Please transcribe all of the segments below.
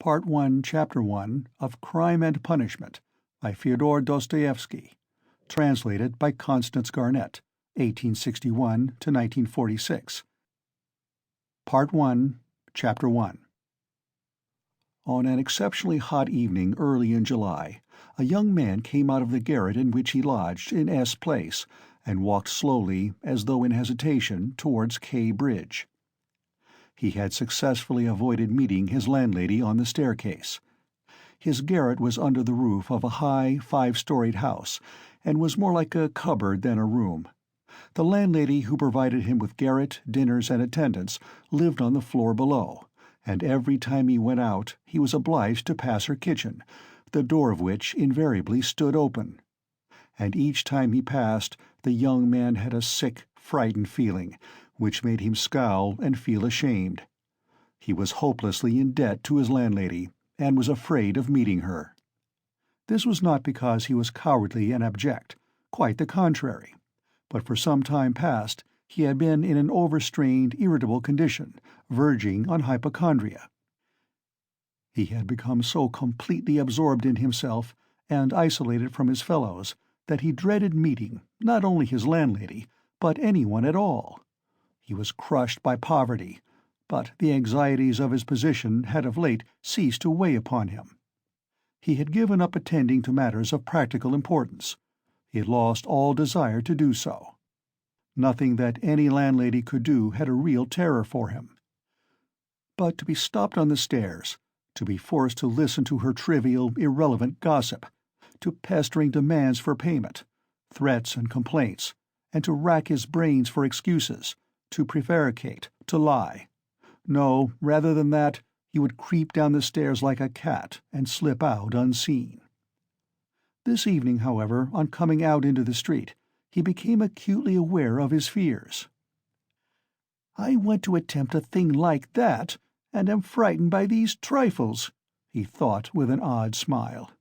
Part 1, Chapter 1 of Crime and Punishment by Fyodor Dostoyevsky, translated by Constance Garnett, 1861 to 1946. Part 1, Chapter 1. On an exceptionally hot evening early in July, a young man came out of the garret in which he lodged in S Place and walked slowly, as though in hesitation, towards K Bridge. He had successfully avoided meeting his landlady on the staircase. His garret was under the roof of a high, five-storied house, and was more like a cupboard than a room. The landlady who provided him with garret, dinners, and attendance lived on the floor below, and every time he went out he was obliged to pass her kitchen, the door of which invariably stood open. And each time he passed, the young man had a sick, frightened feeling, which made him scowl and feel ashamed. He was hopelessly in debt to his landlady, and was afraid of meeting her. This was not because he was cowardly and abject, quite the contrary, but for some time past he had been in an overstrained, irritable condition, verging on hypochondria. He had become so completely absorbed in himself and isolated from his fellows that he dreaded meeting not only his landlady, but anyone at all. He was crushed by poverty, but the anxieties of his position had of late ceased to weigh upon him. He had given up attending to matters of practical importance. He had lost all desire to do so. Nothing that any landlady could do had a real terror for him. But to be stopped on the stairs, to be forced to listen to her trivial, irrelevant gossip, to pestering demands for payment, threats and complaints, and to rack his brains for excuses, to prevaricate, to lie. No, rather than that, he would creep down the stairs like a cat and slip out unseen. This evening, however, on coming out into the street, he became acutely aware of his fears. "I want to attempt a thing like that, and am frightened by these trifles," he thought with an odd smile.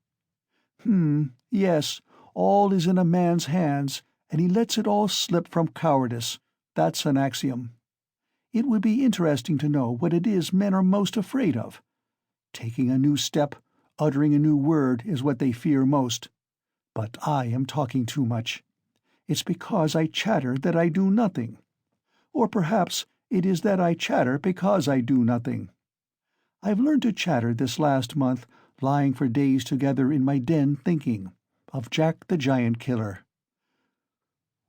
Yes, all is in a man's hands, and he lets it all slip from cowardice. That's an axiom. It would be interesting to know what it is men are most afraid of. Taking a new step, uttering a new word is what they fear most. But I am talking too much. It's because I chatter that I do nothing. Or perhaps it is that I chatter because I do nothing. I've learned to chatter this last month, lying for days together in my den thinking of Jack the Giant Killer.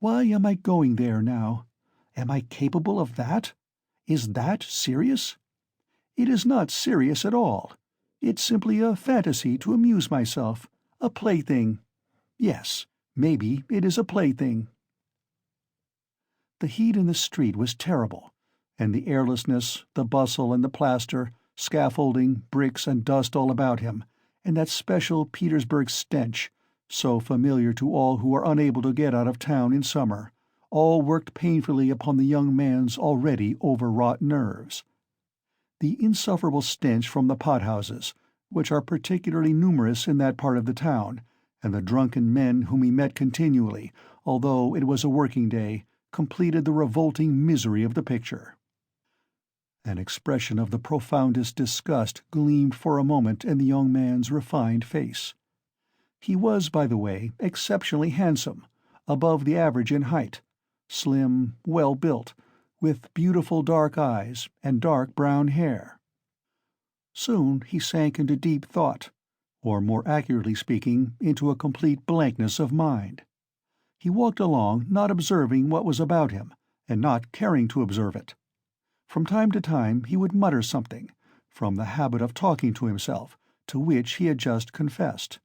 Why am I going there now? Am I capable of that? Is that serious? It is not serious at all. It's simply a fantasy to amuse myself, a plaything. Yes, maybe it is a plaything. The heat in the street was terrible, and the airlessness, the bustle and the plaster, scaffolding, bricks and dust all about him, and that special Petersburg stench, so familiar to all who are unable to get out of town in summer, all worked painfully upon the young man's already overwrought nerves. The insufferable stench from the pothouses, which are particularly numerous in that part of the town, and the drunken men whom he met continually, although it was a working day, completed the revolting misery of the picture. An expression of the profoundest disgust gleamed for a moment in the young man's refined face. He was, by the way, exceptionally handsome, above the average in height, slim, well-built, with beautiful dark eyes and dark brown hair. Soon he sank into deep thought, or more accurately speaking, into a complete blankness of mind. He walked along, not observing what was about him, and not caring to observe it. From time to time he would mutter something, from the habit of talking to himself, to which he had just confessed.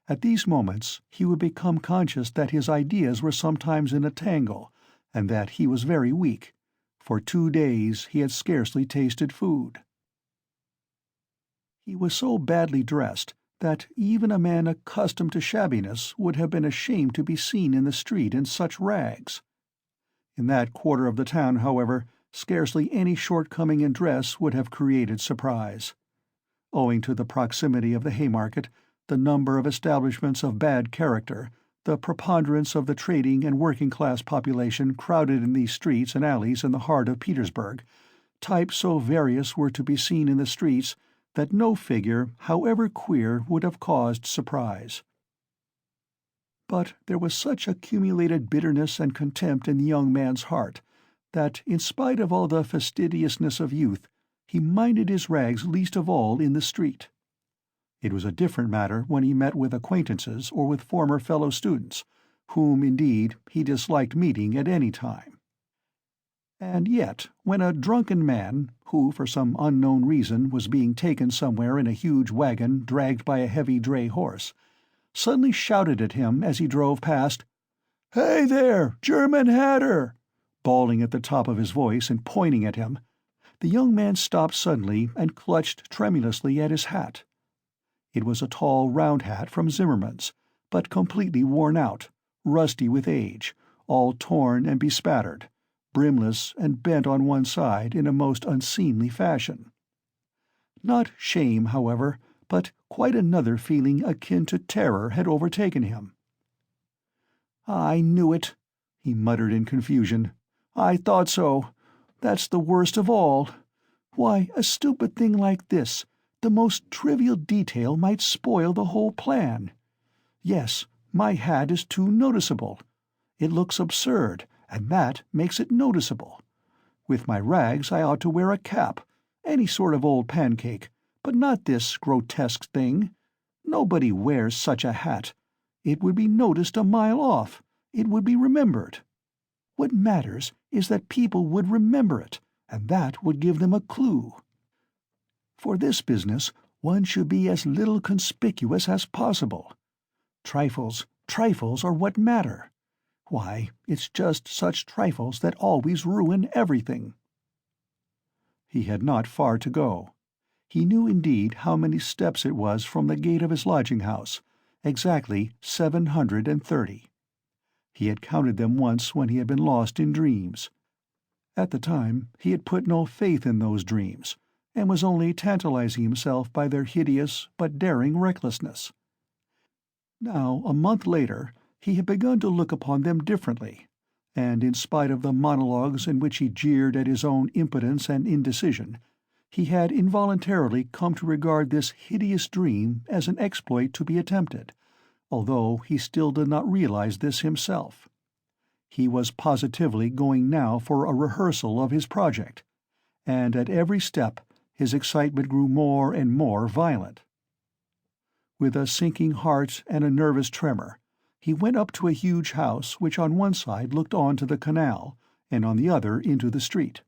At these moments he would become conscious that his ideas were sometimes in a tangle, and that he was very weak. For 2 days he had scarcely tasted food. He was so badly dressed that even a man accustomed to shabbiness would have been ashamed to be seen in the street in such rags. In that quarter of the town, however, scarcely any shortcoming in dress would have created surprise. Owing to the proximity of the Haymarket, the number of establishments of bad character, the preponderance of the trading and working-class population crowded in these streets and alleys in the heart of Petersburg, types so various were to be seen in the streets that no figure, however queer, would have caused surprise. But there was such accumulated bitterness and contempt in the young man's heart that, in spite of all the fastidiousness of youth, he minded his rags least of all in the street. It was a different matter when he met with acquaintances or with former fellow-students, whom, indeed, he disliked meeting at any time. And yet, when a drunken man, who for some unknown reason was being taken somewhere in a huge wagon dragged by a heavy dray horse, suddenly shouted at him as he drove past, "Hey there, German hatter!" bawling at the top of his voice and pointing at him, the young man stopped suddenly and clutched tremulously at his hat. It was a tall round hat from Zimmermann's, but completely worn out, rusty with age, all torn and bespattered, brimless and bent on one side in a most unseemly fashion. Not shame, however, but quite another feeling akin to terror had overtaken him. "I knew it," he muttered in confusion. "I thought so. That's the worst of all. Why, a stupid thing like this, the most trivial detail might spoil the whole plan. Yes, my hat is too noticeable. It looks absurd, and that makes it noticeable. With my rags I ought to wear a cap, any sort of old pancake, but not this grotesque thing. Nobody wears such a hat. It would be noticed a mile off. It would be remembered. What matters is that people would remember it, and that would give them a clue. For this business one should be as little conspicuous as possible. Trifles are what matter. Why, it's just such trifles that always ruin everything." He had not far to go. He knew indeed how many steps it was from the gate of his lodging-house, exactly 730. He had counted them once when he had been lost in dreams. At the time he had put no faith in those dreams, and was only tantalizing himself by their hideous but daring recklessness. Now, a month later, he had begun to look upon them differently, and in spite of the monologues in which he jeered at his own impotence and indecision, he had involuntarily come to regard this hideous dream as an exploit to be attempted, although he still did not realize this himself. He was positively going now for a rehearsal of his project, and at every step his excitement grew more and more violent. With a sinking heart and a nervous tremor, he went up to a huge house which on one side looked on to the canal, and on the other into the street.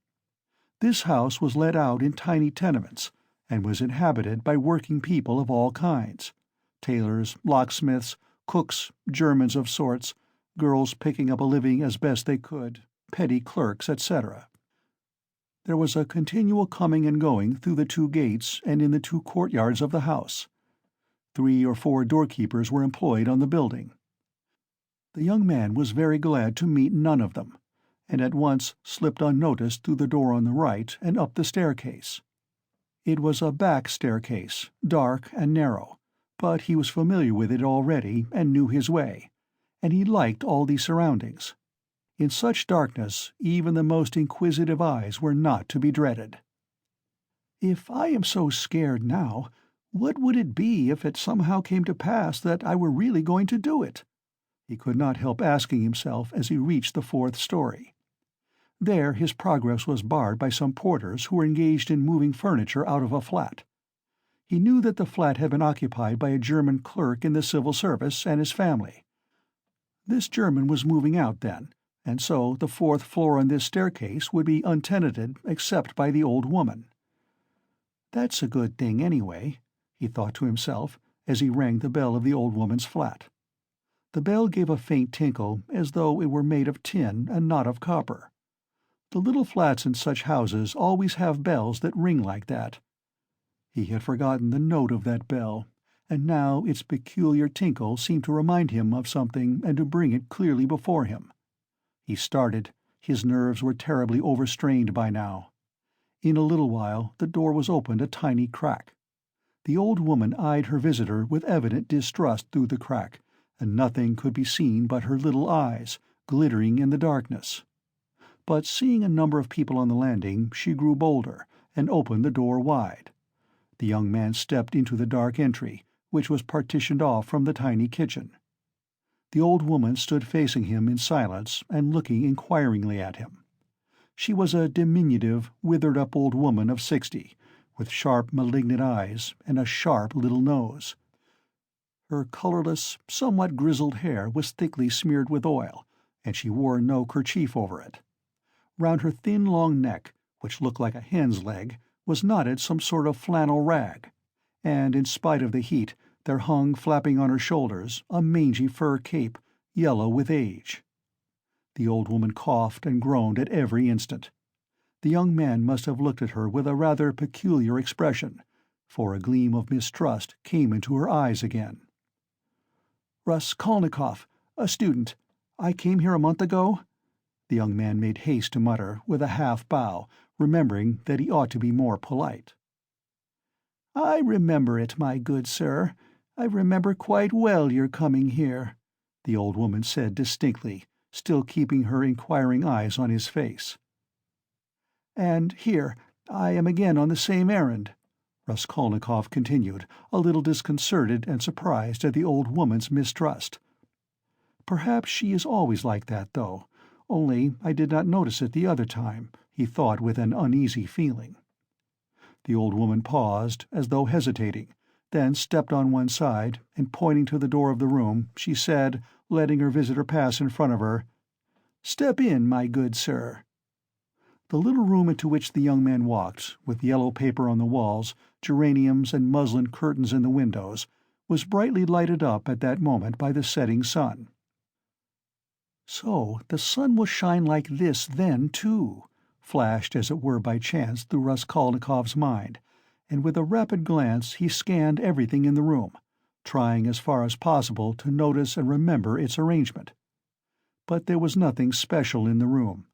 This house was let out in tiny tenements, and was inhabited by working people of all kinds: tailors, locksmiths, cooks, Germans of sorts, girls picking up a living as best they could, petty clerks, etc. There was a continual coming and going through the two gates and in the two courtyards of the house. 3 or 4 doorkeepers were employed on the building. The young man was very glad to meet none of them, and at once slipped unnoticed through the door on the right and up the staircase. It was a back staircase, dark and narrow, but he was familiar with it already and knew his way, and he liked all the surroundings. In such darkness even the most inquisitive eyes were not to be dreaded. "If I am so scared now, what would it be if it somehow came to pass that I were really going to do it?" he could not help asking himself as he reached the 4th story. There his progress was barred by some porters who were engaged in moving furniture out of a flat. He knew that the flat had been occupied by a German clerk in the civil service and his family. This German was moving out then, and so the 4th floor on this staircase would be untenanted except by the old woman. "That's a good thing, anyway," he thought to himself as he rang the bell of the old woman's flat. The bell gave a faint tinkle as though it were made of tin and not of copper. The little flats in such houses always have bells that ring like that. He had forgotten the note of that bell, and now its peculiar tinkle seemed to remind him of something and to bring it clearly before him. He started. His nerves were terribly overstrained by now. In a little while the door was opened a tiny crack. The old woman eyed her visitor with evident distrust through the crack, and nothing could be seen but her little eyes, glittering in the darkness. But seeing a number of people on the landing, she grew bolder, and opened the door wide. The young man stepped into the dark entry, which was partitioned off from the tiny kitchen. The old woman stood facing him in silence and looking inquiringly at him. She was a diminutive, withered-up old woman of 60, with sharp, malignant eyes and a sharp little nose. Her colorless, somewhat grizzled hair was thickly smeared with oil, and she wore no kerchief over it. Round her thin, long neck, which looked like a hen's leg, was knotted some sort of flannel rag, and in spite of the heat there hung, flapping on her shoulders, a mangy fur cape, yellow with age. The old woman coughed and groaned at every instant. The young man must have looked at her with a rather peculiar expression, for a gleam of mistrust came into her eyes again. "Raskolnikov, a student. I came here a month ago?" The young man made haste to mutter, with a half-bow, remembering that he ought to be more polite. "I remember it, my good sir. I remember quite well your coming here," the old woman said distinctly, still keeping her inquiring eyes on his face. "And here, I am again on the same errand," Raskolnikov continued, a little disconcerted and surprised at the old woman's mistrust. "Perhaps she is always like that, though, only I did not notice it the other time," he thought with an uneasy feeling. The old woman paused, as though hesitating, then stepped on one side, and pointing to the door of the room, she said, letting her visitor pass in front of her, "Step in, my good sir." The little room into which the young man walked, with yellow paper on the walls, geraniums and muslin curtains in the windows, was brightly lighted up at that moment by the setting sun. So the sun will shine like this then, too, flashed as it were by chance through Raskolnikov's mind, and with a rapid glance he scanned everything in the room, trying as far as possible to notice and remember its arrangement. But there was nothing special in the room.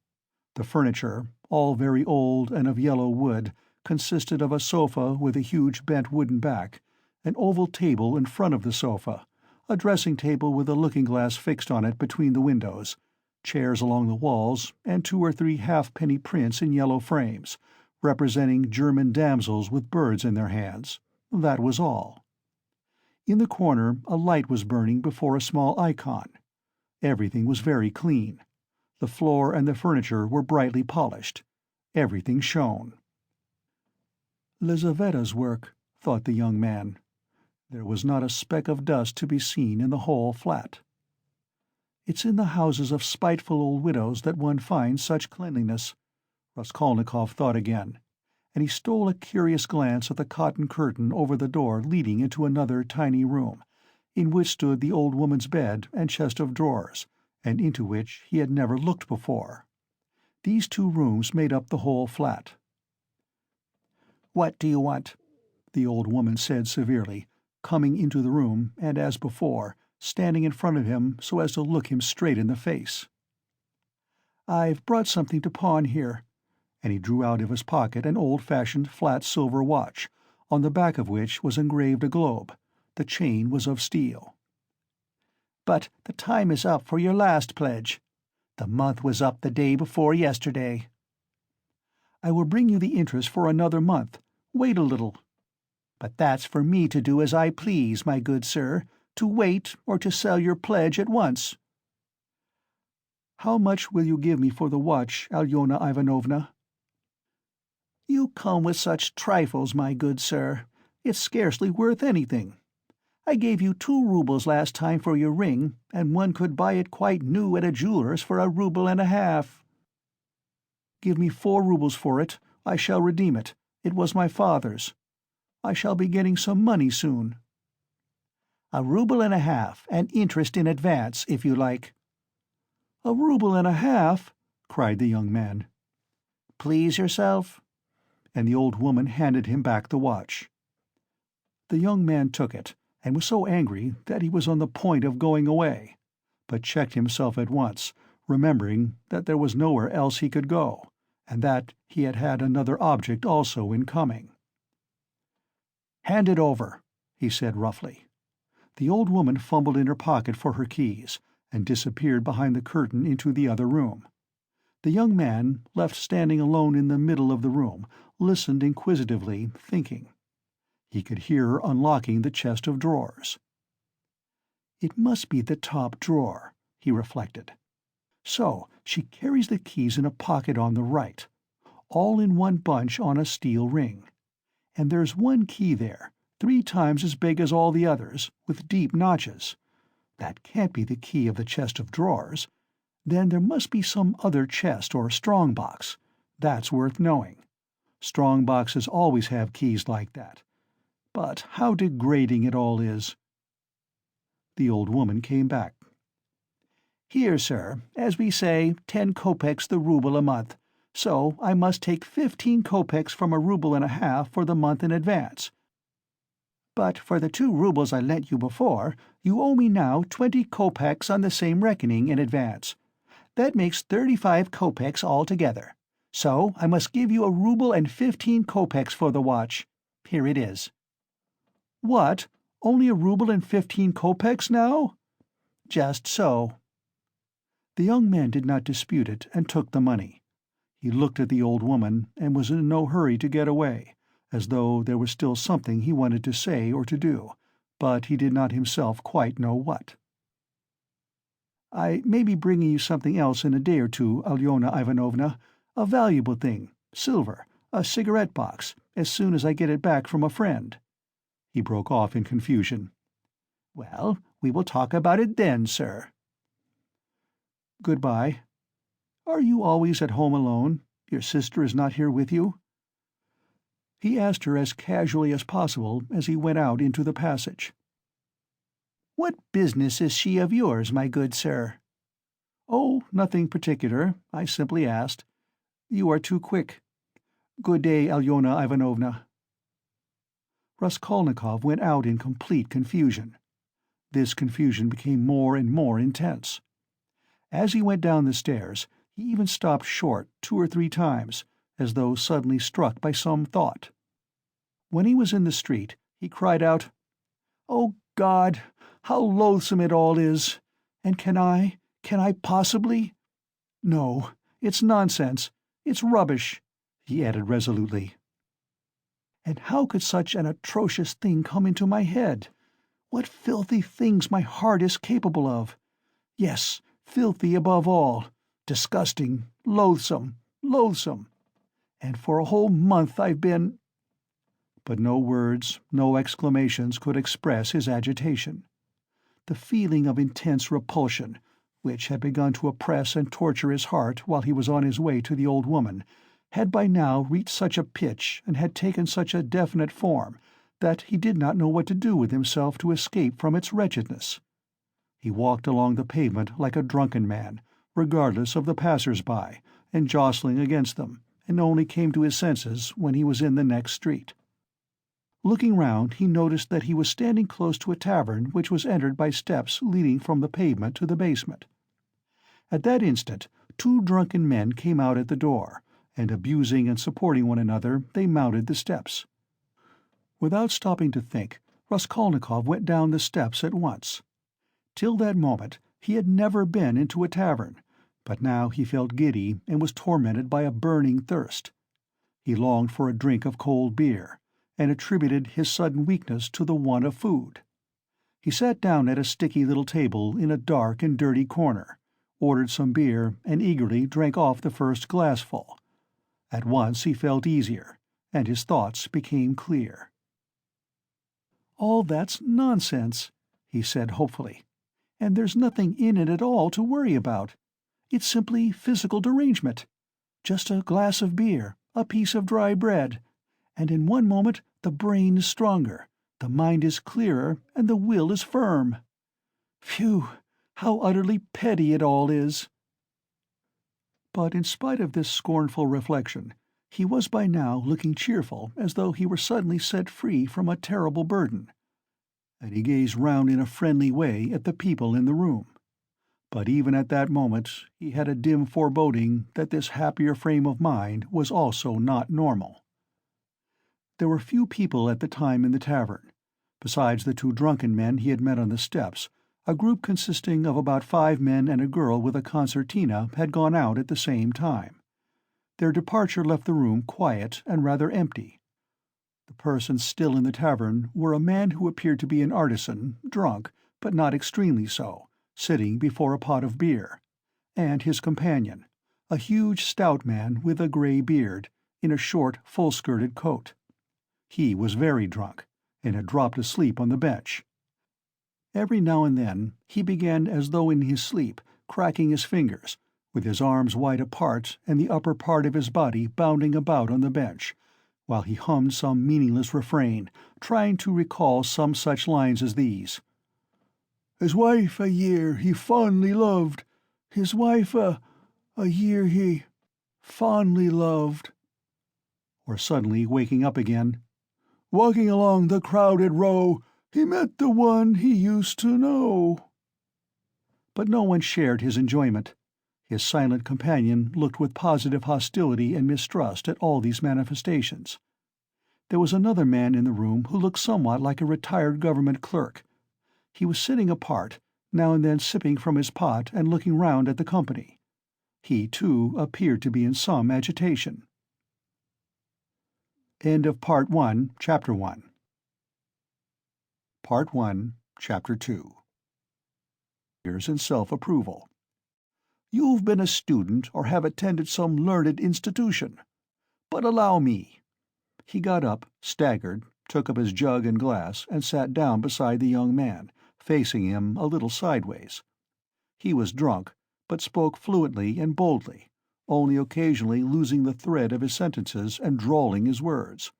The furniture, all very old and of yellow wood, consisted of a sofa with a huge bent wooden back, an oval table in front of the sofa, a dressing-table with a looking-glass fixed on it between the windows, chairs along the walls, and 2 or 3 halfpenny prints in yellow frames, representing German damsels with birds in their hands. That was all. In the corner a light was burning before a small icon. Everything was very clean. The floor and the furniture were brightly polished. Everything shone. "Lizaveta's work," thought the young man. There was not a speck of dust to be seen in the whole flat. It's in the houses of spiteful old widows that one finds such cleanliness, Raskolnikov thought again, and he stole a curious glance at the cotton curtain over the door leading into another tiny room, in which stood the old woman's bed and chest of drawers, and into which he had never looked before. These 2 rooms made up the whole flat. "What do you want?" the old woman said severely, coming into the room and, as before, standing in front of him so as to look him straight in the face. "I've brought something to pawn here," and he drew out of his pocket an old-fashioned flat silver watch, on the back of which was engraved a globe. The chain was of steel. "But the time is up for your last pledge. The month was up the day before yesterday." "I will bring you the interest for another month. Wait a little." "But that's for me to do as I please, my good sir, to wait or to sell your pledge at once." "How much will you give me for the watch, Alyona Ivanovna?" "You come with such trifles, my good sir. It's scarcely worth anything. I gave you 2 roubles last time for your ring, and one could buy it quite new at a jeweler's for 1.5 roubles. "Give me 4 roubles for it. I shall redeem it. It was my father's. I shall be getting some money soon." 1.5 roubles, and interest in advance, if you like." 1.5 roubles, cried the young man. "Please yourself." And the old woman handed him back the watch. The young man took it, and was so angry that he was on the point of going away, but checked himself at once, remembering that there was nowhere else he could go, and that he had had another object also in coming. "Hand it over," he said roughly. The old woman fumbled in her pocket for her keys, and disappeared behind the curtain into the other room. The young man, left standing alone in the middle of the room, listened inquisitively, thinking. He could hear her unlocking the chest of drawers. "It must be the top drawer," he reflected. "So she carries the keys in a pocket on the right, all in one bunch on a steel ring. And there's one key there, 3 times as big as all the others, with deep notches. That can't be the key of the chest of drawers. Then there must be some other chest or strong box. That's worth knowing. Strong boxes always have keys like that. But how degrading it all is." The old woman came back. "Here, sir, as we say, 10 kopecks the rouble a month, so I must take 15 kopecks from a rouble and a half for the month in advance. But for the 2 roubles I lent you before, you owe me now 20 kopecks on the same reckoning in advance. That makes 35 kopecks altogether. So I must give you a rouble and 15 kopecks for the watch. Here it is." "What? Only a rouble and 15 kopecks now?" "Just so." The young man did not dispute it, and took the money. He looked at the old woman, and was in no hurry to get away, as though there was still something he wanted to say or to do, but he did not himself quite know what. "I may be bringing you something else in a day or two, Alyona Ivanovna, a valuable thing, silver, a cigarette box, as soon as I get it back from a friend." He broke off in confusion. "Well, we will talk about it then, sir." "Goodbye. Are you always at home alone? Your sister is not here with you?" He asked her as casually as possible as he went out into the passage. "What business is she of yours, my good sir?" "Oh, nothing particular. I simply asked. You are too quick. Good day, Alyona Ivanovna." Raskolnikov went out in complete confusion. This confusion became more and more intense. As he went down the stairs, he even stopped short 2 or 3 times, as though suddenly struck by some thought. When he was in the street, he cried out, "Oh, God, how loathsome it all is! And can I possibly— No, it's nonsense, it's rubbish," he added resolutely. "And how could such an atrocious thing come into my head? What filthy things my heart is capable of! Yes, filthy above all, disgusting, loathsome, loathsome. And for a whole month I've been—" But no words, no exclamations could express his agitation. The feeling of intense repulsion, which had begun to oppress and torture his heart while he was on his way to the old woman, had by now reached such a pitch and had taken such a definite form that he did not know what to do with himself to escape from its wretchedness. He walked along the pavement like a drunken man, regardless of the passers-by, and jostling against them, and only came to his senses when he was in the next street. Looking round, he noticed that he was standing close to a tavern which was entered by steps leading from the pavement to the basement. At that instant 2 drunken men came out at the door, and abusing and supporting one another, they mounted the steps. Without stopping to think, Raskolnikov went down the steps at once. Till that moment he had never been into a tavern, but now he felt giddy and was tormented by a burning thirst. He longed for a drink of cold beer, and attributed his sudden weakness to the want of food. He sat down at a sticky little table in a dark and dirty corner, ordered some beer, and eagerly drank off the first glassful. At once he felt easier, and his thoughts became clear. "All that's nonsense," he said hopefully, "and there's nothing in it at all to worry about. It's simply physical derangement. Just a glass of beer, a piece of dry bread, and in one moment the brain is stronger, the mind is clearer, and the will is firm. Phew, how utterly petty it all is!" But in spite of this scornful reflection, he was by now looking cheerful, as though he were suddenly set free from a terrible burden, and he gazed round in a friendly way at the people in the room. But even at that moment he had a dim foreboding that this happier frame of mind was also not normal. There were few people at the time in the tavern. Besides the 2 drunken men he had met on the steps, a group consisting of about 5 men and a girl with a concertina had gone out at the same time. Their departure left the room quiet and rather empty. The persons still in the tavern were a man who appeared to be an artisan, drunk, but not extremely so, sitting before a pot of beer, and his companion, a huge stout man with a grey beard, in a short full-skirted coat. He was very drunk, and had dropped asleep on the bench. Every now and then he began as though in his sleep, cracking his fingers, with his arms wide apart and the upper part of his body bounding about on the bench, while he hummed some meaningless refrain, trying to recall some such lines as these: "His wife a year he fondly loved, his wife a year he fondly loved," or suddenly waking up again, "Walking along the crowded row, he met the one he used to know." But no one shared his enjoyment. His silent companion looked with positive hostility and mistrust at all these manifestations. There was another man in the room who looked somewhat like a retired government clerk. He was sitting apart, now and then sipping from his pot and looking round at the company. He, too, appeared to be in some agitation. End of Part 1, Chapter 1. Part 1, Chapter 2. Years and self-approval. You've been a student or have attended some learned institution. But allow me. He got up, staggered, took up his jug and glass, and sat down beside the young man, facing him a little sideways. He was drunk, but spoke fluently and boldly, only occasionally losing the thread of his sentences and drawling his words.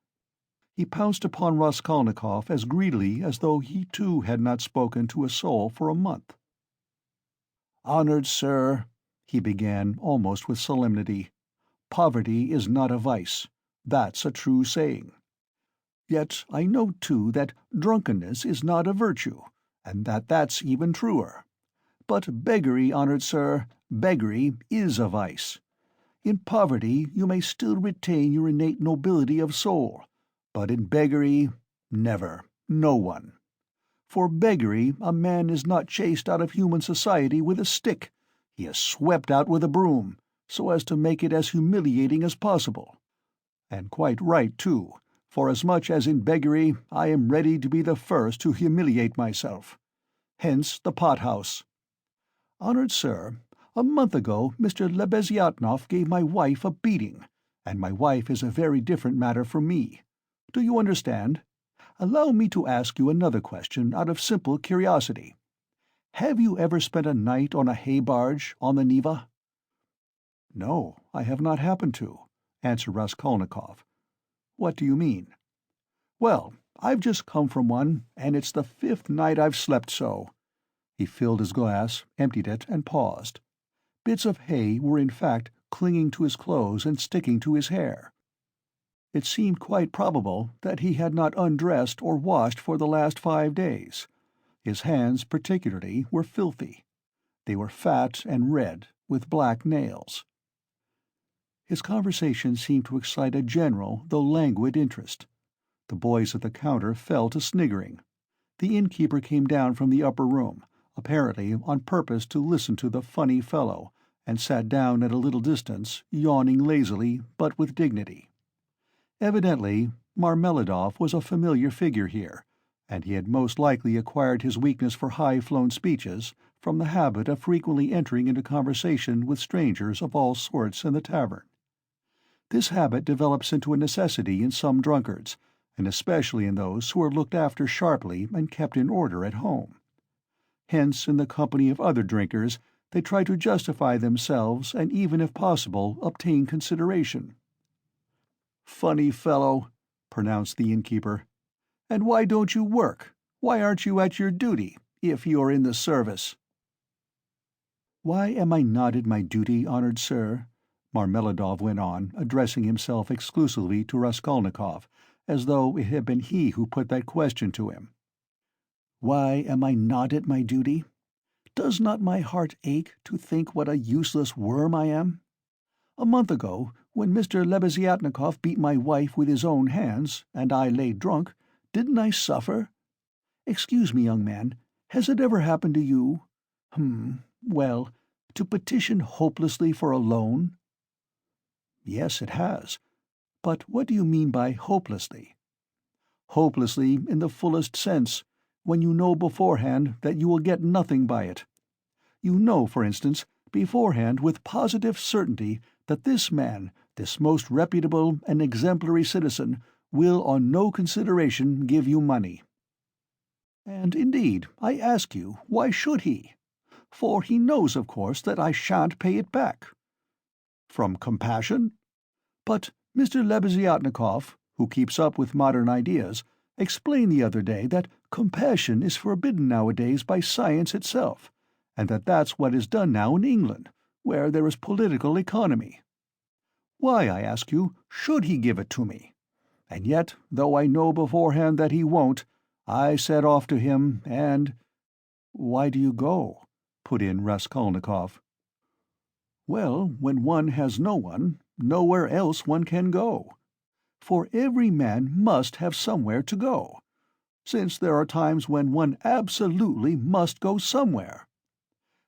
He pounced upon Raskolnikov as greedily as though he too had not spoken to a soul for a month. "Honored sir," he began, almost with solemnity, "poverty is not a vice. That's a true saying. Yet I know, too, that drunkenness is not a virtue, and that that's even truer. But beggary, honored sir, beggary is a vice. In poverty you may still retain your innate nobility of soul, but in beggary, never, no one. For beggary a man is not chased out of human society with a stick. He is swept out with a broom, so as to make it as humiliating as possible. And quite right, too, for as much as in beggary I am ready to be the first to humiliate myself. Hence the pot-house. Honored sir, a month ago Mr. Lebeziatnikov gave my wife a beating, and my wife is a very different matter from me. Do you understand? Allow me to ask you another question out of simple curiosity. Have you ever spent a night on a hay-barge on the Neva?" "No, I have not happened to," answered Raskolnikov. "What do you mean?" "Well, I've just come from one, and it's the 5th night I've slept so." He filled his glass, emptied it, and paused. Bits of hay were in fact clinging to his clothes and sticking to his hair. It seemed quite probable that he had not undressed or washed for the last 5 days. His hands, particularly, were filthy. They were fat and red, with black nails. His conversation seemed to excite a general though languid interest. The boys at the counter fell to sniggering. The innkeeper came down from the upper room, apparently on purpose to listen to the funny fellow, and sat down at a little distance, yawning lazily, but with dignity. Evidently Marmeladov was a familiar figure here, and he had most likely acquired his weakness for high-flown speeches from the habit of frequently entering into conversation with strangers of all sorts in the tavern. This habit develops into a necessity in some drunkards, and especially in those who are looked after sharply and kept in order at home. Hence, in the company of other drinkers, they try to justify themselves and even, if possible, obtain consideration. "Funny fellow," pronounced the innkeeper. "And why don't you work? Why aren't you at your duty, if you are in the service?" "Why am I not at my duty, honored sir?" Marmeladov went on, addressing himself exclusively to Raskolnikov, as though it had been he who put that question to him. "Why am I not at my duty? Does not my heart ache to think what a useless worm I am? A month ago, when Mr. Lebeziatnikov beat my wife with his own hands, and I lay drunk, didn't I suffer? Excuse me, young man, has it ever happened to you, well, to petition hopelessly for a loan?" "Yes, it has. But what do you mean by hopelessly?" hopelessly in the fullest sense, when you know beforehand that you will get nothing by it. You know, for instance, beforehand with positive certainty that this man, this most reputable and exemplary citizen, will on no consideration give you money. And indeed, I ask you, why should he? For he knows, of course, that I shan't pay it back. From compassion? But Mr. Lebeziatnikov, who keeps up with modern ideas, explained the other day that compassion is forbidden nowadays by science itself, and that that's what is done now in England, where there is political economy. Why, I ask you, should he give it to me? And yet, though I know beforehand that he won't, I set off to him, and— "Why do you go?" put in Raskolnikov. "Well, when one has no one, nowhere else one can go. For every man must have somewhere to go, since there are times when one absolutely must go somewhere.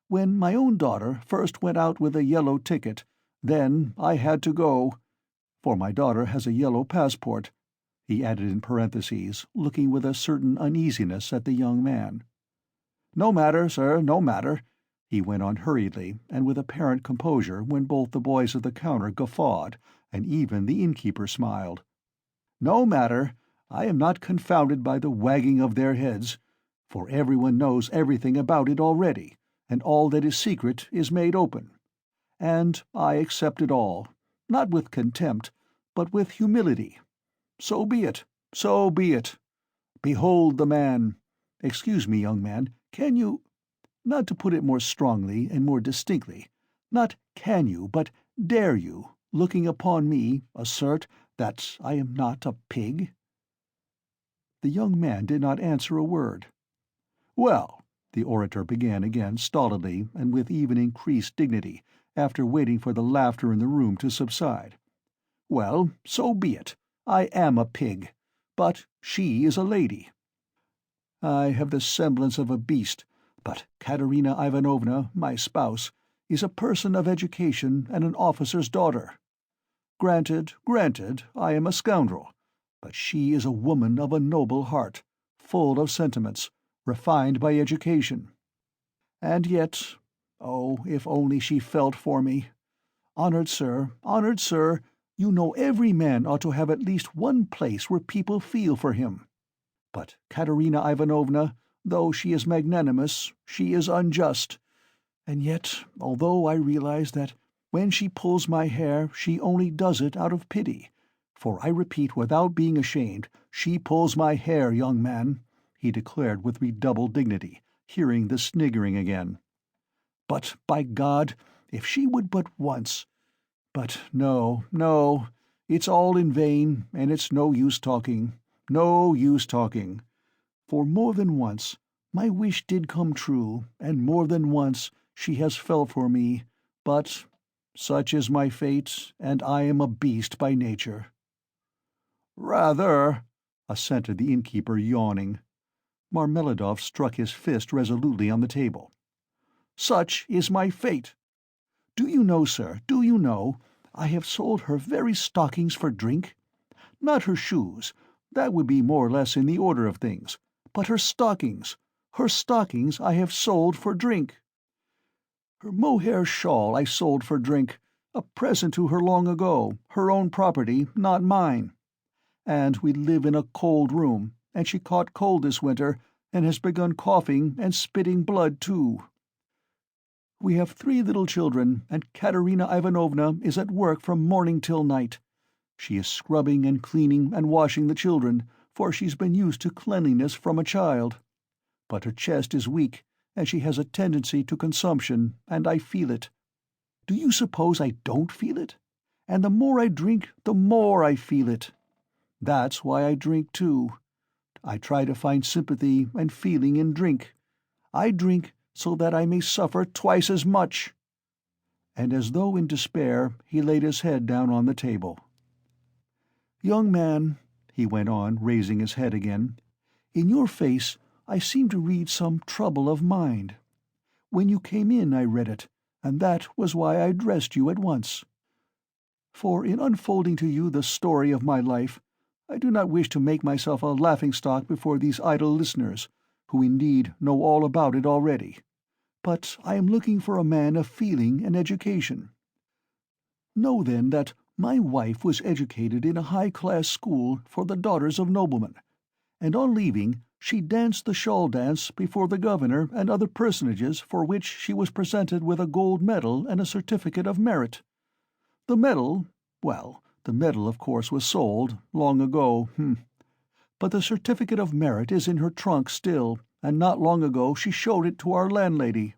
When my own daughter first went out with a yellow ticket, then I had to go, for my daughter has a yellow passport," he added in parentheses, looking with a certain uneasiness at the young man. "No matter, sir, no matter," he went on hurriedly and with apparent composure when both the boys at the counter guffawed, and even the innkeeper smiled. "No matter, I am not confounded by the wagging of their heads, for everyone knows everything about it already, and all that is secret is made open. And I accept it all, not with contempt, but with humility. So be it, so be it. Behold the man. Excuse me, young man, can you— not to put it more strongly and more distinctly, not can you, but dare you, looking upon me, assert that I am not a pig?" The young man did not answer a word. "Well," the orator began again stolidly and with even increased dignity, after waiting for the laughter in the room to subside. "Well, so be it. I am a pig. But she is a lady. I have the semblance of a beast, but Katerina Ivanovna, my spouse, is a person of education and an officer's daughter. Granted, I am a scoundrel, but she is a woman of a noble heart, full of sentiments, refined by education. And yet, oh, if only she felt for me! Honored sir, you know every man ought to have at least one place where people feel for him. But Katerina Ivanovna, though she is magnanimous, she is unjust. And yet, although I realize that when she pulls my hair she only does it out of pity, for I repeat without being ashamed, she pulls my hair, young man," he declared with redoubled dignity, hearing the sniggering again. "But, by God, if she would but once— But no, it's all in vain, and it's no use talking, for more than once my wish did come true, and more than once she has felt for me, but such is my fate, and I am a beast by nature." "Rather," assented the innkeeper, yawning. Marmeladov struck his fist resolutely on the table. "Such is my fate. Do you know, sir, I have sold her very stockings for drink? Not her shoes, that would be more or less in the order of things, but her stockings I have sold for drink. Her mohair shawl I sold for drink, a present to her long ago, her own property, not mine. And we live in a cold room, and she caught cold this winter, and has begun coughing and spitting blood too. We have 3 little children, and Katerina Ivanovna is at work from morning till night. She is scrubbing and cleaning and washing the children, for she's been used to cleanliness from a child. But her chest is weak, and she has a tendency to consumption, and I feel it. Do you suppose I don't feel it? And the more I drink, the more I feel it. That's why I drink too. I try to find sympathy and feeling in drink. I drink so that I may suffer twice as much." And as though in despair, he laid his head down on the table. "Young man," he went on, raising his head again, "in your face I seem to read some trouble of mind. When you came in I read it, and that was why I addressed you at once. For in unfolding to you the story of my life, I do not wish to make myself a laughing-stock before these idle listeners, who indeed know all about it already. But I am looking for a man of feeling and education. Know then that my wife was educated in a high-class school for the daughters of noblemen, and on leaving she danced the shawl dance before the governor and other personages, for which she was presented with a gold medal and a certificate of merit. The medal, well, the medal of course was sold, long ago, but the certificate of merit is in her trunk still, and not long ago she showed it to our landlady.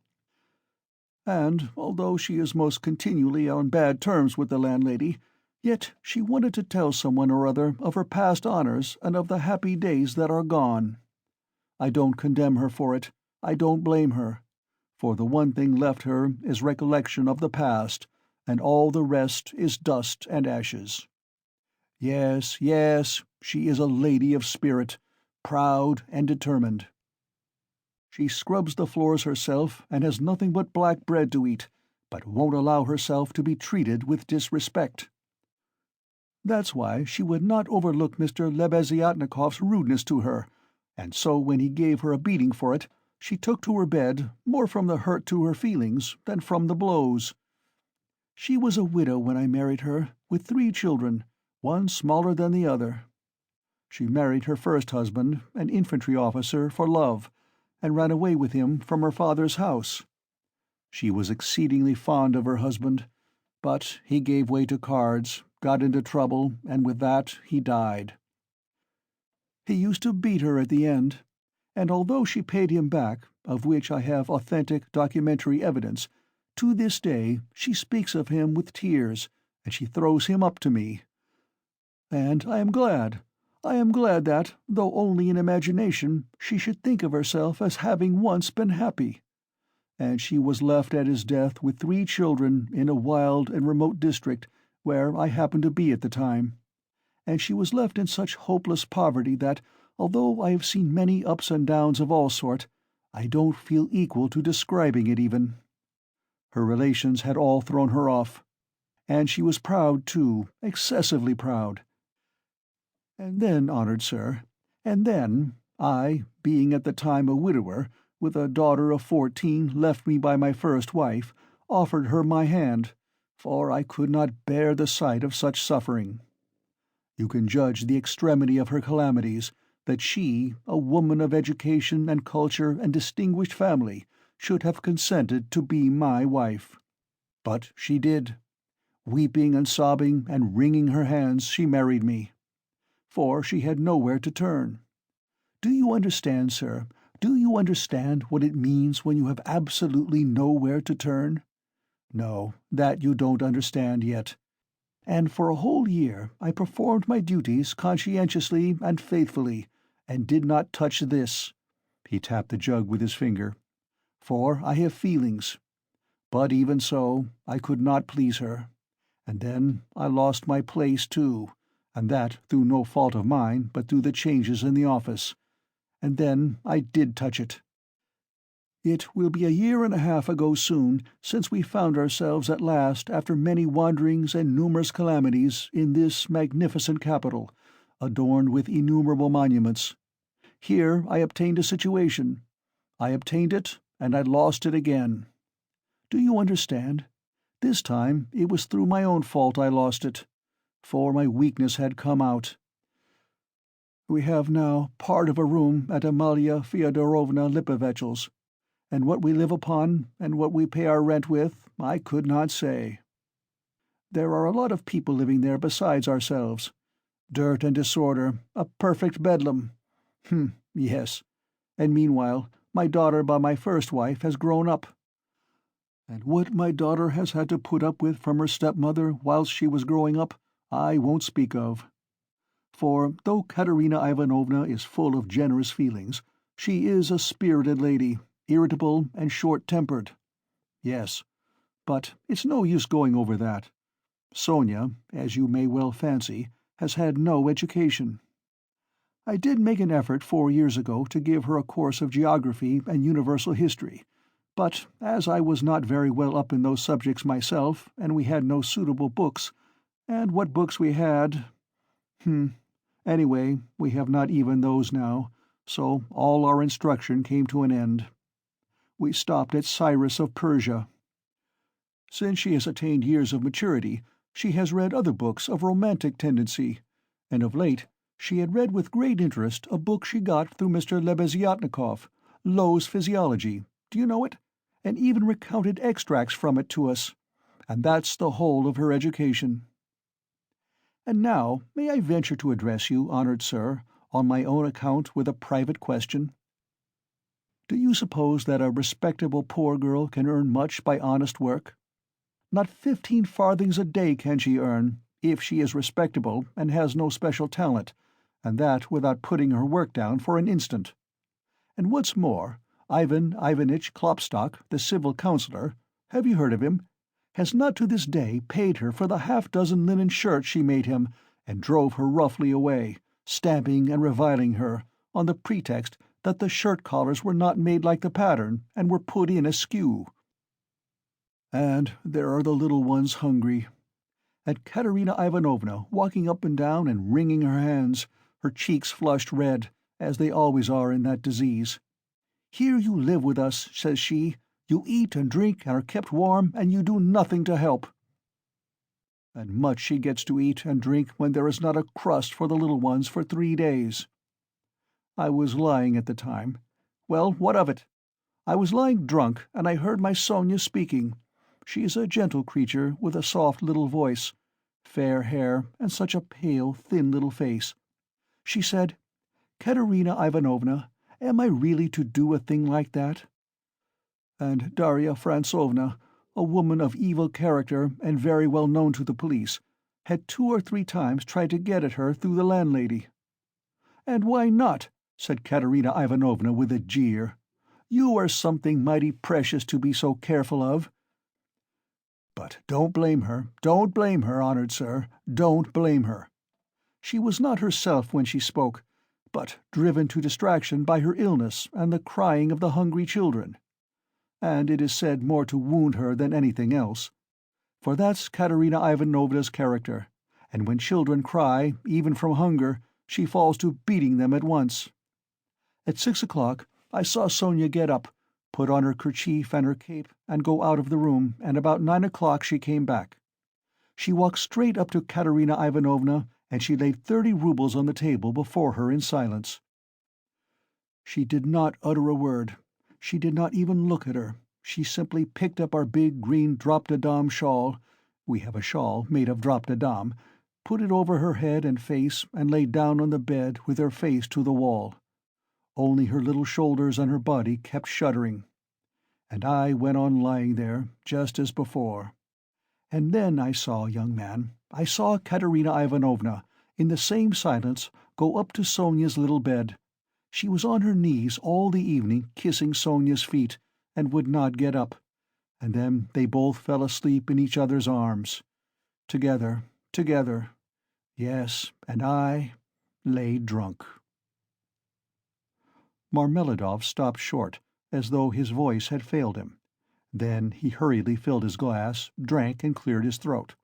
And, although she is most continually on bad terms with the landlady, yet she wanted to tell someone or other of her past honors and of the happy days that are gone. I don't condemn her for it, I don't blame her, for the one thing left her is recollection of the past, and all the rest is dust and ashes. Yes, yes, she is a lady of spirit, proud and determined. She scrubs the floors herself and has nothing but black bread to eat, but won't allow herself to be treated with disrespect. That's why she would not overlook Mr. Lebeziatnikov's rudeness to her, and so when he gave her a beating for it, she took to her bed more from the hurt to her feelings than from the blows. She was a widow when I married her, with 3 children, one smaller than the other. She married her first husband, an infantry officer, for love, and ran away with him from her father's house. She was exceedingly fond of her husband, but he gave way to cards, got into trouble, and with that he died. He used to beat her at the end, and although she paid him back, of which I have authentic documentary evidence, to this day she speaks of him with tears, and she throws him up to me. And I am glad that, though only in imagination, she should think of herself as having once been happy. And she was left at his death with 3 children in a wild and remote district where I happened to be at the time. And she was left in such hopeless poverty that, although I have seen many ups and downs of all sort, I don't feel equal to describing it even. Her relations had all thrown her off. And she was proud, too, excessively proud. And then, honored sir, and then, I, being at the time a widower, with a daughter of 14 left me by my first wife, offered her my hand, for I could not bear the sight of such suffering. You can judge the extremity of her calamities, that she, a woman of education and culture and distinguished family, should have consented to be my wife. But she did. Weeping and sobbing and wringing her hands, she married me. For she had nowhere to turn. Do you understand, sir? Do you understand what it means when you have absolutely nowhere to turn? No, that you don't understand yet. And for a whole year I performed my duties conscientiously and faithfully, and did not touch this. He tapped the jug with his finger. For I have feelings. But even so, I could not please her. And then I lost my place, too, and that through no fault of mine, but through the changes in the office. And then I did touch it. It will be a year and a half ago soon since we found ourselves at last, after many wanderings and numerous calamities, in this magnificent capital, adorned with innumerable monuments. Here I obtained a situation. I obtained it, and I lost it again. Do you understand? This time it was through my own fault I lost it, for my weakness had come out. We have now part of a room at Amalia Fyodorovna Lipovech's, and what we live upon and what we pay our rent with, I could not say. There are a lot of people living there besides ourselves. Dirt and disorder, a perfect bedlam. Yes. And meanwhile, my daughter by my first wife has grown up. And what my daughter has had to put up with from her stepmother whilst she was growing up, I won't speak of. For, though Katerina Ivanovna is full of generous feelings, she is a spirited lady, irritable and short-tempered. Yes, but it's no use going over that. Sonia, as you may well fancy, has had no education. I did make an effort 4 years ago to give her a course of geography and universal history, but as I was not very well up in those subjects myself, and we had no suitable books, and what books we had... And Anyway, we have not even those now, so all our instruction came to an end. We stopped at Cyrus of Persia. Since she has attained years of maturity, she has read other books of romantic tendency, and of late she had read with great interest a book she got through Mr. Lebeziatnikov, Low's Physiology, do you know it? And even recounted extracts from it to us. And that's the whole of her education. And now may I venture to address you, honoured sir, on my own account with a private question? Do you suppose that a respectable poor girl can earn much by honest work? Not 15 farthings a day can she earn, if she is respectable and has no special talent, and that without putting her work down for an instant. And what's more, Ivan Ivanitch Klopstock, the civil councillor, have you heard of him, has not to this day paid her for the half-dozen linen shirts she made him, and drove her roughly away, stamping and reviling her, on the pretext that the shirt-collars were not made like the pattern, and were put in askew. And there are the little ones hungry. And Katerina Ivanovna walking up and down and wringing her hands, her cheeks flushed red, as they always are in that disease. "Here you live with us," says she. "You eat and drink and are kept warm, and you do nothing to help." And much she gets to eat and drink when there is not a crust for the little ones for 3 days. I was lying at the time. Well, what of it? I was lying drunk, and I heard my Sonia speaking. She is a gentle creature with a soft little voice, fair hair, and such a pale, thin little face. She said, "Katerina Ivanovna, am I really to do a thing like that?" And Darya Frantsovna, a woman of evil character and very well known to the police, had 2 or 3 times tried to get at her through the landlady. "And why not?" said Katerina Ivanovna with a jeer. "You are something mighty precious to be so careful of." But don't blame her, honoured sir, don't blame her. She was not herself when she spoke, but driven to distraction by her illness and the crying of the hungry children. And it is said more to wound her than anything else. For that's Katerina Ivanovna's character, and when children cry, even from hunger, she falls to beating them at once. At 6 o'clock I saw Sonia get up, put on her kerchief and her cape, and go out of the room, and about 9 o'clock she came back. She walked straight up to Katerina Ivanovna, and she laid 30 roubles on the table before her in silence. She did not utter a word. She did not even look at her. She simply picked up our big green drop-de-dam shawl — we have a shawl made of drop-de-dam — put it over her head and face, and lay down on the bed with her face to the wall. Only her little shoulders and her body kept shuddering. And I went on lying there, just as before. And then I saw, young man, I saw Katerina Ivanovna, in the same silence, go up to Sonia's little bed. She was on her knees all the evening kissing Sonia's feet, and would not get up. And then they both fell asleep in each other's arms. Together, together. Yes, and I lay drunk. Marmeladov stopped short, as though his voice had failed him. Then he hurriedly filled his glass, drank, and cleared his throat.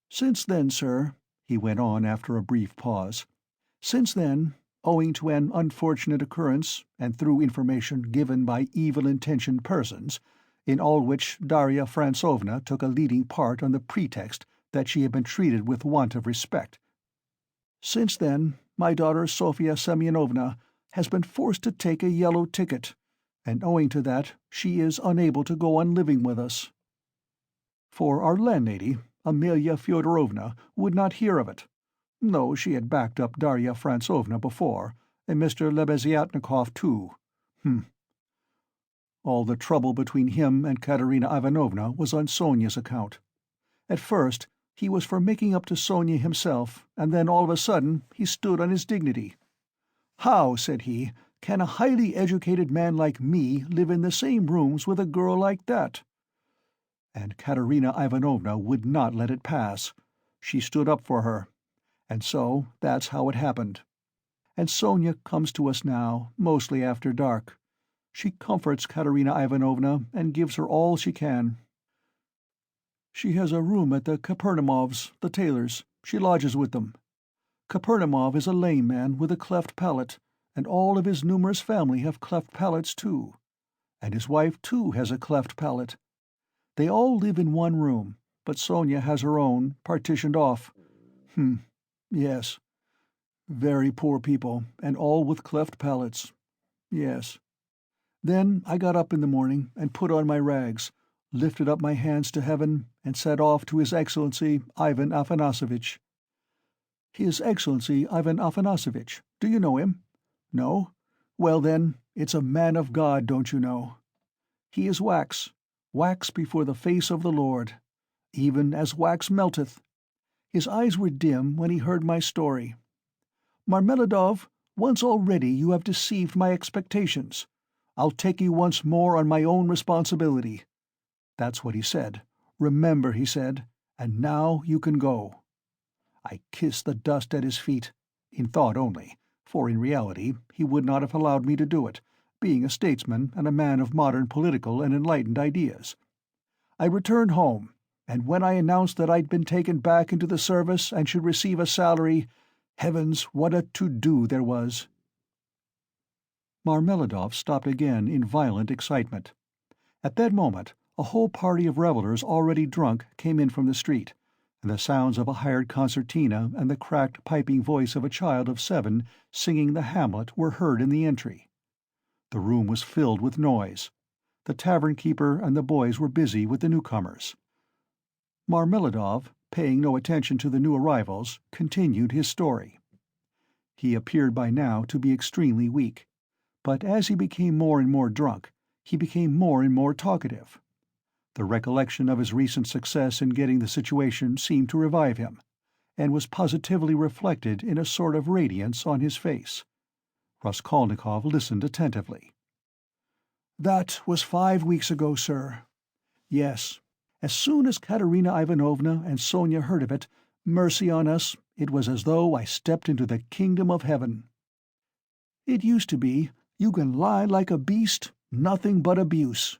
"Since then, sir," he went on after a brief pause, "since then, owing to an unfortunate occurrence, and through information given by evil-intentioned persons, in all which Darya Frantsovna took a leading part on the pretext that she had been treated with want of respect, since then, my daughter Sofya Semyonovna has been forced to take a yellow ticket, and owing to that she is unable to go on living with us. For our landlady, Amelia Fyodorovna, would not hear of it, though she had backed up Darya Frantsovna before, and Mr. Lebeziatnikov too. All the trouble between him and Katerina Ivanovna was on Sonia's account. At first he was for making up to Sonia himself, and then all of a sudden he stood on his dignity. 'How,' said he, 'can a highly educated man like me live in the same rooms with a girl like that?' And Katerina Ivanovna would not let it pass. She stood up for her. And so that's how it happened. And Sonia comes to us now, mostly after dark. She comforts Katerina Ivanovna and gives her all she can. She has a room at the Kapernamovs', the tailors. She lodges with them. Kapernamov is a lame man with a cleft palate, and all of his numerous family have cleft palates too. And his wife too has a cleft palate. They all live in one room, but Sonia has her own, partitioned off. Yes. Very poor people, and all with cleft palates. Yes. Then I got up in the morning and put on my rags, lifted up my hands to heaven, and set off to His Excellency Ivan Afanasovitch. His Excellency Ivan Afanasovitch, do you know him? No? Well then, it's a man of God, don't you know. He is wax before the face of the Lord, even as wax melteth. His eyes were dim when he heard my story. Marmeladov, once already you have deceived my expectations. I'll take you once more on my own responsibility. That's what he said. Remember, he said, and now you can go. I kissed the dust at his feet, in thought only, for in reality he would not have allowed me to do it, being a statesman and a man of modern political and enlightened ideas. I returned home, and when I announced that I'd been taken back into the service and should receive a salary, heavens, what a to-do there was. Marmeladov stopped again in violent excitement. At that moment a whole party of revellers already drunk came in from the street, and the sounds of a hired concertina and the cracked piping voice of a child of 7 singing the Hamlet were heard in the entry. The room was filled with noise. The tavern-keeper and the boys were busy with the newcomers. Marmeladov, paying no attention to the new arrivals, continued his story. He appeared by now to be extremely weak, but as he became more and more drunk, he became more and more talkative. The recollection of his recent success in getting the situation seemed to revive him, and was positively reflected in a sort of radiance on his face. Raskolnikov listened attentively. "That was 5 weeks ago, sir. Yes. As soon as Katerina Ivanovna and Sonia heard of it, mercy on us, it was as though I stepped into the kingdom of heaven. It used to be, you can lie like a beast, nothing but abuse.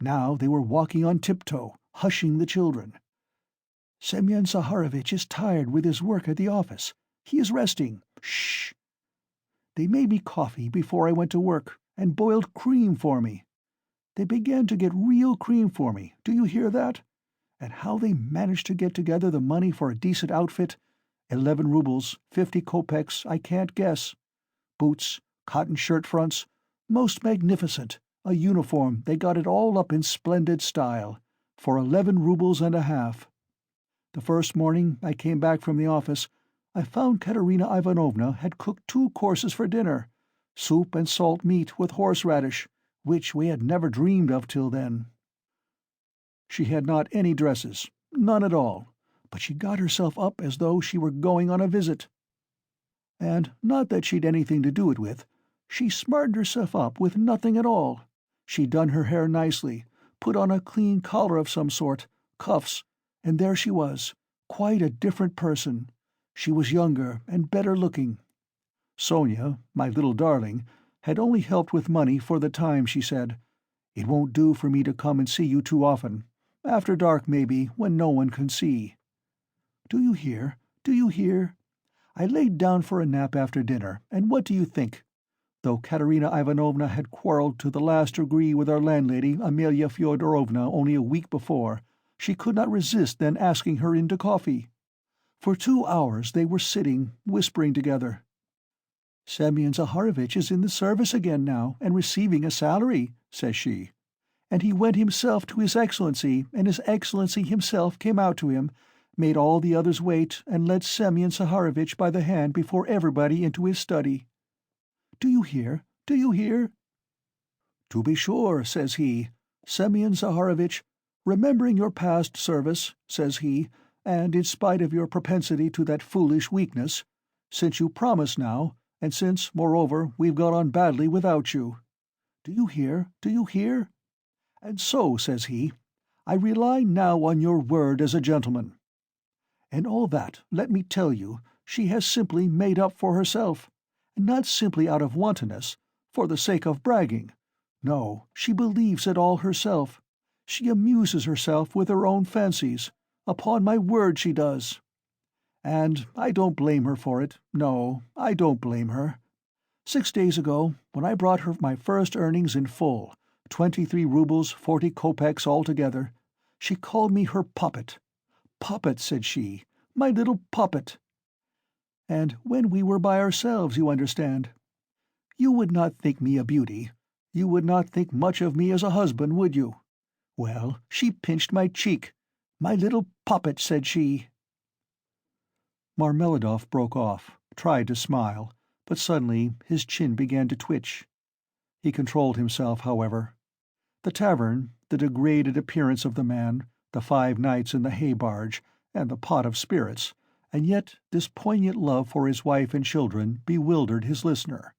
Now they were walking on tiptoe, hushing the children. Semyon Zaharovitch is tired with his work at the office. He is resting. Shh! They made me coffee before I went to work, and boiled cream for me. They began to get real cream for me, do you hear that? And how they managed to get together the money for a decent outfit, 11 rubles, 50 kopecks, I can't guess. Boots, cotton shirt fronts, most magnificent. A uniform, they got it all up in splendid style, for 11 rubles and a half. The first morning I came back from the office, I found Katerina Ivanovna had cooked 2 courses for dinner, soup and salt meat with horseradish, which we had never dreamed of till then. She had not any dresses, none at all, but she got herself up as though she were going on a visit. And not that she'd anything to do it with, she smartened herself up with nothing at all. She'd done her hair nicely, put on a clean collar of some sort, cuffs, and there she was, quite a different person. She was younger and better looking. Sonia, my little darling, had only helped with money for the time, she said. It won't do for me to come and see you too often. After dark, maybe, when no one can see. Do you hear? Do you hear? I laid down for a nap after dinner, and what do you think? Though Katerina Ivanovna had quarrelled to the last degree with our landlady Amelia Fyodorovna only a week before, she could not resist then asking her in to coffee. For 2 hours they were sitting, whispering together. "Semyon Zaharovitch is in the service again now, and receiving a salary," says she. "And he went himself to His Excellency, and His Excellency himself came out to him, made all the others wait, and led Semyon Zaharovitch by the hand before everybody into his study. Do you hear? Do you hear? 'To be sure,' says he, 'Semyon Zaharovitch, remembering your past service,' says he, 'and in spite of your propensity to that foolish weakness, since you promise now, and since, moreover, we've got on badly without you. Do you hear? Do you hear? And so,' says he, 'I rely now on your word as a gentleman.' And all that, let me tell you, she has simply made up for herself. And not simply out of wantonness, for the sake of bragging. No, she believes it all herself. She amuses herself with her own fancies. Upon my word she does. And I don't blame her for it. No, I don't blame her. 6 days ago, when I brought her my first earnings in full, 23 rubles 40 kopecks altogether, she called me her puppet. Puppet, said she, my little puppet. And when we were by ourselves, you understand. You would not think me a beauty. You would not think much of me as a husband, would you? Well, she pinched my cheek. My little puppet, said she. Marmeladov broke off, tried to smile, but suddenly his chin began to twitch. He controlled himself, however. The tavern, the degraded appearance of the man, the 5 nights in the hay-barge, and the pot of spirits, and yet this poignant love for his wife and children bewildered his listener.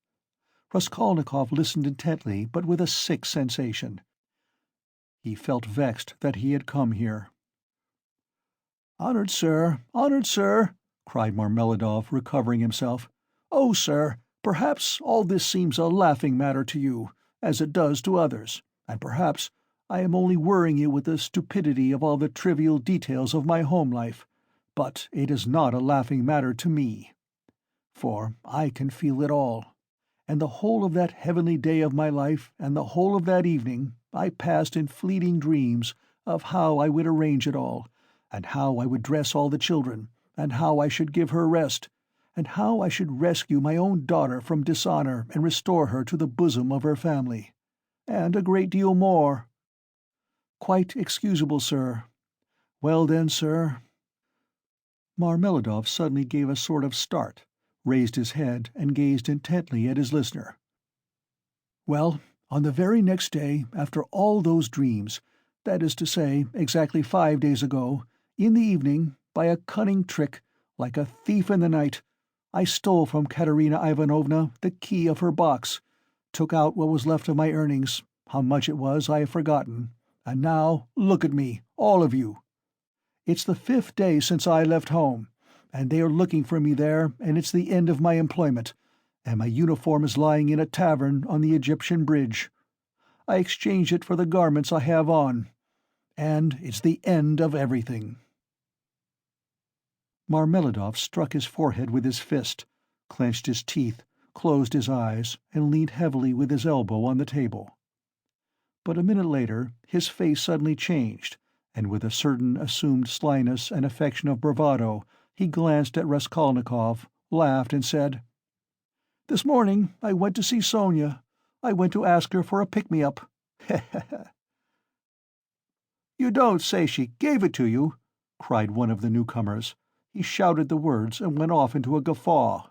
Raskolnikov listened intently, but with a sick sensation. He felt vexed that he had come here. "Honored sir, cried Marmeladov, recovering himself. "Oh, sir, perhaps all this seems a laughing matter to you, as it does to others, and perhaps I am only worrying you with the stupidity of all the trivial details of my home life, but it is not a laughing matter to me. For I can feel it all, and the whole of that heavenly day of my life and the whole of that evening I passed in fleeting dreams of how I would arrange it all, and how I would dress all the children, and how I should give her rest, and how I should rescue my own daughter from dishonor and restore her to the bosom of her family, and a great deal more. Quite excusable, sir. Well then, sir—" Marmeladov suddenly gave a sort of start, raised his head and gazed intently at his listener. "Well, on the very next day, after all those dreams, that is to say, exactly 5 days ago, in the evening, by a cunning trick, like a thief in the night, I stole from Katerina Ivanovna the key of her box, took out what was left of my earnings. How much it was I have forgotten. And now, look at me, all of you. It's the 5th day since I left home, and they are looking for me there, and it's the end of my employment, and my uniform is lying in a tavern on the Egyptian bridge. I exchanged it for the garments I have on, and it's the end of everything." Marmeladov struck his forehead with his fist, clenched his teeth, closed his eyes, and leaned heavily with his elbow on the table. But a minute later his face suddenly changed, and with a certain assumed slyness and affection of bravado he glanced at Raskolnikov, laughed, and said, "This morning I went to see Sonia. I went to ask her for a pick-me-up. "You don't say she gave it to you?" cried one of the newcomers. He shouted the words and went off into a guffaw.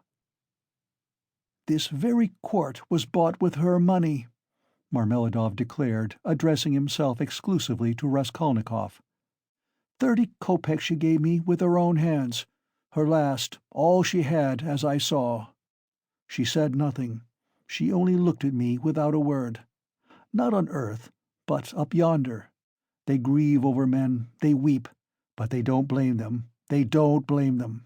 "This very quart was bought with her money," Marmeladov declared, addressing himself exclusively to Raskolnikov. 30 kopecks she gave me with her own hands, her last, all she had, as I saw. She said nothing. She only looked at me without a word. Not on earth, but up yonder. They grieve over men, they weep, but they don't blame them. They don't blame them.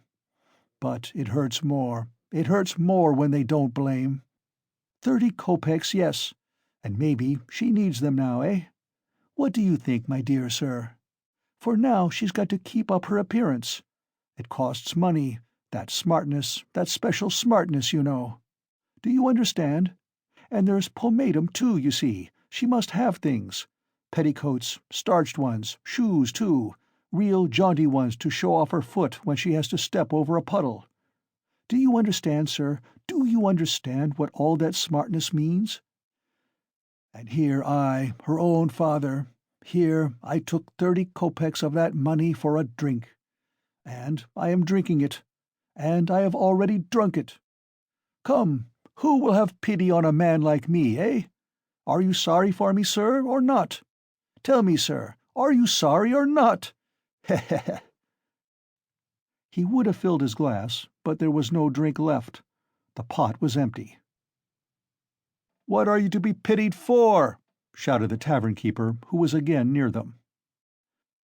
But it hurts more when they don't blame. 30 kopecks, yes, and maybe she needs them now, eh? What do you think, my dear sir? For now she's got to keep up her appearance. It costs money, that smartness, that special smartness, you know. Do you understand? And there's pomatum, too, you see. She must have things. Petticoats, starched ones, shoes, too, real jaunty ones to show off her foot when she has to step over a puddle. Do you understand, sir? Do you understand what all that smartness means? And here I, her own father, here I took 30 kopecks of that money for a drink. And I am drinking it, and I have already drunk it. Come, who will have pity on a man like me, eh? Are you sorry for me, sir, or not? Tell me, sir, are you sorry or not? Heh. He would have filled his glass, but there was no drink left. The pot was empty. "What are you to be pitied for?" shouted the tavern-keeper, who was again near them.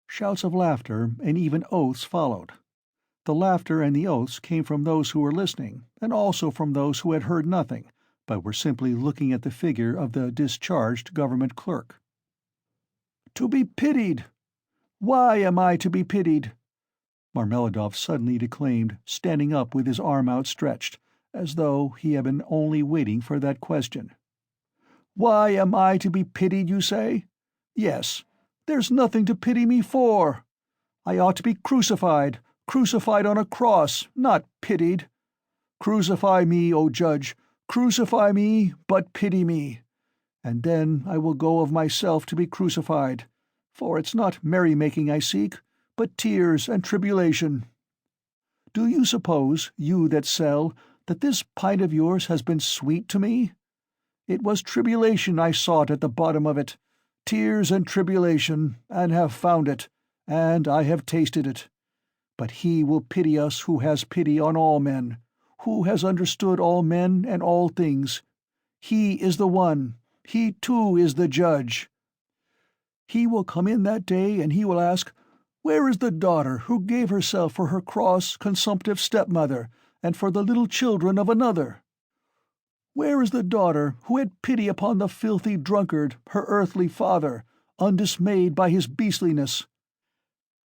Shouts of laughter and even oaths followed. The laughter and the oaths came from those who were listening, and also from those who had heard nothing, but were simply looking at the figure of the discharged government clerk. "To be pitied! Why am I to be pitied? Marmeladov suddenly declaimed, standing up with his arm outstretched, as though he had been only waiting for that question. "Why am I to be pitied, you say? Yes, there's nothing to pity me for. I ought to be crucified, crucified on a cross, not pitied. Crucify me, O Judge, crucify me, but pity me. And then I will go of myself to be crucified, for it's not merrymaking I seek, but tears and tribulation. Do you suppose, you that sell, that this pint of yours has been sweet to me? It was tribulation I sought at the bottom of it, tears and tribulation, and have found it, and I have tasted it. But he will pity us who has pity on all men, who has understood all men and all things. He is the one, he too is the judge. He will come in that day, and he will ask, 'Where is the daughter who gave herself for her cross, consumptive stepmother, and for the little children of another? Where is the daughter who had pity upon the filthy drunkard, her earthly father, undismayed by his beastliness?'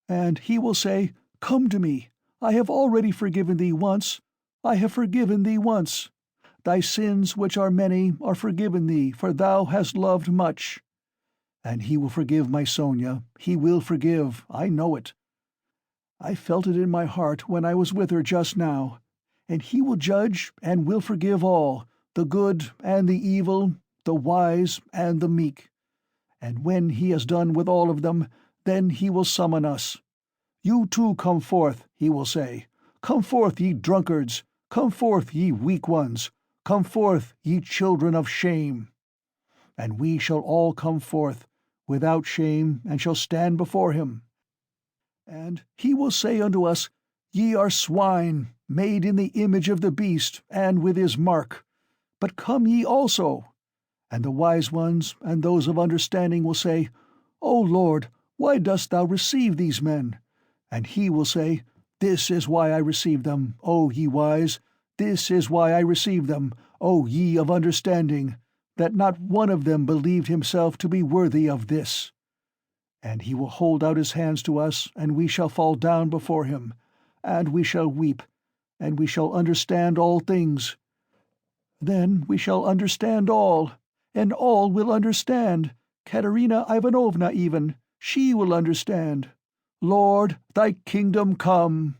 And he will say, 'Come to me. I have already forgiven thee once. I have forgiven thee once. Thy sins, which are many, are forgiven thee, for thou hast loved much.' And he will forgive my Sonia, he will forgive, I know it. I felt it in my heart when I was with her just now. And he will judge and will forgive all, the good and the evil, the wise and the meek. And when he has done with all of them, then he will summon us. 'You too come forth,' he will say. 'Come forth, ye drunkards! Come forth, ye weak ones! Come forth, ye children of shame!' And we shall all come forth, without shame, and shall stand before him. And he will say unto us, 'Ye are swine, made in the image of the beast, and with his mark. But come ye also.' And the wise ones and those of understanding will say, 'O Lord, why dost thou receive these men?' And he will say, 'This is why I receive them, O ye wise, this is why I receive them, O ye of understanding, that not one of them believed himself to be worthy of this.' And he will hold out his hands to us, and we shall fall down before him, and we shall weep, and we shall understand all things. Then we shall understand all, and all will understand, Katerina Ivanovna even, she will understand. Lord, thy kingdom come!"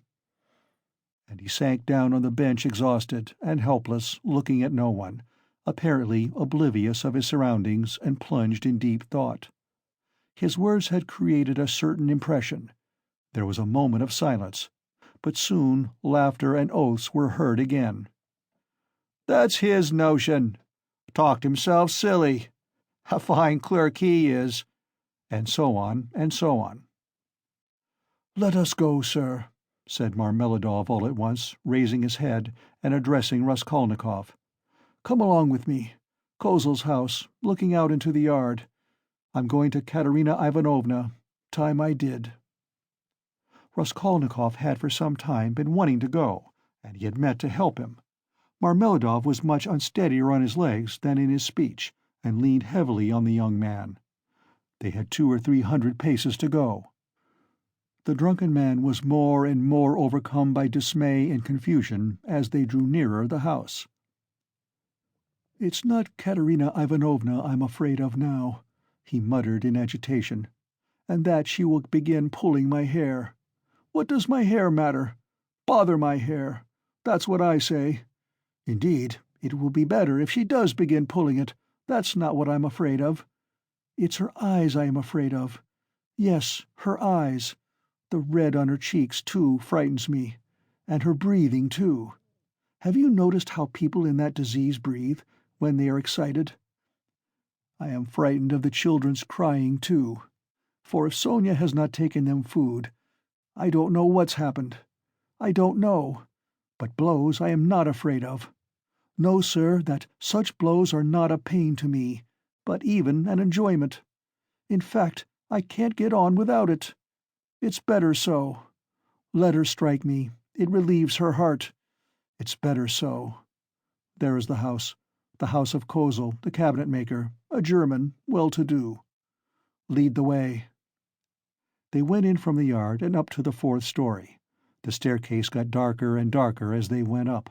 And he sank down on the bench exhausted and helpless, looking at no one, apparently oblivious of his surroundings, and plunged in deep thought. His words had created a certain impression. There was a moment of silence, but soon laughter and oaths were heard again. "That's his notion. Talked himself silly. A fine clerk he is," and so on, and so on. "Let us go, sir," said Marmeladov all at once, raising his head and addressing Raskolnikov. "Come along with me. Kozel's house, looking out into the yard. I'm going to Katerina Ivanovna. Time I did." Raskolnikov had for some time been wanting to go, and he had meant to help him. Marmeladov was much unsteadier on his legs than in his speech, and leaned heavily on the young man. They had 200 or 300 paces to go. The drunken man was more and more overcome by dismay and confusion as they drew nearer the house. "It's not Katerina Ivanovna I'm afraid of now," he muttered in agitation, "and that she will begin pulling my hair. What does my hair matter? Bother my hair! That's what I say. Indeed, it will be better if she does begin pulling it. That's not what I'm afraid of. It's her eyes I am afraid of. Yes, her eyes. The red on her cheeks, too, frightens me. And her breathing, too. Have you noticed how people in that disease breathe, when they are excited? I am frightened of the children's crying, too. For if Sonia has not taken them food, I don't know what's happened. I don't know. But blows I am not afraid of. Know, sir, that such blows are not a pain to me, but even an enjoyment. In fact, I can't get on without it. It's better so. Let her strike me. It relieves her heart. It's better so. There is the house of Kozel, the cabinet-maker, a German, well-to-do. Lead the way." They went in from the yard and up to the 4th story. The staircase got darker and darker as they went up.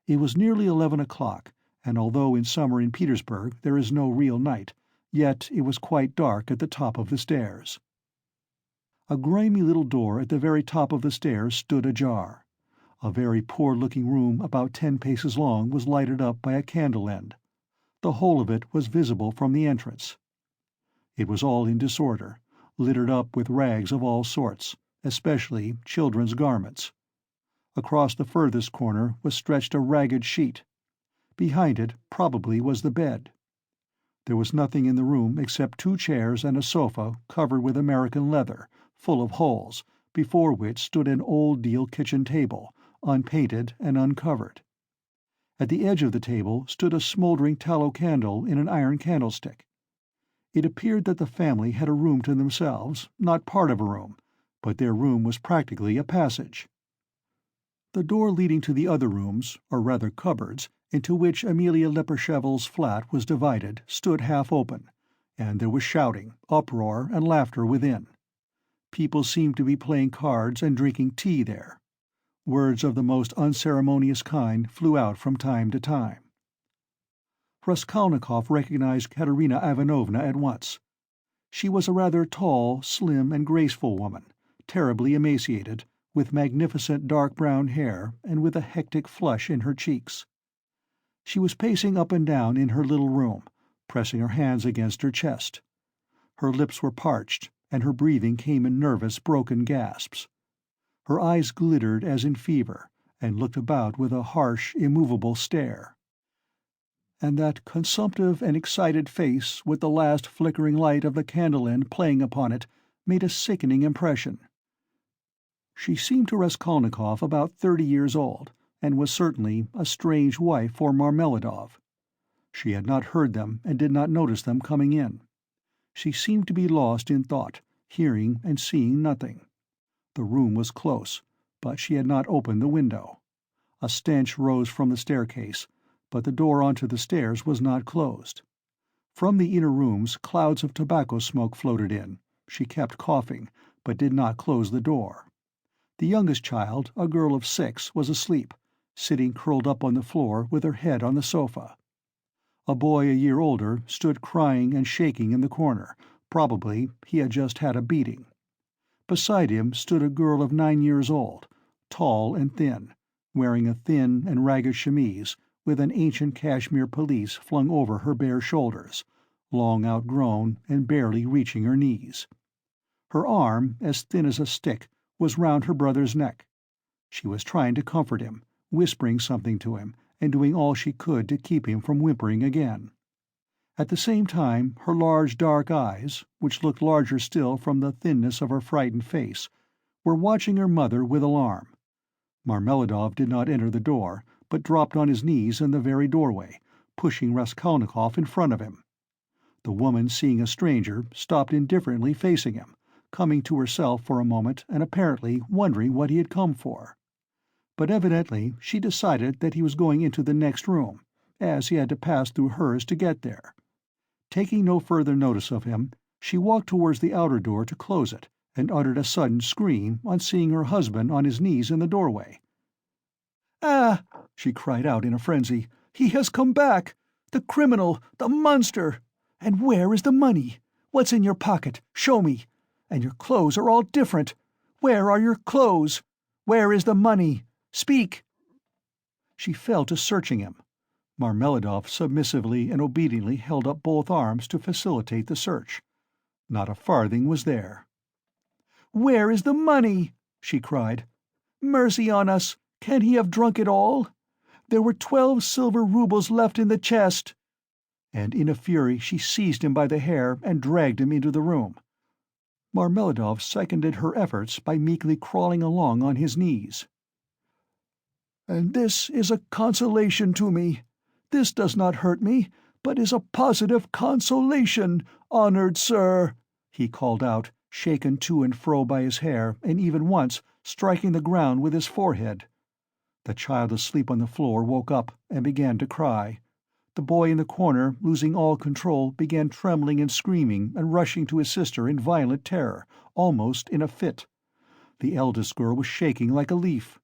It was nearly 11 o'clock, and although in summer in Petersburg there is no real night, yet it was quite dark at the top of the stairs. A grimy little door at the very top of the stairs stood ajar. A very poor-looking room about 10 paces long was lighted up by a candle end. The whole of it was visible from the entrance. It was all in disorder, littered up with rags of all sorts, especially children's garments. Across the furthest corner was stretched a ragged sheet. Behind it probably was the bed. There was nothing in the room except 2 chairs and a sofa covered with American leather, full of holes, before which stood an old deal kitchen table, unpainted and uncovered. At the edge of the table stood a smoldering tallow candle in an iron candlestick. It appeared that the family had a room to themselves, not part of a room, but their room was practically a passage. The door leading to the other rooms, or rather cupboards, into which Amelia Leprechauvel's flat was divided, stood half open, and there was shouting, uproar, and laughter within. People seemed to be playing cards and drinking tea there. Words of the most unceremonious kind flew out from time to time. Raskolnikov recognized Katerina Ivanovna at once. She was a rather tall, slim, and graceful woman, terribly emaciated, with magnificent dark brown hair and with a hectic flush in her cheeks. She was pacing up and down in her little room, pressing her hands against her chest. Her lips were parched, and her breathing came in nervous, broken gasps. Her eyes glittered as in fever, and looked about with a harsh, immovable stare. And that consumptive and excited face, with the last flickering light of the candle end playing upon it, made a sickening impression. She seemed to Raskolnikov about 30 years old, and was certainly a strange wife for Marmeladov. She had not heard them and did not notice them coming in. She seemed to be lost in thought, hearing and seeing nothing. The room was close, but she had not opened the window. A stench rose from the staircase, but the door onto the stairs was not closed. From the inner rooms clouds of tobacco smoke floated in. She kept coughing, but did not close the door. The youngest child, a girl of 6, was asleep, sitting curled up on the floor with her head on the sofa. A boy a year older stood crying and shaking in the corner. Probably he had just had a beating. Beside him stood a girl of 9 years old, tall and thin, wearing a thin and ragged chemise with an ancient cashmere pelisse flung over her bare shoulders, long outgrown and barely reaching her knees. Her arm, as thin as a stick, was round her brother's neck. She was trying to comfort him, whispering something to him, and doing all she could to keep him from whimpering again. At the same time, her large dark eyes, which looked larger still from the thinness of her frightened face, were watching her mother with alarm. Marmeladov did not enter the door, but dropped on his knees in the very doorway, pushing Raskolnikov in front of him. The woman, seeing a stranger, stopped indifferently facing him, coming to herself for a moment and apparently wondering what he had come for. But evidently she decided that he was going into the next room, as he had to pass through hers to get there. Taking no further notice of him, she walked towards the outer door to close it, and uttered a sudden scream on seeing her husband on his knees in the doorway. "Ah!" she cried out in a frenzy. "He has come back! The criminal! The monster! And where is the money? What's in your pocket? Show me! And your clothes are all different! Where are your clothes? Where is the money? Speak!" She fell to searching him. Marmeladov submissively and obediently held up both arms to facilitate the search. Not a farthing was there. "Where is the money?" she cried. "Mercy on us! Can he have drunk it all? There were 12 silver roubles left in the chest." And in a fury she seized him by the hair and dragged him into the room. Marmeladov seconded her efforts by meekly crawling along on his knees. "And this is a consolation to me. This does not hurt me, but is a positive consolation, honored sir," he called out, shaken to and fro by his hair, and even once striking the ground with his forehead. The child asleep on the floor woke up and began to cry. The boy in the corner, losing all control, began trembling and screaming and rushing to his sister in violent terror, almost in a fit. The eldest girl was shaking like a leaf.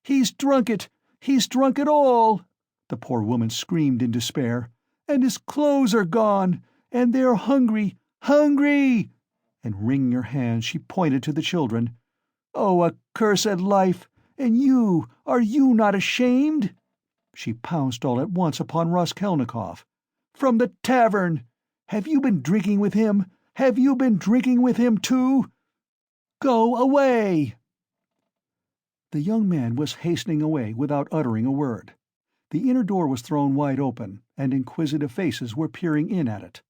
"He's drunk it! He's drunk it all!" the poor woman screamed in despair. "And his clothes are gone! And they're hungry! Hungry!" And wringing her hands, she pointed to the children. "Oh, accursed life! And you, are you not ashamed?" She pounced all at once upon Raskolnikov. "From the tavern! Have you been drinking with him? Have you been drinking with him, too? Go away!" The young man was hastening away without uttering a word. The inner door was thrown wide open, and inquisitive faces were peering in at it.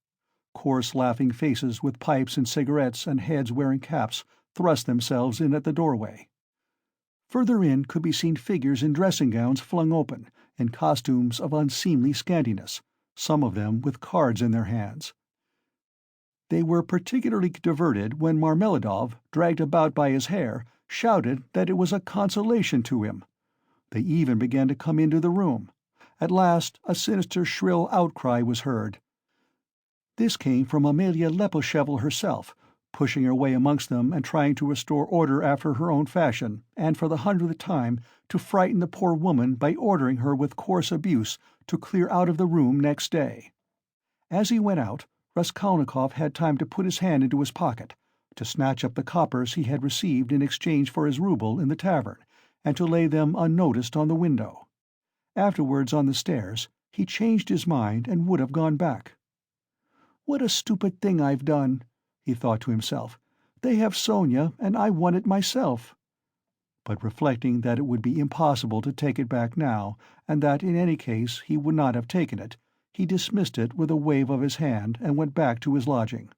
Coarse laughing faces with pipes and cigarettes and heads wearing caps thrust themselves in at the doorway. Further in could be seen figures in dressing gowns flung open, in costumes of unseemly scantiness, some of them with cards in their hands. They were particularly diverted when Marmeladov, dragged about by his hair, shouted that it was a consolation to him. They even began to come into the room. At last a sinister shrill outcry was heard. This came from Amelia Leposhevel herself, pushing her way amongst them and trying to restore order after her own fashion, and for the 100th time to frighten the poor woman by ordering her with coarse abuse to clear out of the room next day. As he went out, Raskolnikov had time to put his hand into his pocket, to snatch up the coppers he had received in exchange for his rouble in the tavern, and to lay them unnoticed on the window. Afterwards, on the stairs, he changed his mind and would have gone back. "What a stupid thing I've done," he thought to himself. "They have Sonia, and I want it myself." But reflecting that it would be impossible to take it back now, and that in any case he would not have taken it, he dismissed it with a wave of his hand and went back to his lodging.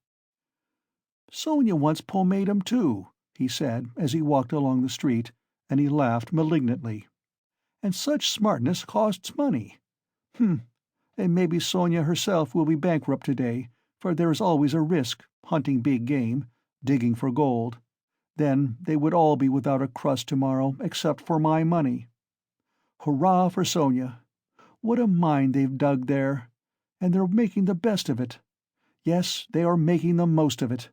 "Sonia wants pomatum too," he said as he walked along the street, and he laughed malignantly. "And such smartness costs money. And maybe Sonia herself will be bankrupt today, for there is always a risk, hunting big game, digging for gold. Then they would all be without a crust tomorrow except for my money. Hurrah for Sonia! What a mine they've dug there! And they're making the best of it. Yes, they are making the most of it.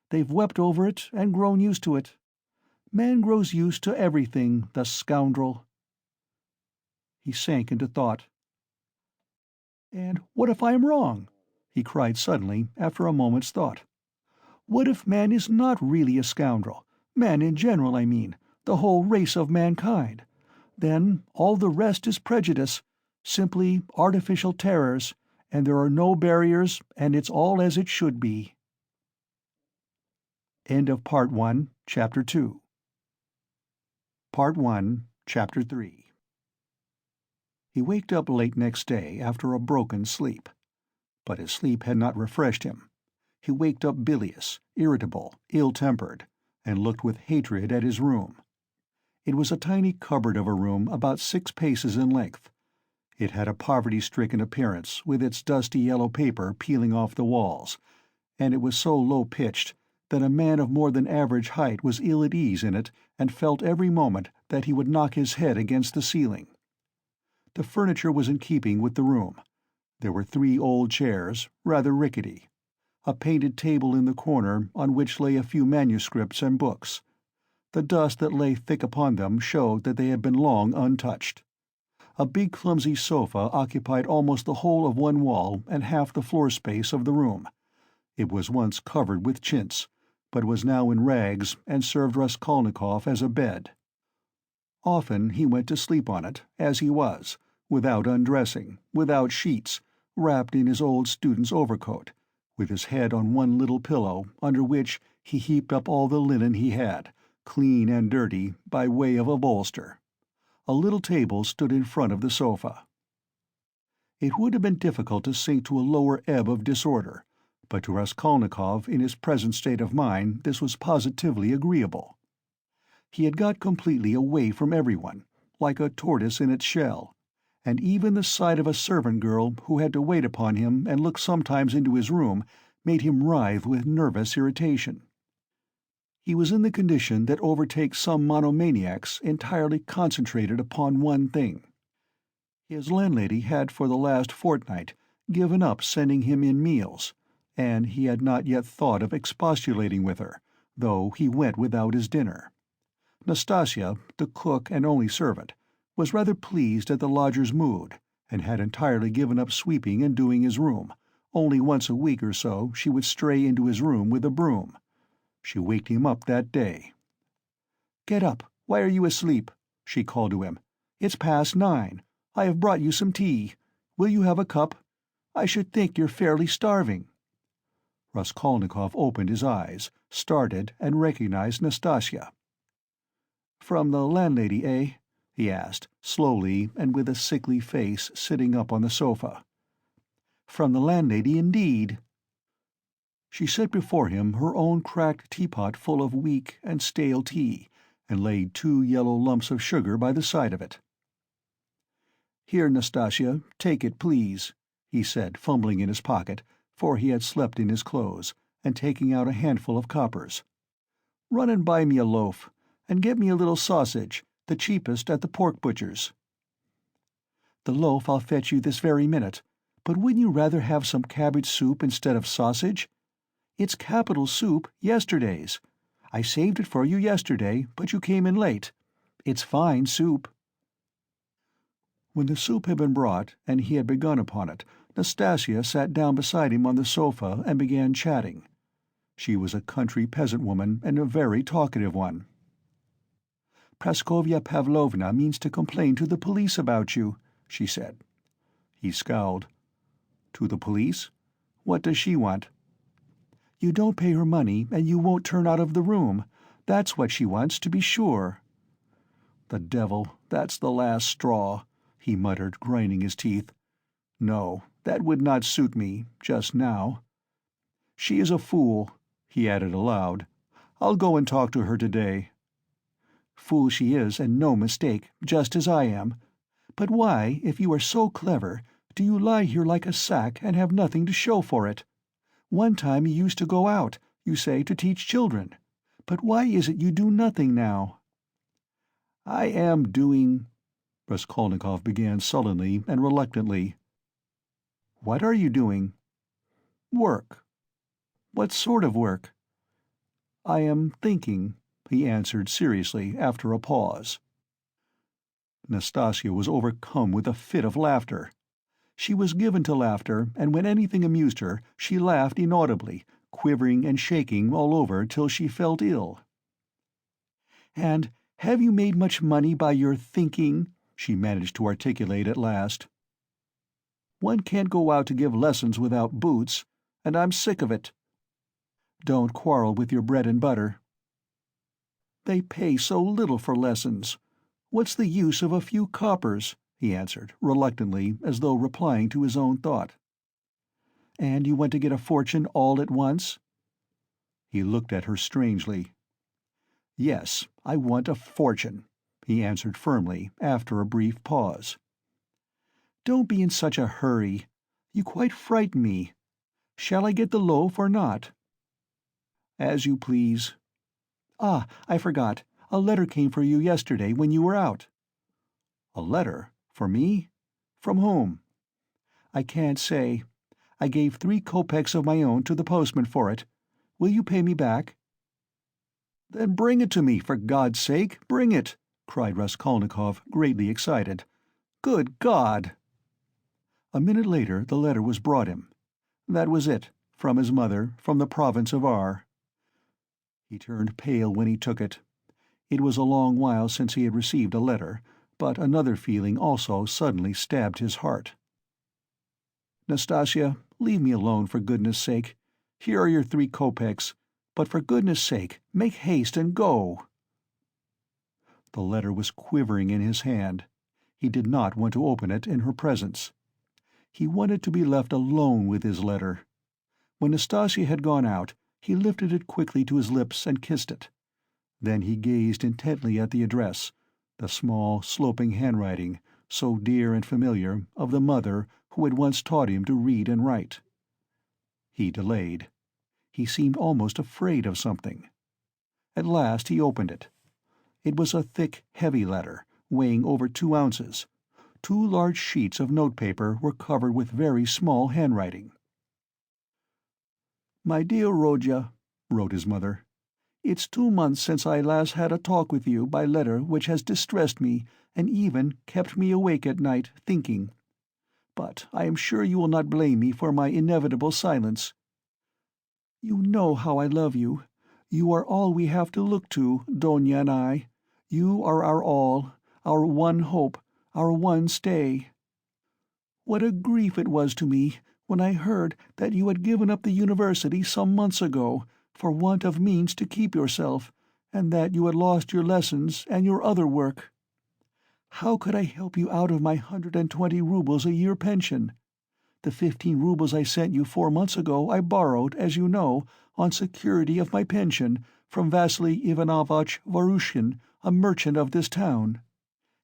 They've wept over it and grown used to it. Man grows used to everything, the scoundrel." He sank into thought. "And what if I am wrong?" he cried suddenly, after a moment's thought. "What if man is not really a scoundrel? Man in general, I mean, the whole race of mankind. Then all the rest is prejudice, simply artificial terrors, and there are no barriers, and it's all as it should be." End of Part 1, Chapter 2. Part 1, Chapter 3. He waked up late next day after a broken sleep. But his sleep had not refreshed him. He waked up bilious, irritable, ill-tempered, and looked with hatred at his room. It was a tiny cupboard of a room about 6 paces in length. It had a poverty-stricken appearance, with its dusty yellow paper peeling off the walls, and it was so low-pitched that a man of more than average height was ill at ease in it and felt every moment that he would knock his head against the ceiling. The furniture was in keeping with the room. There were 3 old chairs, rather rickety, a painted table in the corner on which lay a few manuscripts and books. The dust that lay thick upon them showed that they had been long untouched. A big clumsy sofa occupied almost the whole of one wall and half the floor space of the room. It was once covered with chintz, but was now in rags and served Raskolnikov as a bed. Often he went to sleep on it, as he was, without undressing, without sheets, wrapped in his old student's overcoat, with his head on one little pillow, under which he heaped up all the linen he had, clean and dirty, by way of a bolster. A little table stood in front of the sofa. It would have been difficult to sink to a lower ebb of disorder, but to Raskolnikov in his present state of mind this was positively agreeable. He had got completely away from everyone, like a tortoise in its shell, and even the sight of a servant girl who had to wait upon him and look sometimes into his room made him writhe with nervous irritation. He was in the condition that overtakes some monomaniacs entirely concentrated upon one thing. His landlady had for the last fortnight given up sending him in meals, and he had not yet thought of expostulating with her, though he went without his dinner. Nastasia, the cook and only servant, was rather pleased at the lodger's mood, and had entirely given up sweeping and doing his room. Only once a week or so she would stray into his room with a broom. She waked him up that day. "Get up! Why are you asleep?" she called to him. "It's past 9. I have brought you some tea. Will you have a cup? I should think you're fairly starving." Raskolnikov opened his eyes, started, and recognized Nastasia. "From the landlady, eh?" he asked, slowly and with a sickly face, sitting up on the sofa. "From the landlady, indeed." She set before him her own cracked teapot full of weak and stale tea, and laid 2 yellow lumps of sugar by the side of it. "Here, Nastasia, take it, please," he said, fumbling in his pocket, for he had slept in his clothes, and taking out a handful of coppers. "Run and buy me a loaf, and get me a little sausage, the cheapest at the pork butcher's." "The loaf I'll fetch you this very minute, but wouldn't you rather have some cabbage soup instead of sausage? It's capital soup, yesterday's. I saved it for you yesterday, but you came in late. It's fine soup." When the soup had been brought, and he had begun upon it, Nastasia sat down beside him on the sofa and began chatting. She was a country peasant woman, and a very talkative one. "Praskovya Pavlovna means to complain to the police about you," she said. He scowled. "To the police? What does she want?" "You don't pay her money, and you won't turn out of the room. That's what she wants, to be sure." "The devil, that's the last straw," he muttered, grinding his teeth. "No, that would not suit me, just now. She is a fool," he added aloud. "I'll go and talk to her today." "Fool she is, and no mistake, just as I am. But why, if you are so clever, do you lie here like a sack and have nothing to show for it? One time you used to go out, you say, to teach children. But why is it you do nothing now?" "I am doing—" Raskolnikov began sullenly and reluctantly. "What are you doing?" "Work." "What sort of work?" "I am thinking," he answered seriously, after a pause. Nastasia was overcome with a fit of laughter. She was given to laughter, and when anything amused her, she laughed inaudibly, quivering and shaking all over till she felt ill. "And have you made much money by your thinking?" she managed to articulate at last. "One can't go out to give lessons without boots, and I'm sick of it." "Don't quarrel with your bread and butter." "They pay so little for lessons. What's the use of a few coppers?" he answered, reluctantly, as though replying to his own thought. "And you want to get a fortune all at once?" He looked at her strangely. "Yes, I want a fortune," he answered firmly, after a brief pause. "Don't be in such a hurry. You quite frighten me. Shall I get the loaf or not?" "As you please." "Ah, I forgot. A letter came for you yesterday when you were out." "A letter? For me? From whom?" "I can't say. I gave 3 kopecks of my own to the postman for it. Will you pay me back?" "Then bring it to me, for God's sake, bring it!" cried Raskolnikov, greatly excited. "Good God!" A minute later the letter was brought him. That was it, from his mother, from the province of R. He turned pale when he took it. It was a long while since he had received a letter, but another feeling also suddenly stabbed his heart. "Nastasia, leave me alone, for goodness' sake. Here are your 3 kopecks, but for goodness' sake, make haste and go." The letter was quivering in his hand. He did not want to open it in her presence. He wanted to be left alone with his letter. When Nastasia had gone out, he lifted it quickly to his lips and kissed it. Then he gazed intently at the address, the small, sloping handwriting, so dear and familiar, of the mother who had once taught him to read and write. He delayed. He seemed almost afraid of something. At last he opened it. It was a thick, heavy letter, weighing over 2 ounces. 2 large sheets of notepaper were covered with very small handwriting. "My dear Rodya," wrote his mother, It's 2 months since I last had a talk with you by letter which has distressed me and even kept me awake at night thinking. But I am sure you will not blame me for my inevitable silence. You know how I love you. You are all we have to look to, Donya and I. You are our all, our one hope, our one stay. What a grief it was to me when I heard that you had given up the university some months ago, for want of means to keep yourself, and that you had lost your lessons and your other work. How could I help you out of my 120 rubles a year pension? The 15 rubles I sent you 4 months ago I borrowed, as you know, on security of my pension, from Vasily Ivanovitch Varushkin, a merchant of this town.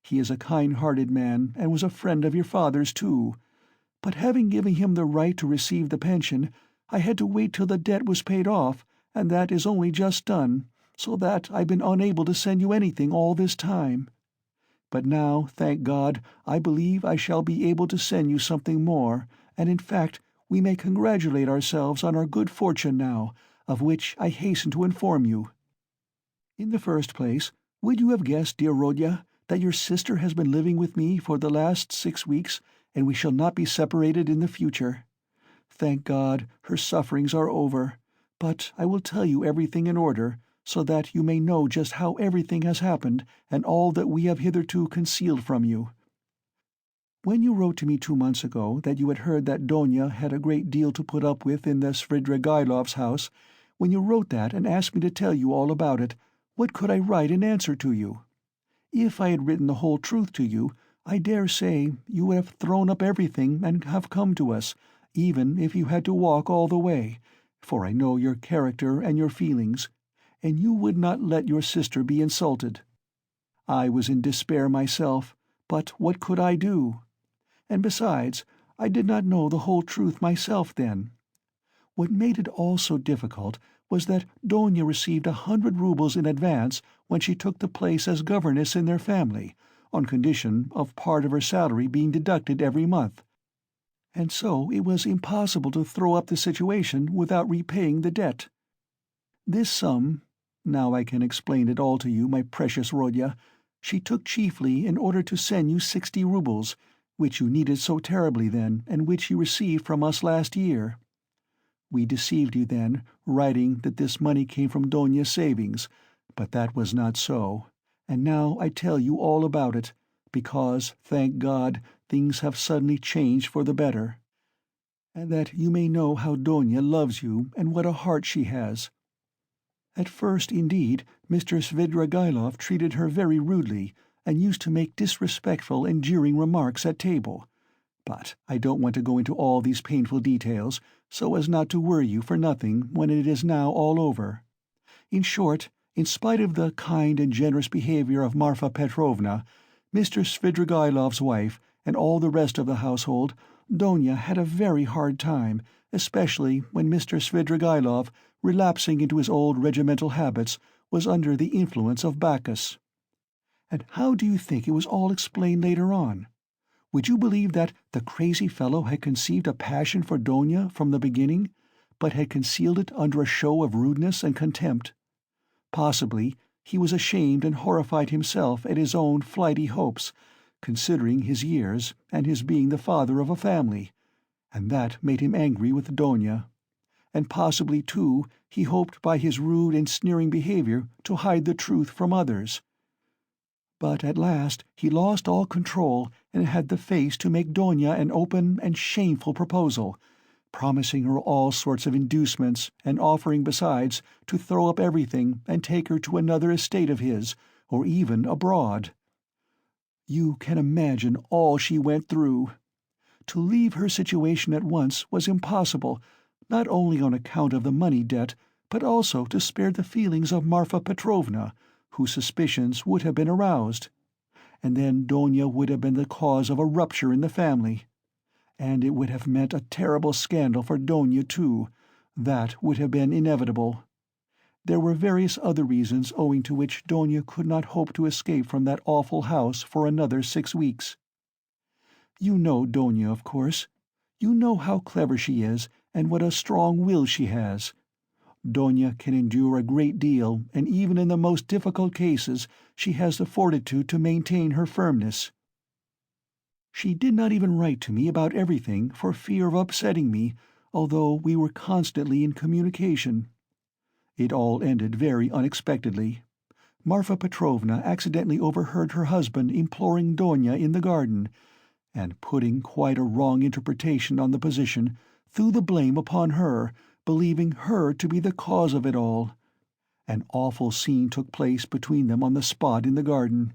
He is a kind-hearted man, and was a friend of your father's too. But having given him the right to receive the pension, I had to wait till the debt was paid off, and that is only just done, so that I've been unable to send you anything all this time. But now, thank God, I believe I shall be able to send you something more, and in fact we may congratulate ourselves on our good fortune now, of which I hasten to inform you. In the first place, would you have guessed, dear Rodya, that your sister has been living with me for the last 6 weeks, and we shall not be separated in the future? Thank God, her sufferings are over, but I will tell you everything in order, so that you may know just how everything has happened and all that we have hitherto concealed from you. When you wrote to me 2 months ago that you had heard that Donya had a great deal to put up with in the Svidrigailov's house, when you wrote that and asked me to tell you all about it, what could I write in answer to you? If I had written the whole truth to you, I dare say you would have thrown up everything and have come to us, even if you had to walk all the way, for I know your character and your feelings, and you would not let your sister be insulted. I was in despair myself, but what could I do? And besides, I did not know the whole truth myself then. What made it all so difficult was that Donya received 100 rubles in advance when she took the place as governess in their family, on condition of part of her salary being deducted every month. And so it was impossible to throw up the situation without repaying the debt. This sum—now I can explain it all to you, my precious Rodya—she took chiefly in order to send you 60 rubles, which you needed so terribly then, and which you received from us last year. We deceived you then, writing that this money came from Donya's savings, but that was not so, and now I tell you all about it, because, thank God, things have suddenly changed for the better. And that you may know how Donya loves you and what a heart she has. At first, indeed, Mr. Svidrigailov treated her very rudely, and used to make disrespectful and jeering remarks at table. But I don't want to go into all these painful details, so as not to worry you for nothing when it is now all over. In short, in spite of the kind and generous behavior of Marfa Petrovna, Mr. Svidrigailov's wife, and all the rest of the household, Donya had a very hard time, especially when Mr. Svidrigailov, relapsing into his old regimental habits, was under the influence of Bacchus. And how do you think it was all explained later on? Would you believe that the crazy fellow had conceived a passion for Donya from the beginning, but had concealed it under a show of rudeness and contempt? Possibly he was ashamed and horrified himself at his own flighty hopes, considering his years and his being the father of a family, and that made him angry with Donya. And possibly, too, he hoped by his rude and sneering behavior to hide the truth from others. But at last he lost all control and had the face to make Donya an open and shameful proposal, promising her all sorts of inducements, and offering, besides, to throw up everything and take her to another estate of his, or even abroad. You can imagine all she went through. To leave her situation at once was impossible, not only on account of the money debt, but also to spare the feelings of Marfa Petrovna, whose suspicions would have been aroused. And then Donya would have been the cause of a rupture in the family. And it would have meant a terrible scandal for Donya, too. That would have been inevitable. There were various other reasons owing to which Donya could not hope to escape from that awful house for another 6 weeks. You know Donya, of course. You know how clever she is, and what a strong will she has. Dona can endure a great deal, and even in the most difficult cases she has the fortitude to maintain her firmness. She did not even write to me about everything for fear of upsetting me, although we were constantly in communication. It all ended very unexpectedly. Marfa Petrovna accidentally overheard her husband imploring Dona in the garden, and, putting quite a wrong interpretation on the position, threw the blame upon her, believing her to be the cause of it all. An awful scene took place between them on the spot in the garden.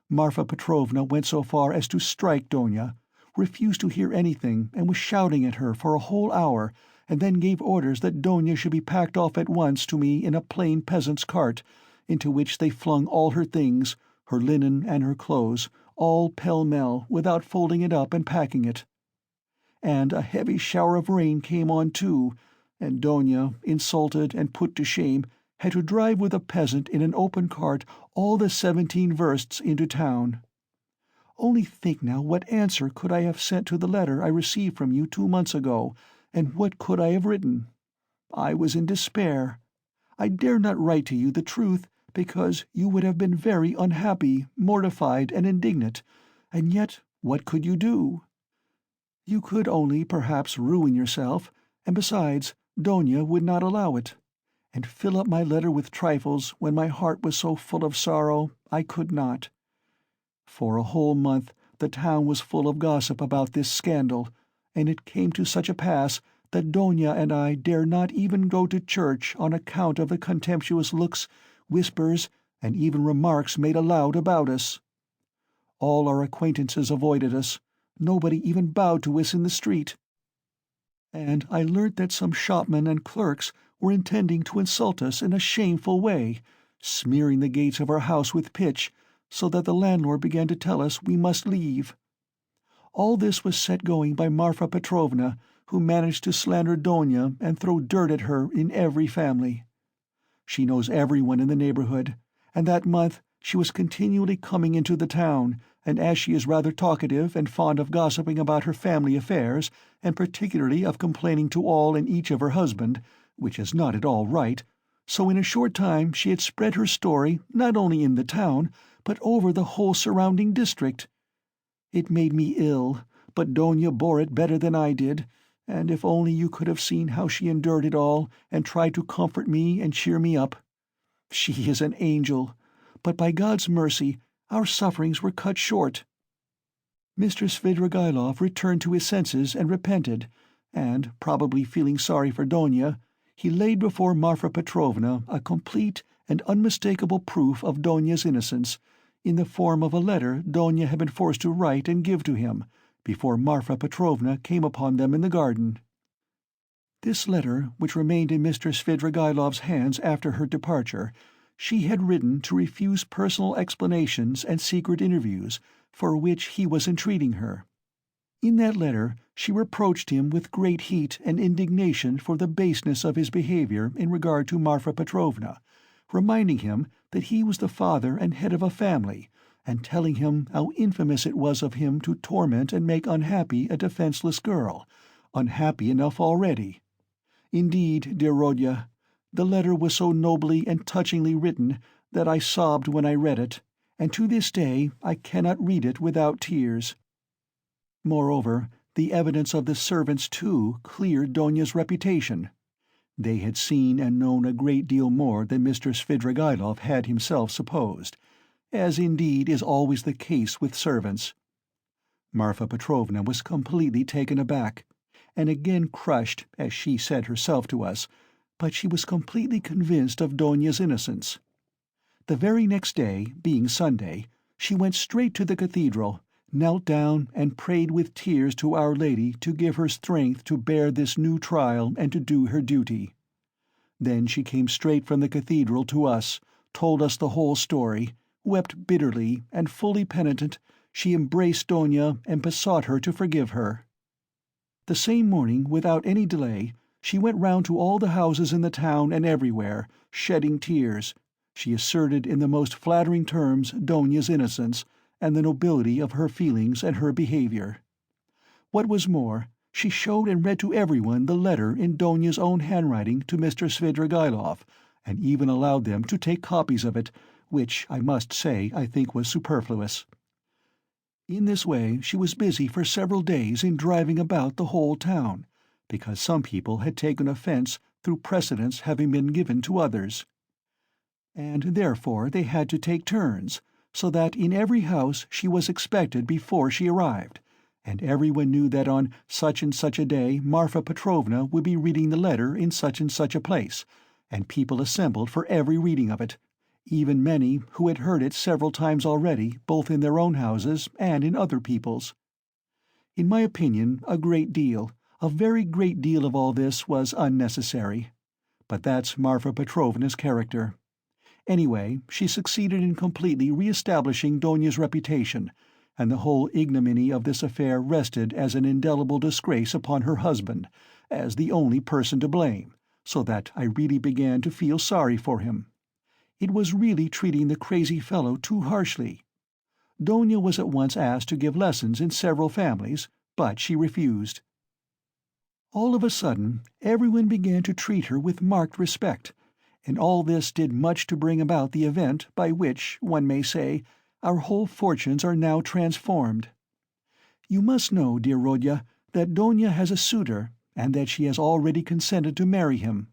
Marfa Petrovna went so far as to strike Dona, refused to hear anything, and was shouting at her for a whole hour, and then gave orders that Dona should be packed off at once to me in a plain peasant's cart, into which they flung all her things, her linen and her clothes, all pell-mell, without folding it up and packing it. And a heavy shower of rain came on too, and Dona, insulted and put to shame, had to drive with a peasant in an open cart all the 17 versts into town. Only think now, what answer could I have sent to the letter I received from you 2 months ago, and what could I have written? I was in despair. I dare not write to you the truth, because you would have been very unhappy, mortified, and indignant, and yet what could you do? You could only, perhaps, ruin yourself, and besides, Dona would not allow it. And fill up my letter with trifles when my heart was so full of sorrow, I could not. For a whole month the town was full of gossip about this scandal, and it came to such a pass that Dona and I dare not even go to church on account of the contemptuous looks, whispers, and even remarks made aloud about us. All our acquaintances avoided us. Nobody even bowed to us in the street. And I learnt that some shopmen and clerks were intending to insult us in a shameful way, smearing the gates of our house with pitch, so that the landlord began to tell us we must leave. All this was set going by Marfa Petrovna, who managed to slander Dona and throw dirt at her in every family. She knows everyone in the neighborhood, and that month she was continually coming into the town, and as she is rather talkative and fond of gossiping about her family affairs, and particularly of complaining to all and each of her husband, which is not at all right, so in a short time she had spread her story not only in the town, but over the whole surrounding district. It made me ill, but Dona bore it better than I did, and if only you could have seen how she endured it all, and tried to comfort me and cheer me up. She is an angel, but by God's mercy our sufferings were cut short. Mr. Svidrigailov returned to his senses and repented, and, probably feeling sorry for Dona, he laid before Marfa Petrovna a complete and unmistakable proof of Dona's innocence, in the form of a letter Dona had been forced to write and give to him, before Marfa Petrovna came upon them in the garden. This letter, which remained in Mr. Svidrigailov's hands after her departure, she had written to refuse personal explanations and secret interviews, for which he was entreating her. In that letter she reproached him with great heat and indignation for the baseness of his behavior in regard to Marfa Petrovna, reminding him that he was the father and head of a family, and telling him how infamous it was of him to torment and make unhappy a defenseless girl, unhappy enough already. Indeed, dear Rodya, the letter was so nobly and touchingly written that I sobbed when I read it, and to this day I cannot read it without tears. Moreover, the evidence of the servants, too, cleared Dona's reputation. They had seen and known a great deal more than Mr. Svidrigailov had himself supposed, as indeed is always the case with servants. Marfa Petrovna was completely taken aback, and again crushed, as she said herself to us, but she was completely convinced of Dona's innocence. The very next day, being Sunday, she went straight to the cathedral, knelt down and prayed with tears to Our Lady to give her strength to bear this new trial and to do her duty. Then she came straight from the cathedral to us, told us the whole story, wept bitterly, and fully penitent, she embraced Dona and besought her to forgive her. The same morning, without any delay, she went round to all the houses in the town and everywhere, shedding tears. She asserted in the most flattering terms Dona's innocence, and the nobility of her feelings and her behavior. What was more, She showed and read to everyone the letter in Donya's own handwriting to Mr. Svidrigailov, and even allowed them to take copies of it, which, I must say, I think was superfluous. In this way she was busy for several days in driving about the whole town, because some people had taken offense through precedence having been given to others. And therefore they had to take turns, so that in every house she was expected before she arrived, and everyone knew that on such and such a day Marfa Petrovna would be reading the letter in such and such a place, and people assembled for every reading of it, even many who had heard it several times already, both in their own houses and in other people's. In my opinion, a very great deal of all this was unnecessary. But that's Marfa Petrovna's character. Anyway, she succeeded in completely re-establishing Donya's reputation, and the whole ignominy of this affair rested as an indelible disgrace upon her husband, as the only person to blame, so that I really began to feel sorry for him. It was really treating the crazy fellow too harshly. Donya was at once asked to give lessons in several families, but she refused. All of a sudden, everyone began to treat her with marked respect, and all this did much to bring about the event by which, one may say, our whole fortunes are now transformed. You must know, dear Rodya, that Donya has a suitor, and that she has already consented to marry him.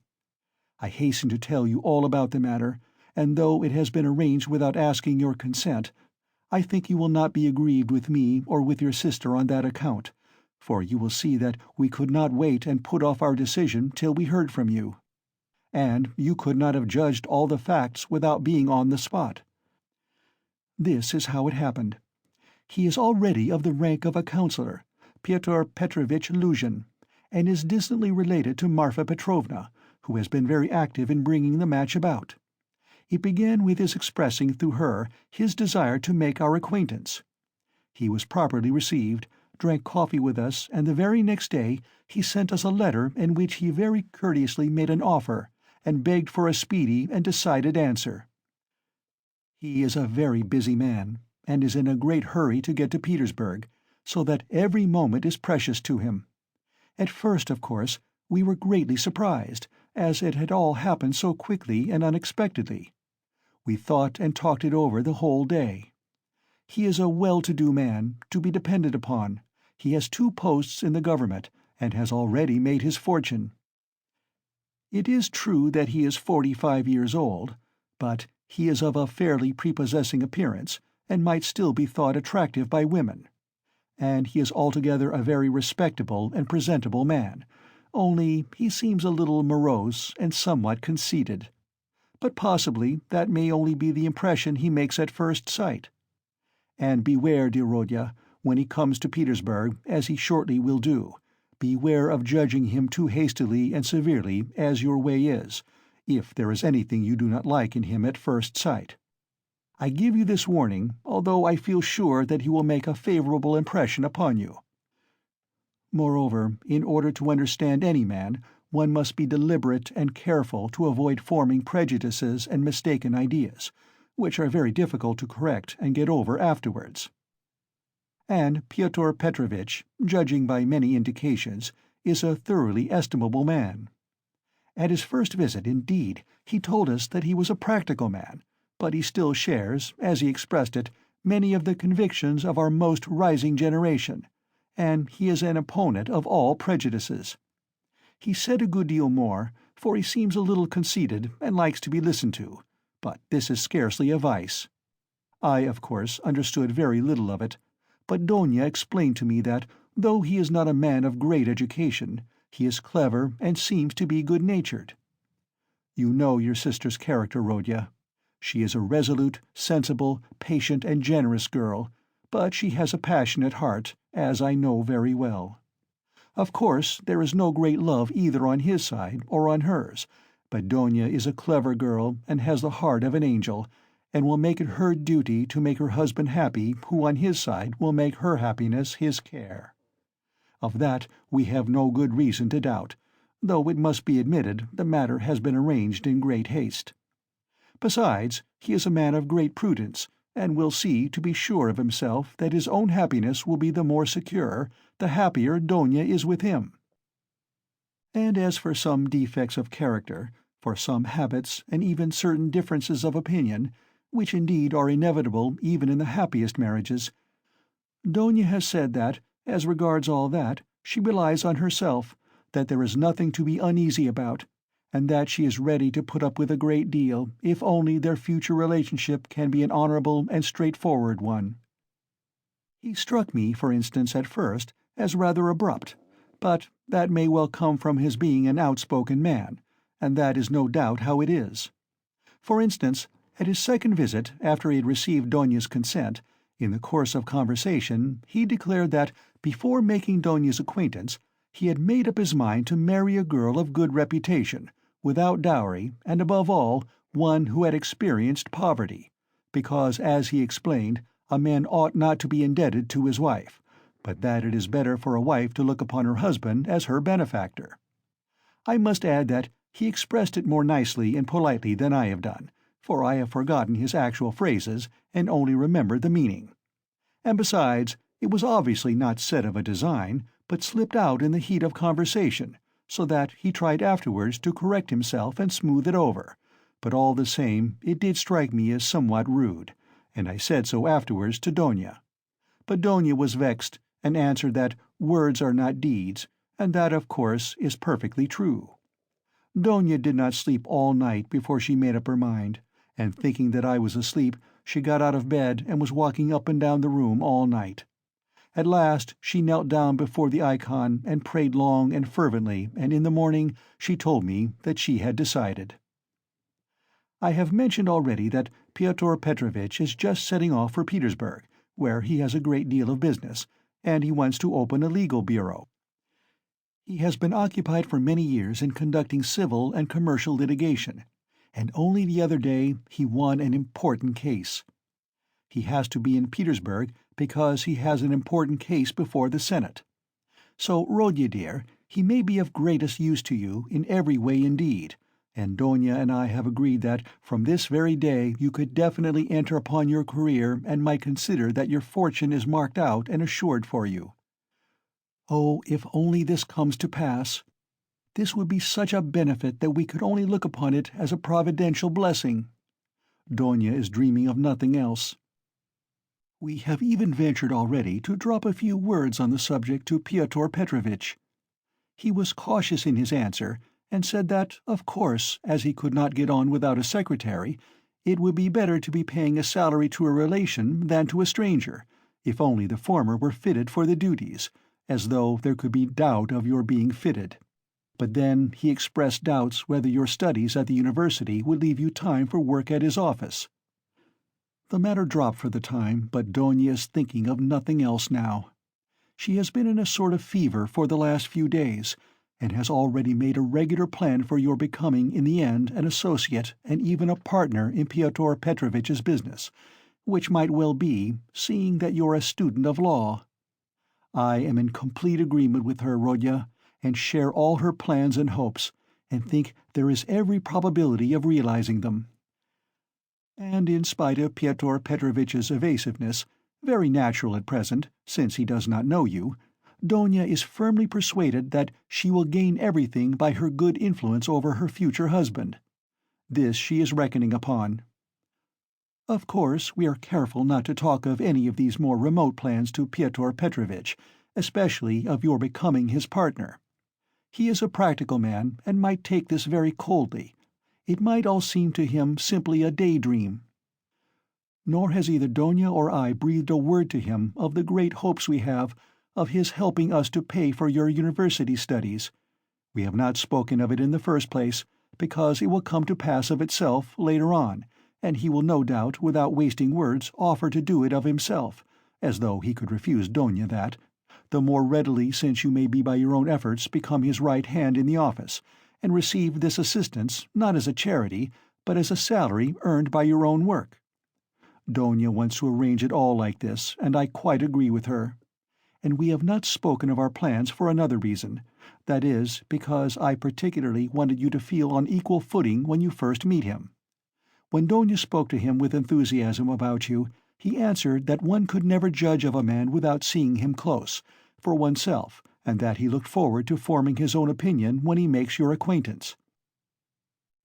I hasten to tell you all about the matter, and though it has been arranged without asking your consent, I think you will not be aggrieved with me or with your sister on that account, for you will see that we could not wait and put off our decision till we heard from you. And you could not have judged all the facts without being on the spot. This is how it happened. He is already of the rank of a councillor, Pyotr Petrovitch Luzhin, and is distantly related to Marfa Petrovna, who has been very active in bringing the match about. It began with his expressing through her his desire to make our acquaintance. He was properly received, drank coffee with us, and the very next day he sent us a letter in which he very courteously made an offer, and begged for a speedy and decided answer. He is a very busy man, and is in a great hurry to get to Petersburg, so that every moment is precious to him. At first, of course, we were greatly surprised, as it had all happened so quickly and unexpectedly. We thought and talked it over the whole day. He is a well-to-do man, to be depended upon. He has 2 posts in the government, and has already made his fortune. It is true that he is 45 years old, but he is of a fairly prepossessing appearance, and might still be thought attractive by women. And he is altogether a very respectable and presentable man, only he seems a little morose and somewhat conceited. But possibly that may only be the impression he makes at first sight. And beware, dear Rodya, when he comes to Petersburg, as he shortly will do, beware of judging him too hastily and severely, as your way is, if there is anything you do not like in him at first sight. I give you this warning, although I feel sure that he will make a favorable impression upon you. Moreover, in order to understand any man, one must be deliberate and careful to avoid forming prejudices and mistaken ideas, which are very difficult to correct and get over afterwards. And Pyotr Petrovitch, judging by many indications, is a thoroughly estimable man. At his first visit, indeed, he told us that he was a practical man, but he still shares, as he expressed it, many of the convictions of our most rising generation, and he is an opponent of all prejudices. He said a good deal more, for he seems a little conceited and likes to be listened to, but this is scarcely a vice. I, of course, understood very little of it, but Donya explained to me that, though he is not a man of great education, he is clever and seems to be good-natured. You know your sister's character, Rodya. She is a resolute, sensible, patient, and generous girl, but she has a passionate heart, as I know very well. Of course, there is no great love either on his side or on hers, but Donya is a clever girl and has the heart of an angel, and will make it her duty to make her husband happy, who on his side will make her happiness his care. Of that we have no good reason to doubt, though it must be admitted the matter has been arranged in great haste. Besides, he is a man of great prudence, and will see to be sure of himself that his own happiness will be the more secure, the happier Donia is with him. And as for some defects of character, for some habits, and even certain differences of opinion, which indeed are inevitable even in the happiest marriages, Donia has said that, as regards all that, she relies on herself, that there is nothing to be uneasy about, and that she is ready to put up with a great deal if only their future relationship can be an honorable and straightforward one. He struck me, for instance, at first, as rather abrupt, but that may well come from his being an outspoken man, and that is no doubt how it is. For instance, at his second visit, after he had received Donia's consent, in the course of conversation he declared that, before making Donia's acquaintance, he had made up his mind to marry a girl of good reputation, without dowry, and above all, one who had experienced poverty, because, as he explained, a man ought not to be indebted to his wife, but that it is better for a wife to look upon her husband as her benefactor. I must add that he expressed it more nicely and politely than I have done, for I have forgotten his actual phrases and only remember the meaning. And besides, it was obviously not said of a design, but slipped out in the heat of conversation, so that he tried afterwards to correct himself and smooth it over, but all the same it did strike me as somewhat rude, and I said so afterwards to Donia. But Donia was vexed, and answered that words are not deeds, and that, of course, is perfectly true. Donia did not sleep all night before she made up her mind, and thinking that I was asleep, she got out of bed and was walking up and down the room all night. At last she knelt down before the icon and prayed long and fervently, and in the morning she told me that she had decided. I have mentioned already that Pyotr Petrovitch is just setting off for Petersburg, where he has a great deal of business, and he wants to open a legal bureau. He has been occupied for many years in conducting civil and commercial litigation, and only the other day he won an important case. He has to be in Petersburg because he has an important case before the Senate. So, Rodya dear, he may be of greatest use to you in every way indeed, and Donia and I have agreed that from this very day you could definitely enter upon your career and might consider that your fortune is marked out and assured for you. Oh, if only this comes to pass! This would be such a benefit that we could only look upon it as a providential blessing. Donia is dreaming of nothing else. We have even ventured already to drop a few words on the subject to Pyotr Petrovitch. He was cautious in his answer, and said that, of course, as he could not get on without a secretary, it would be better to be paying a salary to a relation than to a stranger, if only the former were fitted for the duties, as though there could be doubt of your being fitted. But then he expressed doubts whether your studies at the university would leave you time for work at his office. The matter dropped for the time, but Donia is thinking of nothing else now. She has been in a sort of fever for the last few days, and has already made a regular plan for your becoming in the end an associate and even a partner in Pyotr Petrovitch's business, which might well be, seeing that you're a student of law. I am in complete agreement with her, Rodya, and share all her plans and hopes, and think there is every probability of realizing them. And in spite of Pyotr Petrovitch's evasiveness, very natural at present, since he does not know you, Donia is firmly persuaded that she will gain everything by her good influence over her future husband. This she is reckoning upon. Of course, we are careful not to talk of any of these more remote plans to Pyotr Petrovitch, especially of your becoming his partner. He is a practical man, and might take this very coldly. It might all seem to him simply a daydream. Nor has either Donia or I breathed a word to him of the great hopes we have of his helping us to pay for your university studies. We have not spoken of it in the first place, because it will come to pass of itself later on, and he will no doubt, without wasting words, offer to do it of himself, as though he could refuse Donia that, the more readily since you may be by your own efforts become his right hand in the office, and receive this assistance not as a charity, but as a salary earned by your own work. Donia wants to arrange it all like this, and I quite agree with her. And we have not spoken of our plans for another reason, that is, because I particularly wanted you to feel on equal footing when you first meet him. When Donia spoke to him with enthusiasm about you, He answered that one could never judge of a man without seeing him close, for oneself, and that he looked forward to forming his own opinion when he makes your acquaintance.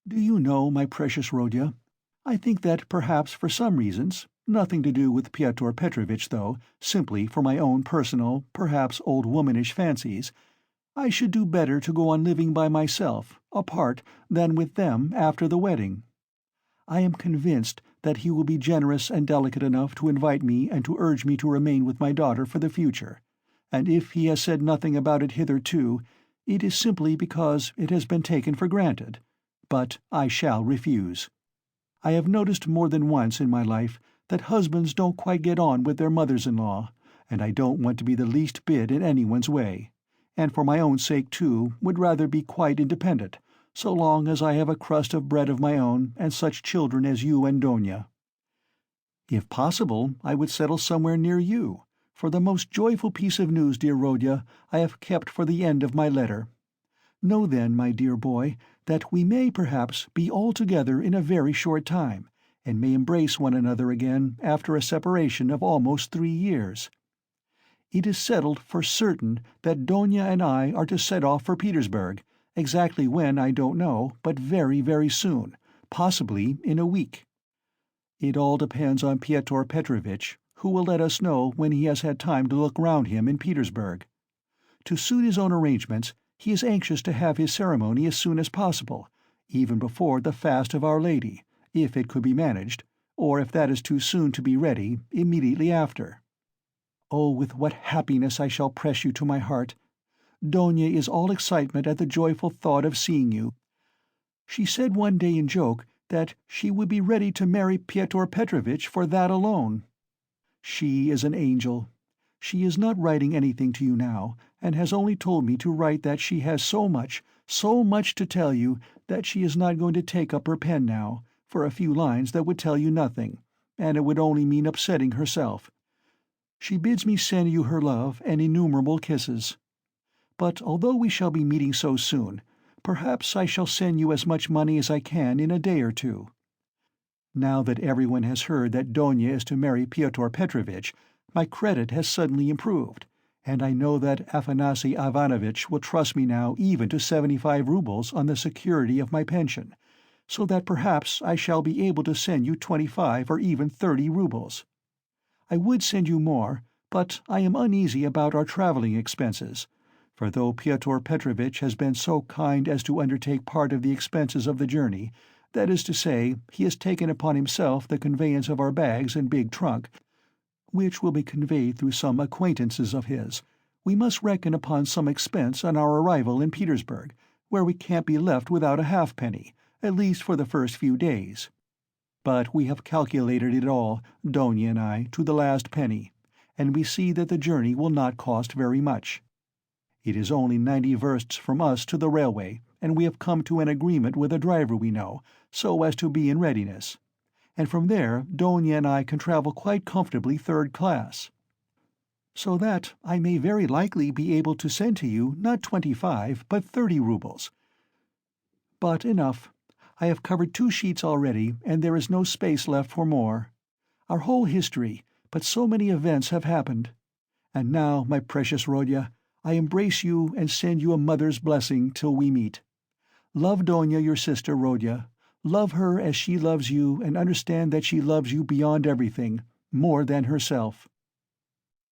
Do you know, my precious Rodya, I think that perhaps for some reasons, nothing to do with Pyotr Petrovitch though, simply for my own personal, perhaps old womanish fancies, I should do better to go on living by myself, apart, than with them after the wedding. I am convinced that he will be generous and delicate enough to invite me and to urge me to remain with my daughter for the future, and if he has said nothing about it hitherto, it is simply because it has been taken for granted. But I shall refuse. I have noticed more than once in my life that husbands don't quite get on with their mothers-in-law, and I don't want to be the least bit in anyone's way, and for my own sake too would rather be quite independent, so long as I have a crust of bread of my own and such children as you and Donia. If possible, I would settle somewhere near you, for the most joyful piece of news, dear Rodya, I have kept for the end of my letter. Know then, my dear boy, that we may perhaps be all together in a very short time, and may embrace one another again after a separation of almost 3 years. It is settled for certain that Donia and I are to set off for Petersburg, exactly when I don't know, but very, very soon, possibly in a week. It all depends on Pyotr Petrovitch, who will let us know when he has had time to look round him in Petersburg. To suit his own arrangements, he is anxious to have his ceremony as soon as possible, even before the fast of Our Lady, if it could be managed, or if that is too soon to be ready, immediately after. Oh, with what happiness I shall press you to my heart! Donia is all excitement at the joyful thought of seeing you. She said one day in joke that she would be ready to marry Pyotr Petrovitch for that alone. She is an angel. She is not writing anything to you now, and has only told me to write that she has so much to tell you that she is not going to take up her pen now, for a few lines that would tell you nothing, and it would only mean upsetting herself. She bids me send you her love and innumerable kisses. But although we shall be meeting so soon, perhaps I shall send you as much money as I can in a day or two. Now that everyone has heard that Donia is to marry Pyotr Petrovitch, my credit has suddenly improved, and I know that Afanasy Ivanovitch will trust me now even to 75 roubles on the security of my pension, so that perhaps I shall be able to send you 25 or even 30 roubles. I would send you more, but I am uneasy about our travelling expenses, for though Pyotr Petrovitch has been so kind as to undertake part of the expenses of the journey, that is to say, he has taken upon himself the conveyance of our bags and big trunk, which will be conveyed through some acquaintances of his, we must reckon upon some expense on our arrival in Petersburg, where we can't be left without a halfpenny, at least for the first few days. But we have calculated it all, Donia and I, to the last penny, and we see that the journey will not cost very much. It is only 90 versts from us to the railway, and we have come to an agreement with a driver we know, so as to be in readiness. And from there Donia and I can travel quite comfortably 3rd class. So that I may very likely be able to send to you not 25, but 30 roubles. But enough. I have covered 2 sheets already, and there is no space left for more. Our whole history, but so many events have happened. And now, my precious Rodya, I embrace you and send you a mother's blessing till we meet. Love Donia, your sister, Rodya. Love her as she loves you, and understand that she loves you beyond everything, more than herself.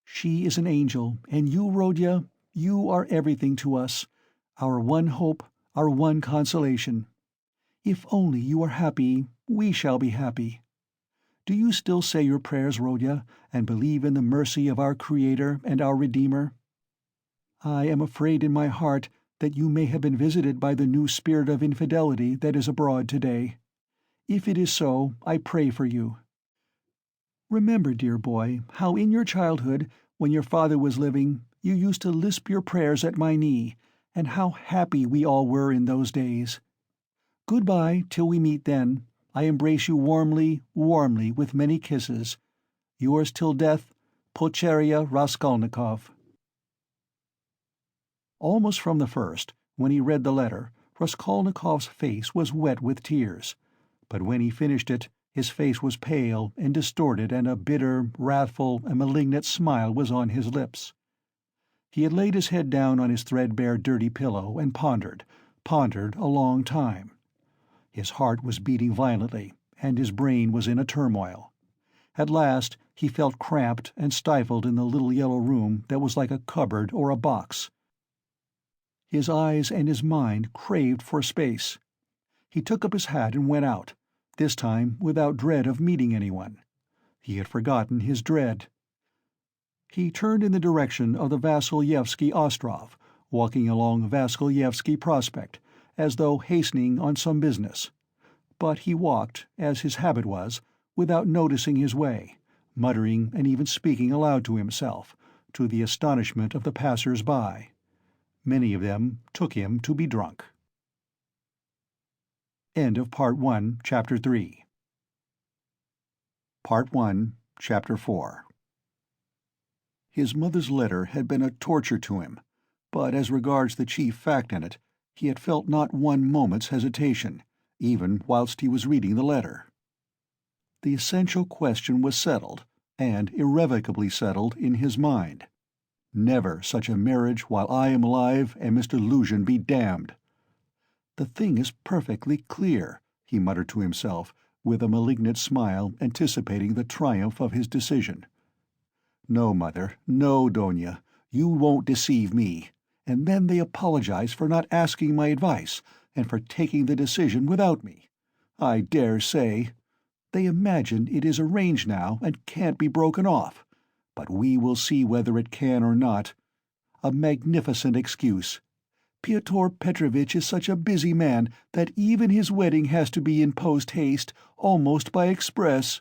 She is an angel, and you, Rodya, you are everything to us, our one hope, our one consolation. If only you are happy, we shall be happy. Do you still say your prayers, Rodya, and believe in the mercy of our Creator and our Redeemer? I am afraid in my heart that you may have been visited by the new spirit of infidelity that is abroad today. If it is so, I pray for you. Remember, dear boy, how in your childhood, when your father was living, you used to lisp your prayers at my knee, and how happy we all were in those days. Goodbye till we meet then. I embrace you warmly, warmly, with many kisses. Yours till death, Rodion Raskolnikov. Almost from the first, when he read the letter, Raskolnikov's face was wet with tears, but when he finished it, His face was pale and distorted, and a bitter, wrathful, and malignant smile was on his lips. He had laid his head down on his threadbare dirty pillow and pondered a long time. His heart was beating violently, and his brain was in a turmoil. At last he felt cramped and stifled in the little yellow room that was like a cupboard or a box. His eyes and his mind craved for space. He took up his hat and went out, this time without dread of meeting anyone. He had forgotten his dread. He turned in the direction of the Vasilyevsky Ostrov, walking along Vasilyevsky Prospect, as though hastening on some business. But he walked, as his habit was, without noticing his way, muttering and even speaking aloud to himself, to the astonishment of the passers-by. Many of them took him to be drunk. End of Part 1, Chapter 3. Part 1, Chapter 4. His mother's letter had been a torture to him, but as regards the chief fact in it, he had felt not one moment's hesitation, even whilst he was reading the letter. The essential question was settled, and irrevocably settled in his mind. Never such a marriage while I am alive, and Mr. Luzhin be damned. The thing is perfectly clear, he muttered to himself, with a malignant smile anticipating the triumph of his decision. No, Mother, no, Donia, you won't deceive me. And then they apologize for not asking my advice, and for taking the decision without me. I dare say. They imagine it is arranged now and can't be broken off. But we will see whether it can or not. A magnificent excuse. Pyotr Petrovitch is such a busy man that even his wedding has to be in post-haste, almost by express.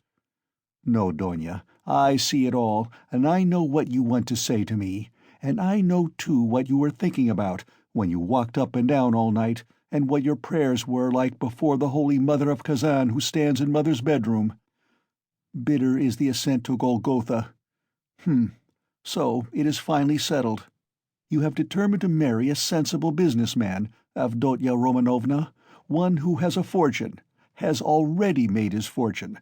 No, Donia, I see it all, and I know what you want to say to me, and I know too what you were thinking about when you walked up and down all night, and what your prayers were like before the Holy Mother of Kazan who stands in Mother's bedroom. Bitter is the ascent to Golgotha. So it is finally settled. You have determined to marry a sensible businessman, Avdotya Romanovna, one who has a fortune, has already made his fortune.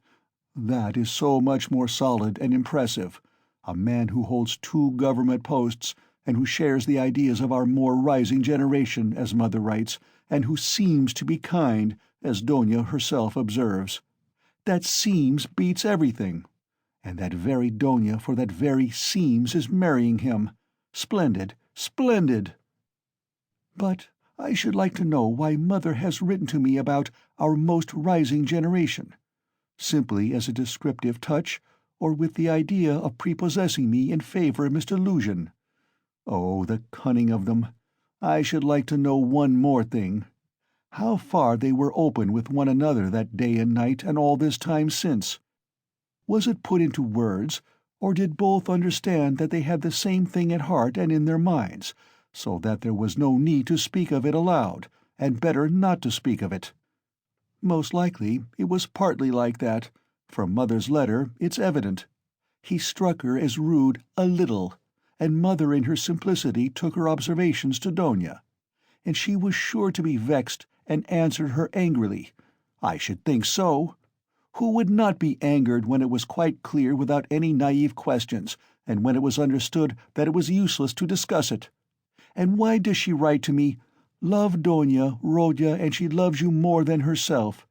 That is so much more solid and impressive. A man who holds 2 government posts, and who shares the ideas of our more rising generation, as Mother writes, and who seems to be kind, as Donia herself observes. That seems beats everything. And that very Donia for that very seems is marrying him. Splendid, splendid! But I should like to know why Mother has written to me about our most rising generation. Simply as a descriptive touch, or with the idea of prepossessing me in favor of Mr. Luzhin. Oh, the cunning of them! I should like to know one more thing. How far they were open with one another that day and night and all this time since. Was it put into words, or did both understand that they had the same thing at heart and in their minds, so that there was no need to speak of it aloud, and better not to speak of it? Most likely it was partly like that. From Mother's letter it's evident. He struck her as rude a little, and Mother in her simplicity took her observations to Donia. And she was sure to be vexed and answered her angrily. I should think so. Who would not be angered when it was quite clear without any naive questions, and when it was understood that it was useless to discuss it? And why does she write to me, "Love Donia, Rodya, and she loves you more than herself"?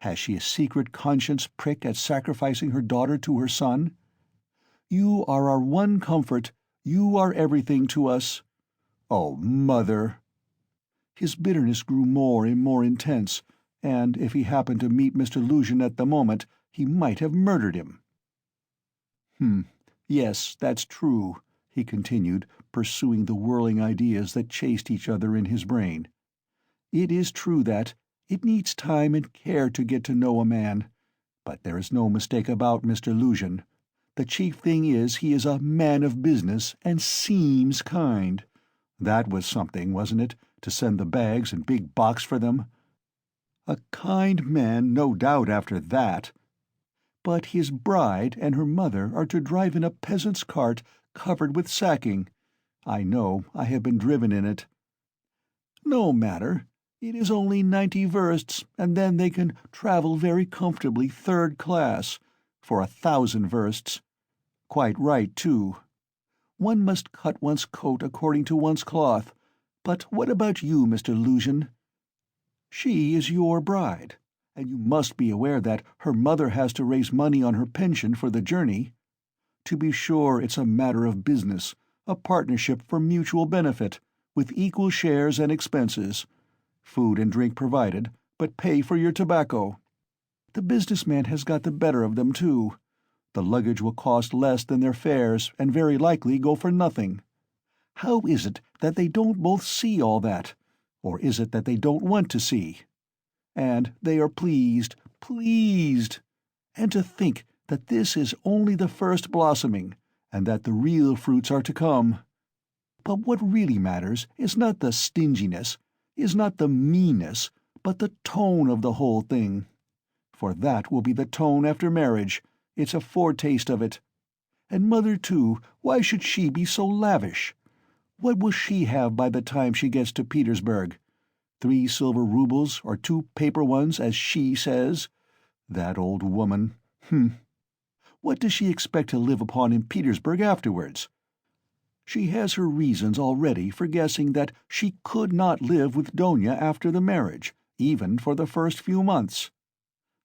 Has she a secret conscience prick at sacrificing her daughter to her son? You are our one comfort, you are everything to us. Oh, Mother! His bitterness grew more and more intense, and if he happened to meet Mr. Luzhin at the moment, he might have murdered him. Yes, that's true, he continued, pursuing the whirling ideas that chased each other in his brain. It is true that it needs time and care to get to know a man, but there is no mistake about Mr. Luzhin. The chief thing is he is a man of business and seems kind. That was something, wasn't it, to send the bags and big box for them? A kind man, no doubt, after that. But his bride and her mother are to drive in a peasant's cart covered with sacking. I know, I have been driven in it. No matter. It is only 90 versts, and then they can travel very comfortably third class, for 1,000 versts. Quite right, too. One must cut one's coat according to one's cloth. But what about you, Mr. Luzhin? She is your bride, and you must be aware that her mother has to raise money on her pension for the journey. To be sure, it's a matter of business, a partnership for mutual benefit, with equal shares and expenses. Food and drink provided, but pay for your tobacco. The businessman has got the better of them, too. The luggage will cost less than their fares, and very likely go for nothing. How is it that they don't both see all that? Or is it that they don't want to see? And they are pleased, pleased! And to think that this is only the first blossoming, and that the real fruits are to come. But what really matters is not the stinginess, is not the meanness, but the tone of the whole thing. For that will be the tone after marriage. It's a foretaste of it. And Mother, too, why should she be so lavish? What will she have by the time she gets to Petersburg? 3 silver roubles, or 2 paper ones, as she says? That old woman. What does she expect to live upon in Petersburg afterwards? She has her reasons already for guessing that she could not live with Donia after the marriage, even for the first few months.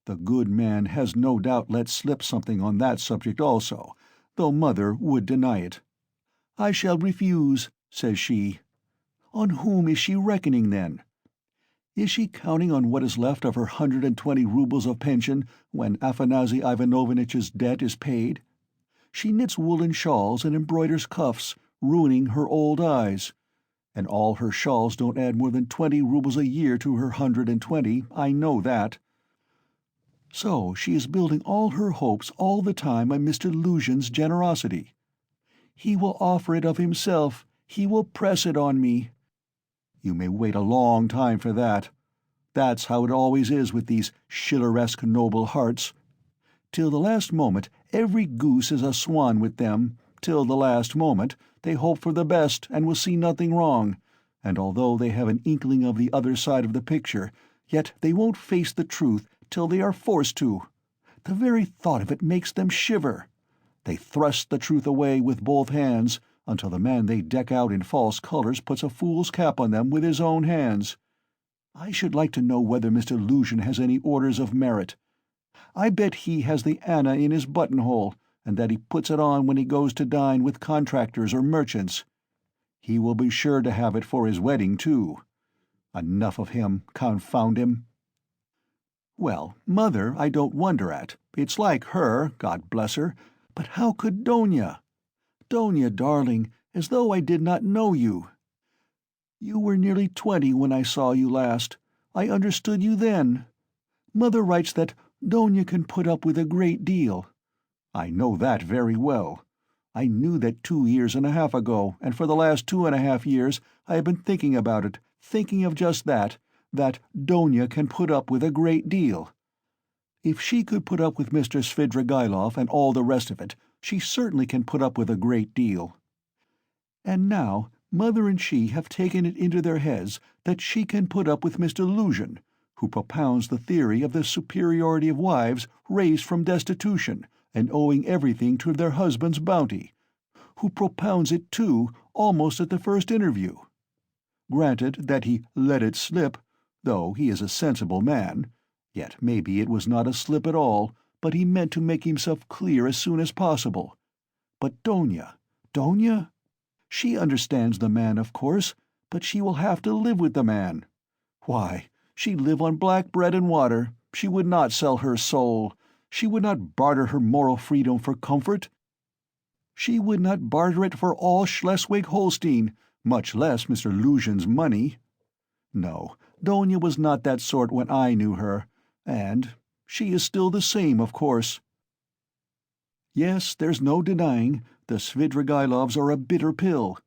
The good man has no doubt let slip something on that subject also, though Mother would deny it. "I shall refuse," says she. On whom is she reckoning, then? Is she counting on what is left of her 120 roubles of pension when Afanasy Ivanovitch's debt is paid? She knits woolen shawls and embroiders cuffs, ruining her old eyes. And all her shawls don't add more than 20 roubles a year to her 120, I know that. So she is building all her hopes all the time on Mr. Luzhin's generosity. He will offer it of himself, he will press it on me. You may wait a long time for that. That's how it always is with these Schilleresque noble hearts. Till the last moment every goose is a swan with them, till the last moment they hope for the best and will see nothing wrong, and although they have an inkling of the other side of the picture, yet they won't face the truth till they are forced to. The very thought of it makes them shiver. They thrust the truth away with both hands, until the man they deck out in false colors puts a fool's cap on them with his own hands. I should like to know whether Mr. Luzhin has any orders of merit. I bet he has the Anna in his buttonhole, and that he puts it on when he goes to dine with contractors or merchants. He will be sure to have it for his wedding, too. Enough of him, confound him. Well, Mother I don't wonder at. It's like her, God bless her. But how could Donia? Donia, darling, as though I did not know you. You were nearly 20 when I saw you last. I understood you then. Mother writes that Donia can put up with a great deal. I know that very well. I knew that 2.5 years ago, and for the last 2.5 years I have been thinking about it, thinking of just that Donia can put up with a great deal. If she could put up with Mr. Svidrigailov and all the rest of it, she certainly can put up with a great deal. And now Mother and she have taken it into their heads that she can put up with Mr. Luzhin, who propounds the theory of the superiority of wives raised from destitution and owing everything to their husband's bounty, who propounds it, too, almost at the first interview. Granted that he let it slip, though he is a sensible man, yet maybe it was not a slip at all, but he meant to make himself clear as soon as possible. But Donia? She understands the man, of course, but she will have to live with the man. Why, she'd live on black bread and water. She would not sell her soul. She would not barter her moral freedom for comfort. She would not barter it for all Schleswig-Holstein, much less Mr. Luzhin's money. No, Donia was not that sort when I knew her, and she is still the same, of course. Yes, there's no denying the Svidrigailovs are a bitter pill.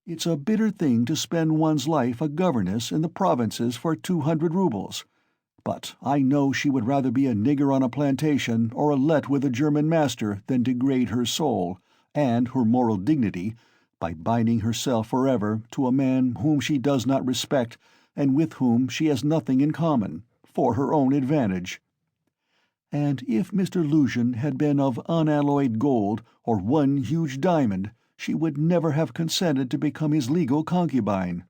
It's a bitter thing to spend one's life a governess in the provinces for 200 roubles, but I know she would rather be a nigger on a plantation or a let with a German master than degrade her soul, and her moral dignity, by binding herself forever to a man whom she does not respect, and with whom she has nothing in common, for her own advantage. And if Mr. Luzhin had been of unalloyed gold or one huge diamond, she would never have consented to become his legal concubine.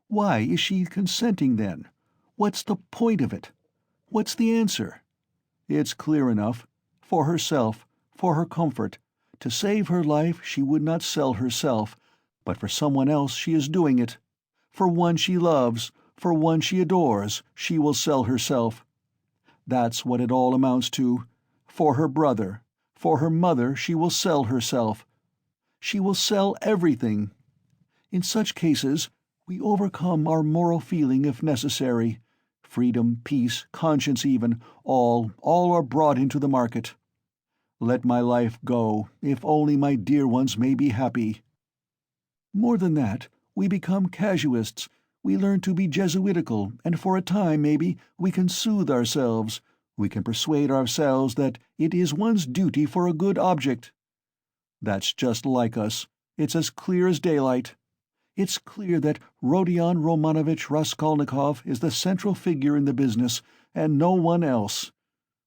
Why is she consenting, then? What's the point of it? What's the answer? It's clear enough. For herself, for her comfort. To save her life she would not sell herself, but for someone else she is doing it. For one she loves, for one she adores, she will sell herself. That's what it all amounts to. For her brother, for her mother she will sell herself. She will sell everything. In such cases we overcome our moral feeling if necessary. Freedom, peace, conscience even, all are brought into the market. Let my life go, if only my dear ones may be happy. More than that, we become casuists. We learn to be Jesuitical, and for a time, maybe, we can soothe ourselves. We can persuade ourselves that it is one's duty for a good object. That's just like us. It's as clear as daylight. It's clear that Rodion Raskolnikov is the central figure in the business, and no one else.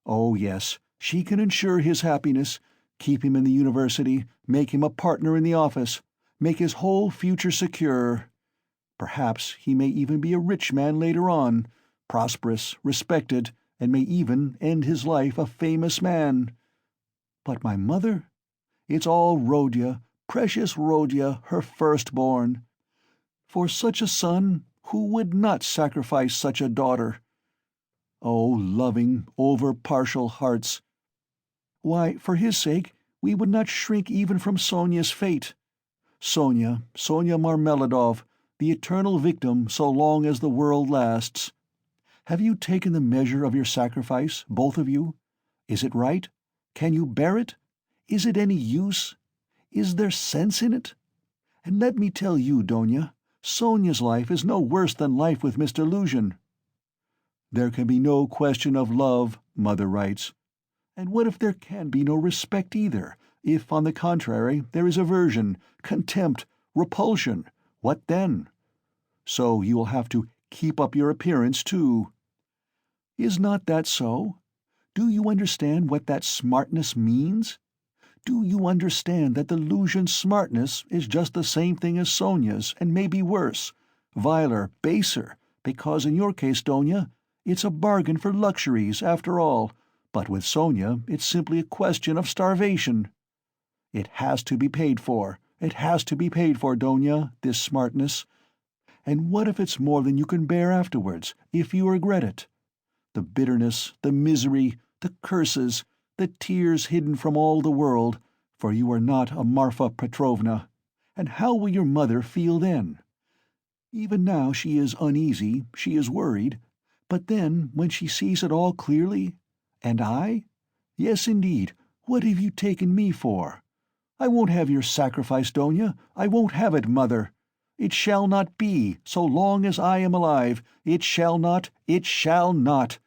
Oh yes, she can ensure his happiness, keep him in the university, make him a partner in the office, make his whole future secure. Perhaps he may even be a rich man later on, prosperous, respected, and may even end his life a famous man. But my mother? It's all Rodya, precious Rodya, her firstborn. For such a son, who would not sacrifice such a daughter? Oh, loving, over-partial hearts! Why, for his sake, we would not shrink even from Sonia's fate. Sonia Marmeladov, the eternal victim so long as the world lasts. Have you taken the measure of your sacrifice, both of you? Is it right? Can you bear it? Is it any use? Is there sense in it? And let me tell you, Donya, Sonia's life is no worse than life with Mr. Luzhin. There can be no question of love, Mother writes. And what if there can be no respect either? If, on the contrary, there is aversion, contempt, repulsion, what then? So you will have to keep up your appearance, too. Is not that so? Do you understand what that smartness means? Do you understand that the Luzhin smartness is just the same thing as Sonia's, and maybe worse, viler, baser, because in your case, Donya, it's a bargain for luxuries, after all, but with Sonia it's simply a question of starvation. It has to be paid for. It has to be paid for, Donya, this smartness. And what if it's more than you can bear afterwards, if you regret it? The bitterness, the misery, the curses, the tears hidden from all the world, for you are not a Marfa Petrovna. And how will your mother feel then? Even now she is uneasy, she is worried, but then, when she sees it all clearly— And I? Yes, indeed, what have you taken me for? I won't have your sacrifice, Donya. I won't have it, Mother. It shall not be, so long as I am alive. It shall not, it shall not.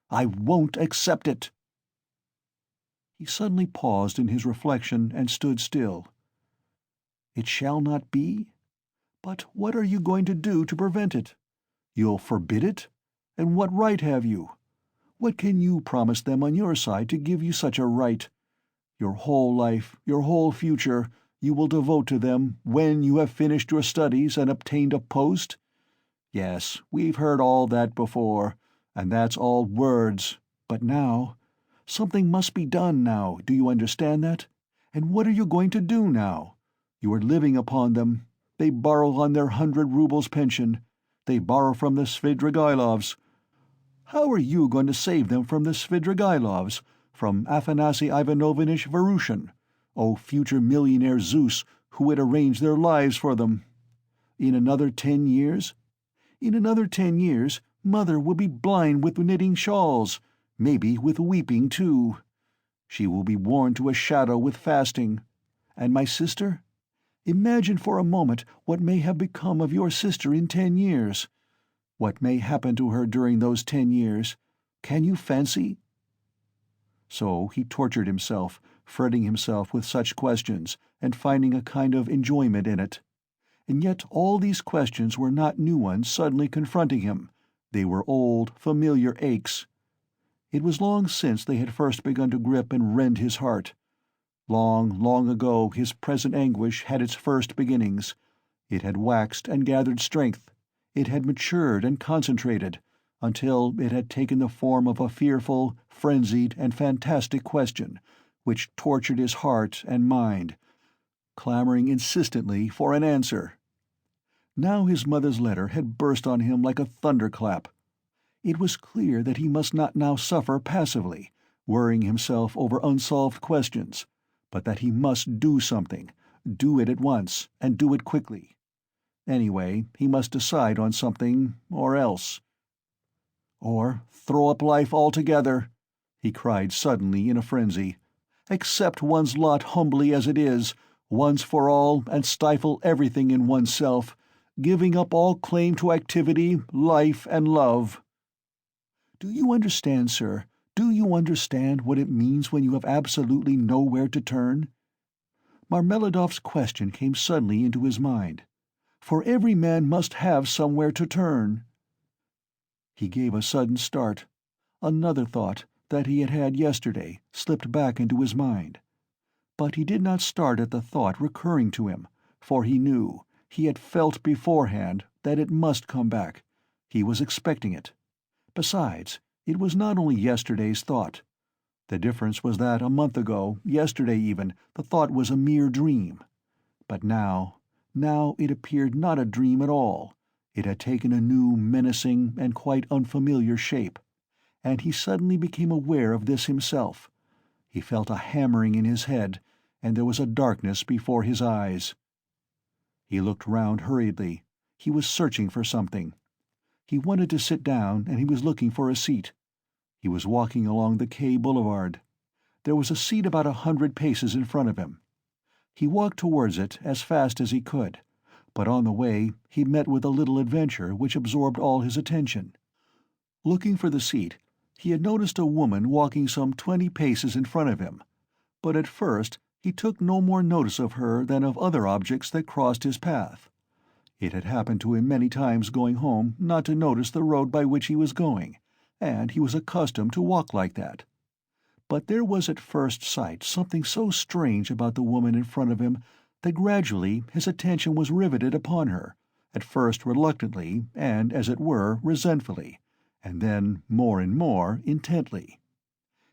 I won't accept it. He suddenly paused in his reflection and stood still. It shall not be? But what are you going to do to prevent it? You'll forbid it? And what right have you? What can you promise them on your side to give you such a right? Your whole life, your whole future, you will devote to them when you have finished your studies and obtained a post? Yes, we've heard all that before, and that's all words. But now, something must be done now, do you understand that? And what are you going to do now? You are living upon them. They borrow on their 100 rubles pension. They borrow from the Svidrigailovs. How are you going to save them from the Svidrigailovs, from Afanasy Ivanovitch Verushin, oh future millionaire Zeus who would arrange their lives for them? In another 10 years? In another 10 years, Mother will be blind with knitting shawls, maybe with weeping too. She will be worn to a shadow with fasting. And my sister? Imagine for a moment what may have become of your sister in 10 years. What may happen to her during those 10 years? Can you fancy? So he tortured himself, fretting himself with such questions, and finding a kind of enjoyment in it. And yet all these questions were not new ones suddenly confronting him. They were old, familiar aches. It was long since they had first begun to grip and rend his heart. Long, long ago his present anguish had its first beginnings. It had waxed and gathered strength. It had matured and concentrated, until it had taken the form of a fearful, frenzied, and fantastic question, which tortured his heart and mind, clamoring insistently for an answer. Now his mother's letter had burst on him like a thunderclap. It was clear that he must not now suffer passively, worrying himself over unsolved questions, but that he must do something, do it at once, and do it quickly. Anyway, he must decide on something, or else. Or throw up life altogether, he cried suddenly in a frenzy. Accept one's lot humbly as it is, once for all, and stifle everything in oneself, giving up all claim to activity, life, and love. Do you understand, sir? Do you understand what it means when you have absolutely nowhere to turn? Marmeladov's question came suddenly into his mind. For every man must have somewhere to turn. He gave a sudden start. Another thought, that he had had yesterday, slipped back into his mind. But he did not start at the thought recurring to him, for he knew, he had felt beforehand, that it must come back. He was expecting it. Besides, it was not only yesterday's thought. The difference was that a month ago, yesterday even, the thought was a mere dream. But now it appeared not a dream at all. It had taken a new, menacing, and quite unfamiliar shape, and he suddenly became aware of this himself. He felt a hammering in his head, and there was a darkness before his eyes. He looked round hurriedly. He was searching for something. He wanted to sit down, and he was looking for a seat. He was walking along the Quai Boulevard. There was a seat about 100 paces in front of him. He walked towards it as fast as he could, but on the way he met with a little adventure which absorbed all his attention. Looking for the seat, he had noticed a woman walking some 20 paces in front of him, but at first he took no more notice of her than of other objects that crossed his path. It had happened to him many times going home not to notice the road by which he was going, and he was accustomed to walk like that. But there was at first sight something so strange about the woman in front of him that gradually his attention was riveted upon her, at first reluctantly and, as it were, resentfully, and then more and more intently.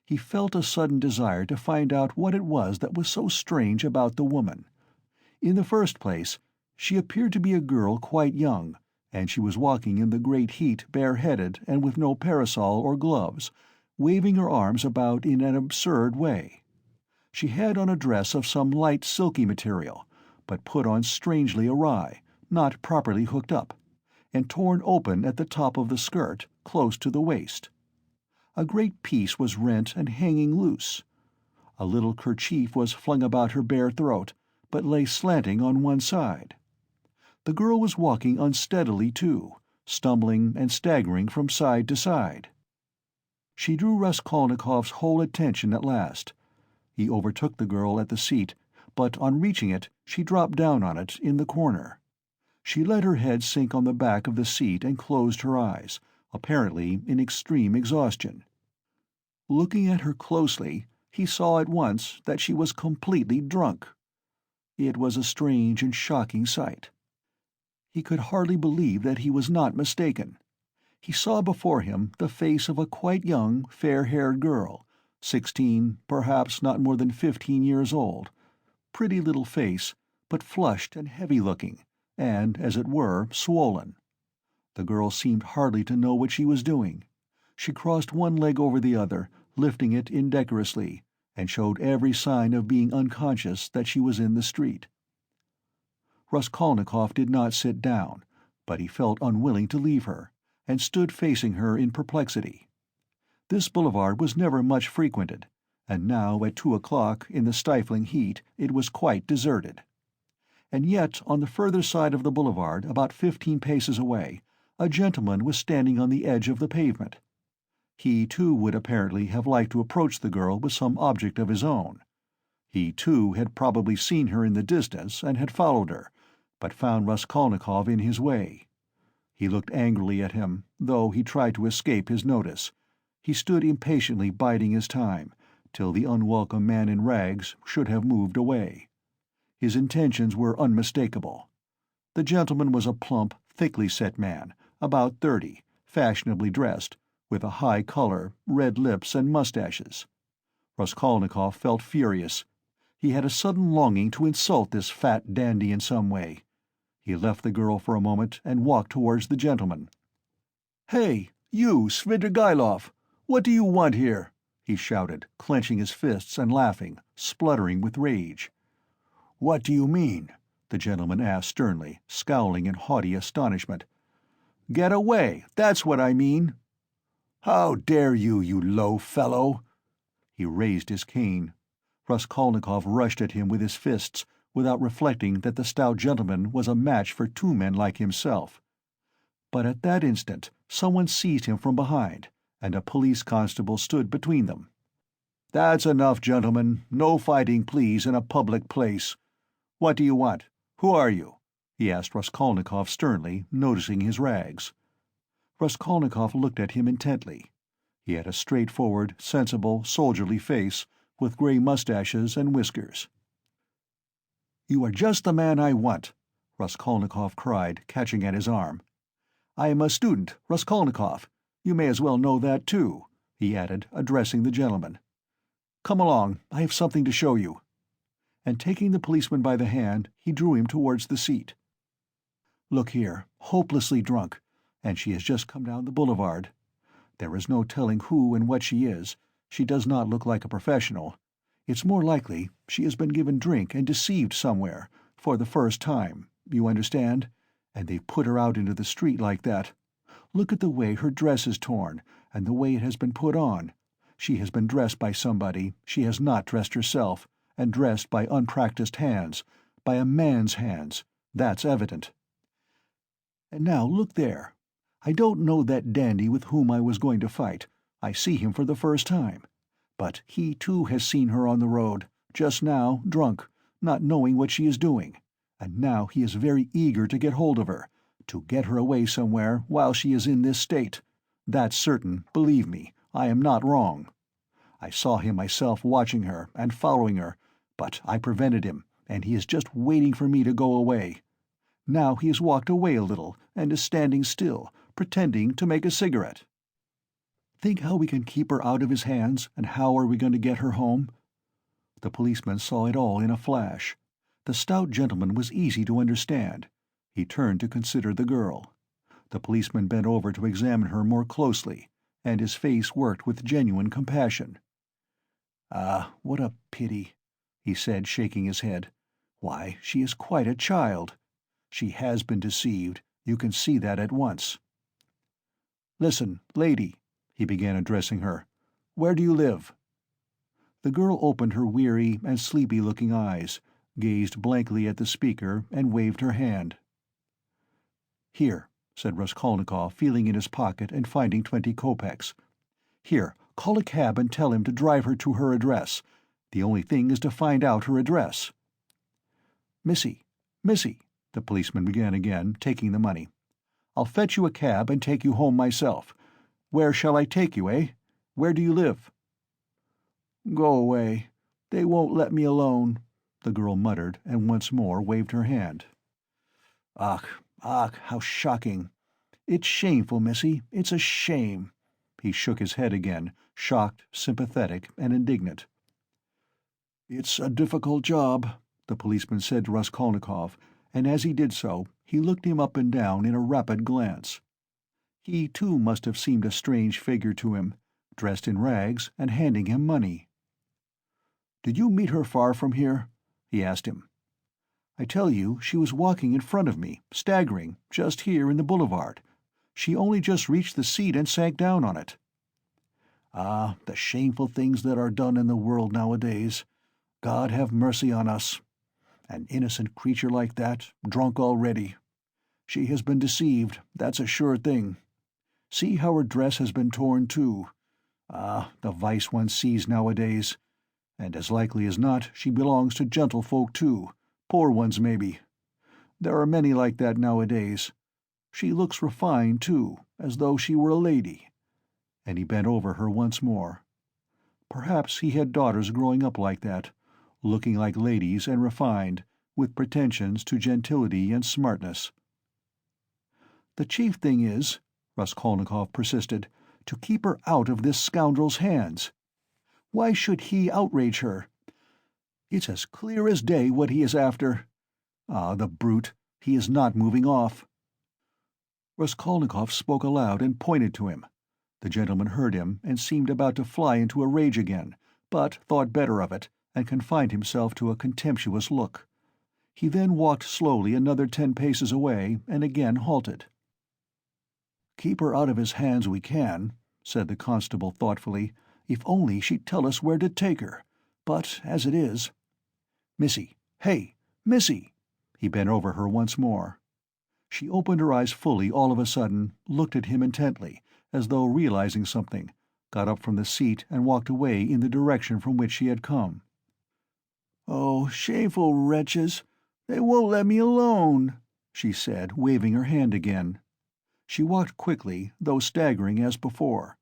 He felt a sudden desire to find out what it was that was so strange about the woman. In the first place, she appeared to be a girl quite young, and she was walking in the great heat bareheaded and with no parasol or gloves, waving her arms about in an absurd way. She had on a dress of some light silky material, but put on strangely awry, not properly hooked up, and torn open at the top of the skirt, close to the waist. A great piece was rent and hanging loose. A little kerchief was flung about her bare throat, but lay slanting on one side. The girl was walking unsteadily, too, stumbling and staggering from side to side. She drew Raskolnikov's whole attention at last. He overtook the girl at the seat, but on reaching it she dropped down on it in the corner. She let her head sink on the back of the seat and closed her eyes, apparently in extreme exhaustion. Looking at her closely, he saw at once that she was completely drunk. It was a strange and shocking sight. He could hardly believe that he was not mistaken. He saw before him the face of a quite young, fair-haired girl, 16, perhaps not more than 15 years old. Pretty little face, but flushed and heavy-looking, and, as it were, swollen. The girl seemed hardly to know what she was doing. She crossed one leg over the other, lifting it indecorously, and showed every sign of being unconscious that she was in the street. Raskolnikov did not sit down, but he felt unwilling to leave her, and stood facing her in perplexity. This boulevard was never much frequented, and now at 2 o'clock, in the stifling heat, it was quite deserted. And yet on the further side of the boulevard, about 15 paces away, a gentleman was standing on the edge of the pavement. He, too, would apparently have liked to approach the girl with some object of his own. He, too, had probably seen her in the distance and had followed her, but found Raskolnikov in his way. He looked angrily at him, though he tried to escape his notice. He stood impatiently biding his time, till the unwelcome man in rags should have moved away. His intentions were unmistakable. The gentleman was a plump, thickly set man, about 30, fashionably dressed, with a high color, red lips, and mustaches. Raskolnikov felt furious. He had a sudden longing to insult this fat dandy in some way. He left the girl for a moment and walked towards the gentleman. "Hey, you, Svidrigailov! What do you want here?" he shouted, clenching his fists and laughing, spluttering with rage. "What do you mean?" the gentleman asked sternly, scowling in haughty astonishment. "Get away, that's what I mean." "How dare you, you low fellow!" He raised his cane. Raskolnikov rushed at him with his fists, without reflecting that the stout gentleman was a match for two men like himself. But at that instant someone seized him from behind, and a police constable stood between them. "That's enough, gentlemen. No fighting, please, in a public place. What do you want? Who are you?" he asked Raskolnikov sternly, noticing his rags. Raskolnikov looked at him intently. He had a straightforward, sensible, soldierly face, with grey mustaches and whiskers. "You are just the man I want," Raskolnikov cried, catching at his arm. "I am a student, Raskolnikov. You may as well know that, too," he added, addressing the gentleman. "Come along, I have something to show you." And taking the policeman by the hand, he drew him towards the seat. "Look here, hopelessly drunk, and she has just come down the boulevard. There is no telling who and what she is. She does not look like a professional. It's more likely she has been given drink and deceived somewhere, for the first time, you understand, and they've put her out into the street like that. Look at the way her dress is torn, and the way it has been put on. She has been dressed by somebody, she has not dressed herself, and dressed by unpracticed hands, by a man's hands, that's evident. And now look there. I don't know that dandy with whom I was going to fight. I see him for the first time. But he too has seen her on the road, just now, drunk, not knowing what she is doing, and now he is very eager to get hold of her, to get her away somewhere while she is in this state. That's certain, believe me, I am not wrong. I saw him myself watching her and following her, but I prevented him, and he is just waiting for me to go away. Now he has walked away a little, and is standing still, pretending to make a cigarette. Think how we can keep her out of his hands, and how are we going to get her home?" The policeman saw it all in a flash. The stout gentleman was easy to understand. He turned to consider the girl. The policeman bent over to examine her more closely, and his face worked with genuine compassion. "Ah, what a pity," he said, shaking his head. "Why, she is quite a child. She has been deceived, you can see that at once. Listen, lady," he began, addressing her. "Where do you live?" The girl opened her weary and sleepy-looking eyes, gazed blankly at the speaker, and waved her hand. "Here," said Raskolnikov, feeling in his pocket and finding 20 kopecks. "Here, call a cab and tell him to drive her to her address. The only thing is to find out her address." "Missy, the policeman began again, taking the money. "I'll fetch you a cab and take you home myself. Where shall I take you, eh? Where do you live?" "Go away. They won't let me alone," the girl muttered, and once more waved her hand. Ach, how shocking. It's shameful, missy, it's a shame." He shook his head again, shocked, sympathetic, and indignant. "It's a difficult job," the policeman said to Raskolnikov, and as he did so, he looked him up and down in a rapid glance. He, too, must have seemed a strange figure to him, dressed in rags and handing him money. "Did you meet her far from here?" he asked him. "I tell you, she was walking in front of me, staggering, just here in the boulevard. She only just reached the seat and sank down on it." "Ah, the shameful things that are done in the world nowadays. God have mercy on us. An innocent creature like that, drunk already. She has been deceived, that's a sure thing. See how her dress has been torn, too. Ah, the vice one sees nowadays. And as likely as not she belongs to gentlefolk, too. Poor ones, maybe. There are many like that nowadays. She looks refined, too, as though she were a lady." And he bent over her once more. Perhaps he had daughters growing up like that, looking like ladies and refined, with pretensions to gentility and smartness. "The chief thing is," Raskolnikov persisted, "to keep her out of this scoundrel's hands. Why should he outrage her? It's as clear as day what he is after. Ah, the brute, he is not moving off." Raskolnikov spoke aloud and pointed to him. The gentleman heard him and seemed about to fly into a rage again, but thought better of it and confined himself to a contemptuous look. He then walked slowly another 10 paces away and again halted. "Keep her out of his hands we can," said the constable thoughtfully, "if only she'd tell us where to take her. But as it is— Missy! Hey! Missy!" He bent over her once more. She opened her eyes fully all of a sudden, looked at him intently, as though realizing something, got up from the seat and walked away in the direction from which she had come. "Oh, shameful wretches! They won't let me alone," she said, waving her hand again. She walked quickly, though staggering as before.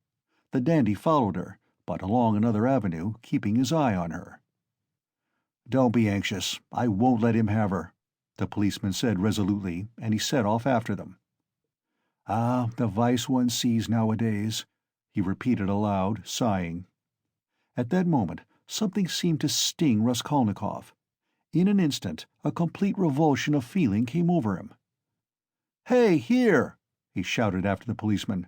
The dandy followed her, but along another avenue, keeping his eye on her. "Don't be anxious. I won't let him have her," the policeman said resolutely, and he set off after them. "Ah, the vice one sees nowadays," he repeated aloud, sighing. At that moment something seemed to sting Raskolnikov. In an instant a complete revulsion of feeling came over him. "Hey, here!" he shouted after the policeman.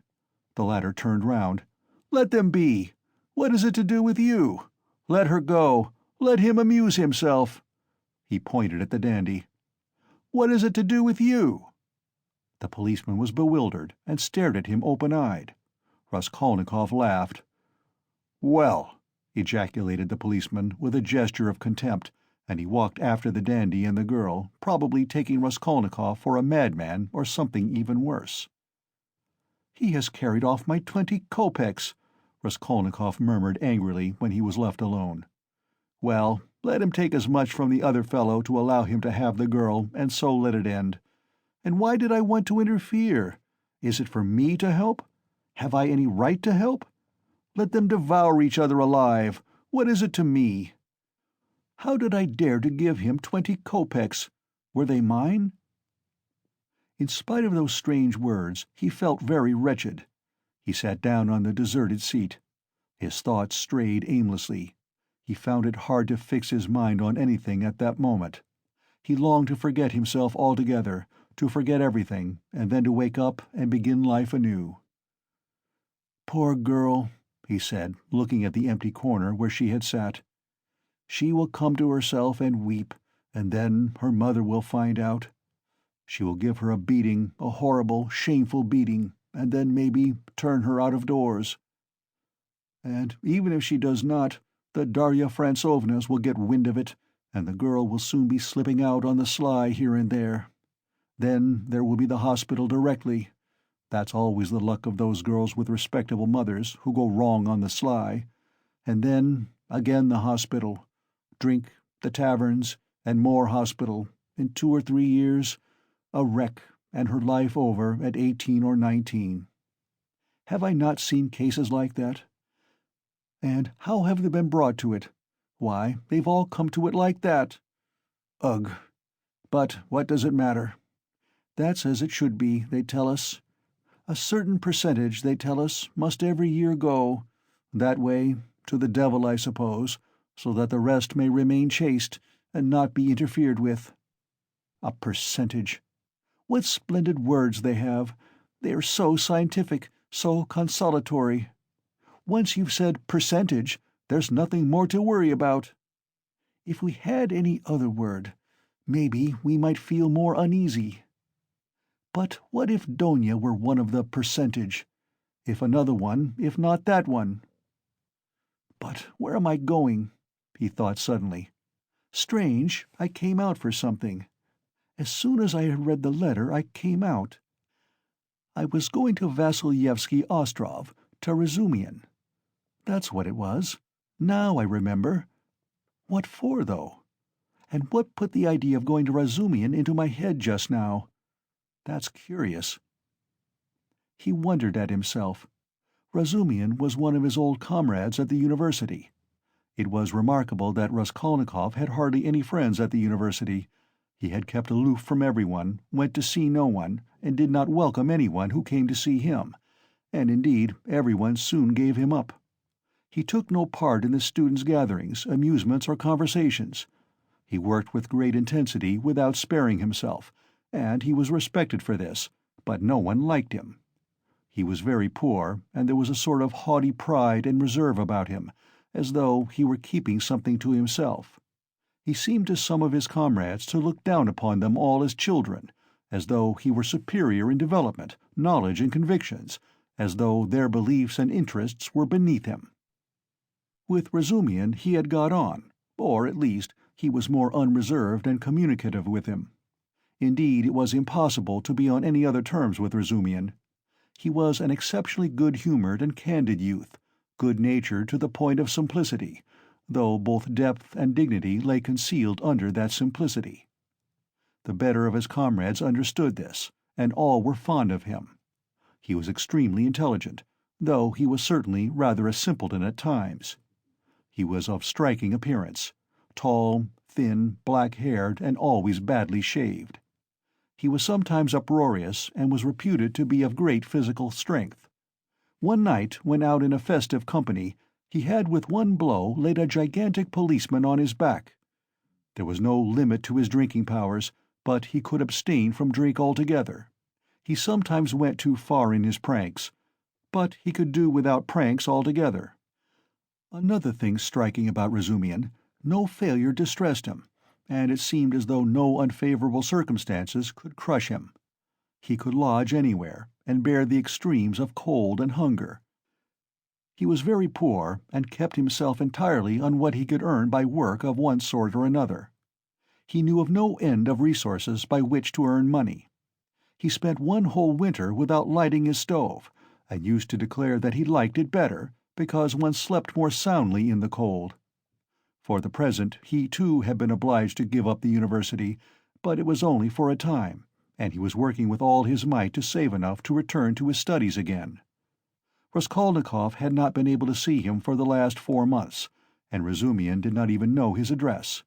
The latter turned round. "Let them be! What is it to do with you? Let her go! Let him amuse himself!" He pointed at the dandy. "What is it to do with you?" The policeman was bewildered, and stared at him open-eyed. Raskolnikov laughed. "Well," ejaculated the policeman, with a gesture of contempt, and he walked after the dandy and the girl, probably taking Raskolnikov for a madman or something even worse. "He has carried off my 20 kopecks," Raskolnikov murmured angrily when he was left alone. "Well, let him take as much from the other fellow to allow him to have the girl, and so let it end. And why did I want to interfere? Is it for me to help? Have I any right to help? Let them devour each other alive. What is it to me? How did I dare to give him 20 kopecks? Were they mine?" In spite of those strange words, he felt very wretched. He sat down on the deserted seat. His thoughts strayed aimlessly. He found it hard to fix his mind on anything at that moment. He longed to forget himself altogether, to forget everything, and then to wake up and begin life anew. "Poor girl," he said, looking at the empty corner where she had sat. "She will come to herself and weep, and then her mother will find out. She will give her a beating, a horrible, shameful beating, and then maybe turn her out of doors. And even if she does not, the Darya Francovnas will get wind of it, and the girl will soon be slipping out on the sly here and there. Then there will be the hospital directly. That's always the luck of those girls with respectable mothers who go wrong on the sly. And then, again the hospital. Drink, the taverns, and more hospital. In 2 or 3 years, a wreck, and her life over at 18 or 19. Have I not seen cases like that? And how have they been brought to it? Why, they've all come to it like that. Ugh! But what does it matter? That's as it should be, they tell us. A certain percentage, they tell us, must every year go, that way, to the devil, I suppose, so that the rest may remain chaste, and not be interfered with. A percentage! What splendid words they have! They are so scientific, so consolatory. Once you've said percentage, there's nothing more to worry about. If we had any other word, maybe we might feel more uneasy. But what if Donia were one of the percentage? If another one, if not that one? But where am I going? He thought suddenly. Strange, I came out for something. As soon as I had read the letter, I came out. I was going to Vasilyevsky Ostrov, to Razumian. That's what it was. Now I remember. What for, though? And what put the idea of going to Razumian into my head just now? That's curious. He wondered at himself. Razumian was one of his old comrades at the university. It was remarkable that Raskolnikov had hardly any friends at the university. He had kept aloof from everyone, went to see no one, and did not welcome anyone who came to see him, and indeed everyone soon gave him up. He took no part in the students' gatherings, amusements, or conversations. He worked with great intensity without sparing himself, and he was respected for this, but no one liked him. He was very poor, and there was a sort of haughty pride and reserve about him, as though he were keeping something to himself. He seemed to some of his comrades to look down upon them all as children, as though he were superior in development, knowledge, and convictions, as though their beliefs and interests were beneath him. With Razumian he had got on, or at least he was more unreserved and communicative with him. Indeed, it was impossible to be on any other terms with Razumian. He was an exceptionally good-humored and candid youth, good-natured to the point of simplicity, though both depth and dignity lay concealed under that simplicity. The better of his comrades understood this, and all were fond of him. He was extremely intelligent, though he was certainly rather a simpleton at times. He was of striking appearance, tall, thin, black-haired, and always badly shaved. He was sometimes uproarious, and was reputed to be of great physical strength. One night, when out in a festive company, he had with one blow laid a gigantic policeman on his back. There was no limit to his drinking powers, but he could abstain from drink altogether. He sometimes went too far in his pranks, but he could do without pranks altogether. Another thing striking about Razumian, no failure distressed him, and it seemed as though no unfavorable circumstances could crush him. He could lodge anywhere, and bear the extremes of cold and hunger. He was very poor, and kept himself entirely on what he could earn by work of one sort or another. He knew of no end of resources by which to earn money. He spent one whole winter without lighting his stove, and used to declare that he liked it better, because one slept more soundly in the cold. For the present he too had been obliged to give up the university, but it was only for a time, and he was working with all his might to save enough to return to his studies again. Raskolnikov had not been able to see him for the last 4 months, and Razumian did not even know his address.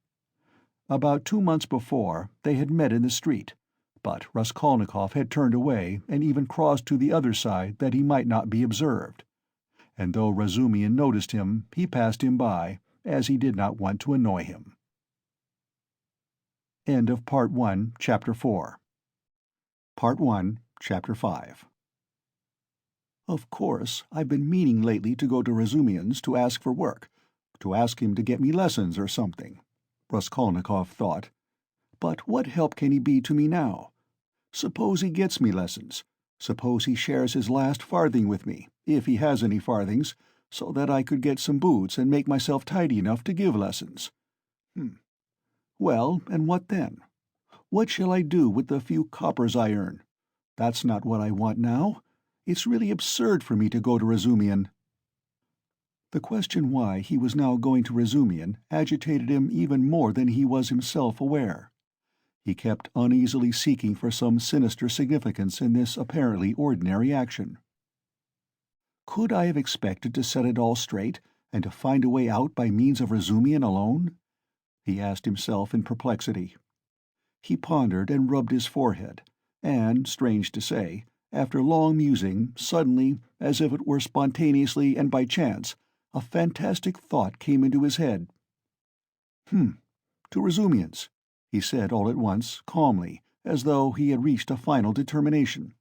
About 2 months before, they had met in the street, but Raskolnikov had turned away and even crossed to the other side that he might not be observed. And though Razumian noticed him, he passed him by, as he did not want to annoy him. End of Part 1, Chapter 4. Part 1, Chapter 5. Of course, I've been meaning lately to go to Razumian's to ask for work, to ask him to get me lessons or something, Raskolnikov thought. But what help can he be to me now? Suppose he gets me lessons. Suppose he shares his last farthing with me, if he has any farthings, so that I could get some boots and make myself tidy enough to give lessons. Well, and what then? What shall I do with the few coppers I earn? That's not what I want now. It's really absurd for me to go to Razumian. The question why he was now going to Razumian agitated him even more than he was himself aware. He kept uneasily seeking for some sinister significance in this apparently ordinary action. Could I have expected to set it all straight, and to find a way out by means of Razumian alone? He asked himself in perplexity. He pondered and rubbed his forehead, and, strange to say, after long musing, suddenly, as if it were spontaneously and by chance, a fantastic thought came into his head. To Razumian's, he said all at once, calmly, as though he had reached a final determination.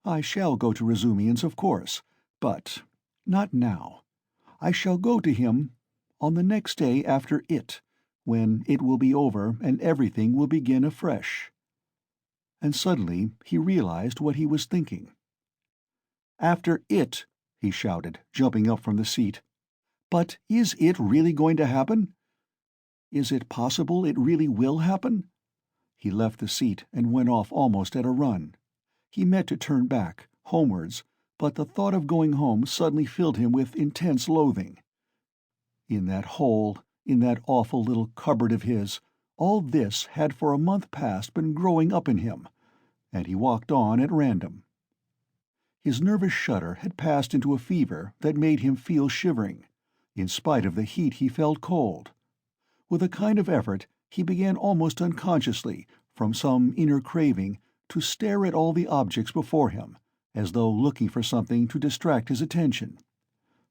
I shall go to Razumian's, of course, but not now. I shall go to him on the next day after it, when it will be over and everything will begin afresh. And suddenly he realized what he was thinking. After it, he shouted, jumping up from the seat. But is it really going to happen? Is it possible it really will happen? He left the seat and went off almost at a run. He meant to turn back, homewards, but the thought of going home suddenly filled him with intense loathing. In that hole, in that awful little cupboard of his, all this had for a month past been growing up in him, and he walked on at random. His nervous shudder had passed into a fever that made him feel shivering. In spite of the heat he felt cold. With a kind of effort he began almost unconsciously, from some inner craving, to stare at all the objects before him, as though looking for something to distract his attention.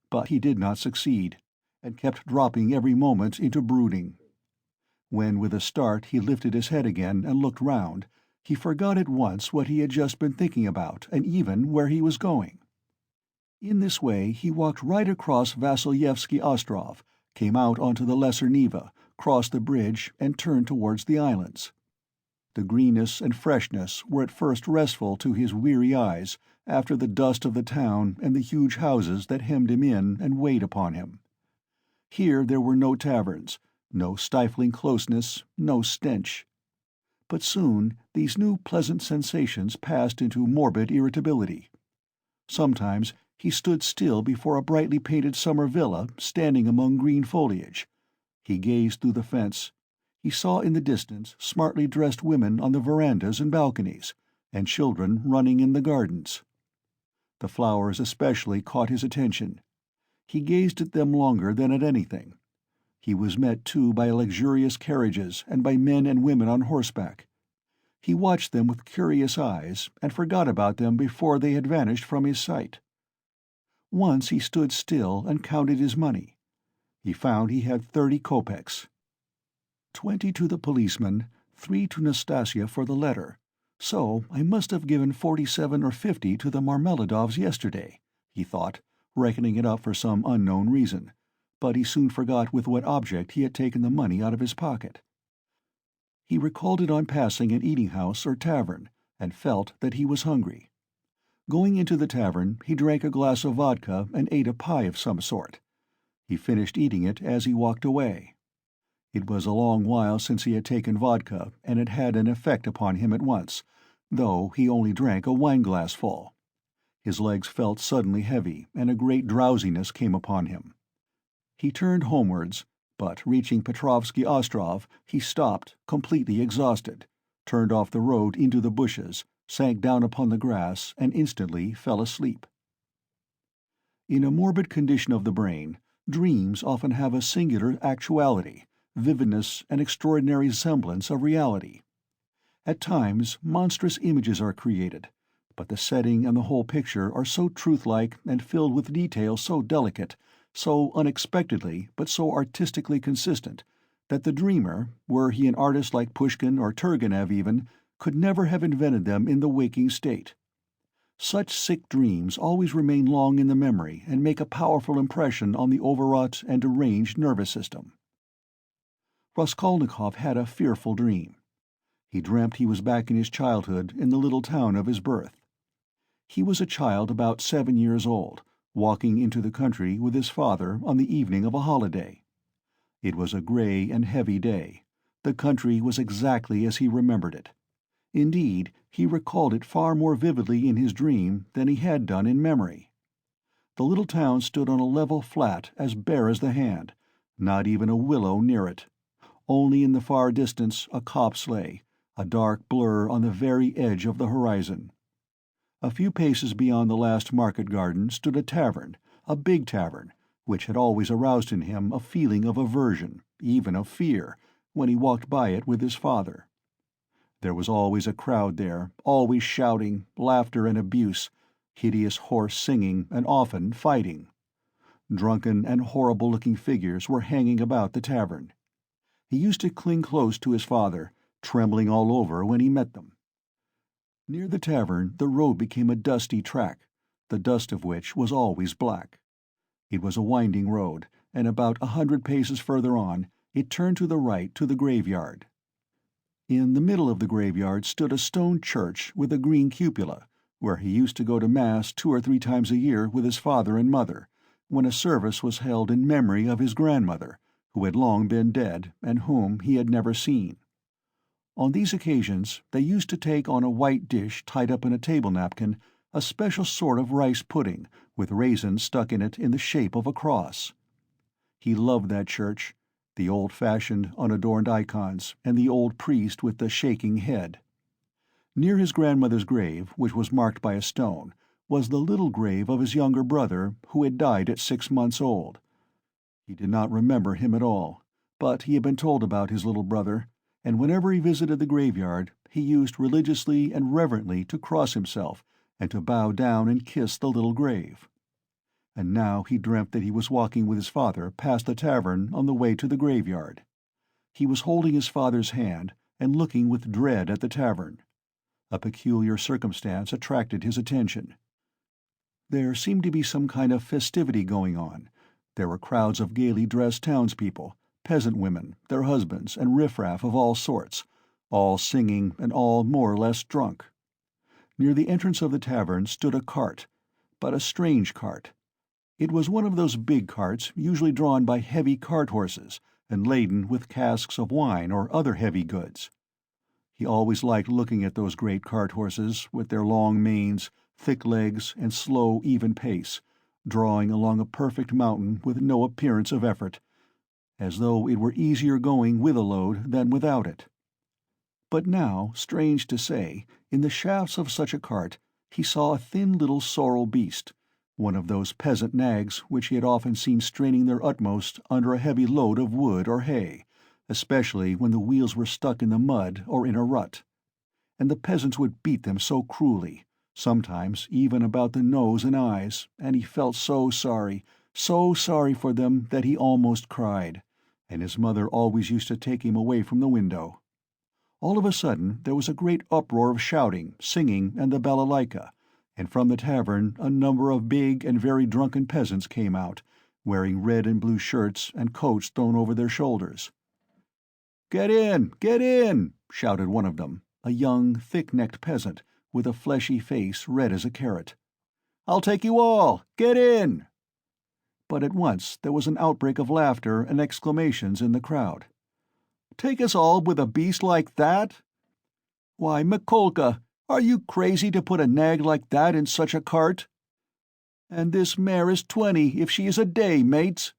But he did not succeed, and kept dropping every moment into brooding. When with a start he lifted his head again and looked round, he forgot at once what he had just been thinking about, and even where he was going. In this way he walked right across Vasilyevsky Ostrov, came out onto the Lesser Neva, crossed the bridge, and turned towards the islands. The greenness and freshness were at first restful to his weary eyes after the dust of the town and the huge houses that hemmed him in and weighed upon him. Here there were no taverns, no stifling closeness, no stench. But soon these new pleasant sensations passed into morbid irritability. Sometimes he stood still before a brightly painted summer villa standing among green foliage. He gazed through the fence. He saw in the distance smartly dressed women on the verandas and balconies, and children running in the gardens. The flowers especially caught his attention. He gazed at them longer than at anything. He was met too by luxurious carriages and by men and women on horseback. He watched them with curious eyes, and forgot about them before they had vanished from his sight. Once he stood still and counted his money. He found he had 30 kopecks. 20 to the policeman, 3 to Nastasia for the letter. So I must have given 47 or 50 to the Marmeladovs yesterday, he thought, reckoning it up for some unknown reason, but he soon forgot with what object he had taken the money out of his pocket. He recalled it on passing an eating-house or tavern, and felt that he was hungry. Going into the tavern, he drank a glass of vodka and ate a pie of some sort. He finished eating it as he walked away. It was a long while since he had taken vodka, and it had an effect upon him at once, though he only drank a wine-glassful. His legs felt suddenly heavy, and a great drowsiness came upon him. He turned homewards, but reaching Petrovsky Ostrov, he stopped, completely exhausted, turned off the road into the bushes, sank down upon the grass, and instantly fell asleep. In a morbid condition of the brain, dreams often have a singular actuality, vividness, and extraordinary semblance of reality. At times monstrous images are created, but the setting and the whole picture are so truthlike and filled with detail so delicate, so unexpectedly but so artistically consistent, that the dreamer, were he an artist like Pushkin or Turgenev even, could never have invented them in the waking state. Such sick dreams always remain long in the memory and make a powerful impression on the overwrought and deranged nervous system. Raskolnikov had a fearful dream. He dreamt he was back in his childhood in the little town of his birth. He was a child about 7 years old, walking into the country with his father on the evening of a holiday. It was a grey and heavy day. The country was exactly as he remembered it. Indeed, he recalled it far more vividly in his dream than he had done in memory. The little town stood on a level flat as bare as the hand, not even a willow near it. Only in the far distance a copse lay, a dark blur on the very edge of the horizon. A few paces beyond the last market garden stood a tavern, a big tavern, which had always aroused in him a feeling of aversion, even of fear, when he walked by it with his father. There was always a crowd there, always shouting, laughter and abuse, hideous hoarse singing, and often fighting. Drunken and horrible-looking figures were hanging about the tavern. He used to cling close to his father, trembling all over when he met them. Near the tavern the road became a dusty track, the dust of which was always black. It was a winding road, and about 100 paces further on it turned to the right to the graveyard. In the middle of the graveyard stood a stone church with a green cupola, where he used to go to Mass 2 or 3 times a year with his father and mother, when a service was held in memory of his grandmother, who had long been dead and whom he had never seen. On these occasions they used to take on a white dish tied up in a table napkin a special sort of rice pudding, with raisins stuck in it in the shape of a cross. He loved that church. the old-fashioned, unadorned icons, and the old priest with the shaking head. Near his grandmother's grave, which was marked by a stone, was the little grave of his younger brother, who had died at 6 months old. He did not remember him at all, but he had been told about his little brother, and whenever he visited the graveyard, he used religiously and reverently to cross himself and to bow down and kiss the little grave. And now he dreamt that he was walking with his father past the tavern on the way to the graveyard. He was holding his father's hand and looking with dread at the tavern. A peculiar circumstance attracted his attention. There seemed to be some kind of festivity going on. There were crowds of gaily dressed townspeople, peasant women, their husbands, and riffraff of all sorts, all singing and all more or less drunk. Near the entrance of the tavern stood a cart, but a strange cart. It was one of those big carts usually drawn by heavy cart-horses and laden with casks of wine or other heavy goods. He always liked looking at those great cart-horses, with their long manes, thick legs, and slow, even pace, drawing along a perfect mountain with no appearance of effort, as though it were easier going with a load than without it. But now, strange to say, in the shafts of such a cart he saw a thin little sorrel beast, one of those peasant nags which he had often seen straining their utmost under a heavy load of wood or hay, especially when the wheels were stuck in the mud or in a rut. And the peasants would beat them so cruelly, sometimes even about the nose and eyes, and he felt so sorry for them that he almost cried, and his mother always used to take him away from the window. All of a sudden there was a great uproar of shouting, singing, and the balalaika, and from the tavern a number of big and very drunken peasants came out, wearing red and blue shirts and coats thrown over their shoulders. "Get in! Get in!" shouted one of them, a young, thick-necked peasant, with a fleshy face red as a carrot. "I'll take you all! Get in!" But at once there was an outbreak of laughter and exclamations in the crowd. "Take us all with a beast like that? Why, Mikolka, are you crazy to put a nag like that in such a cart? And this mare is 20 if she is a day, mates."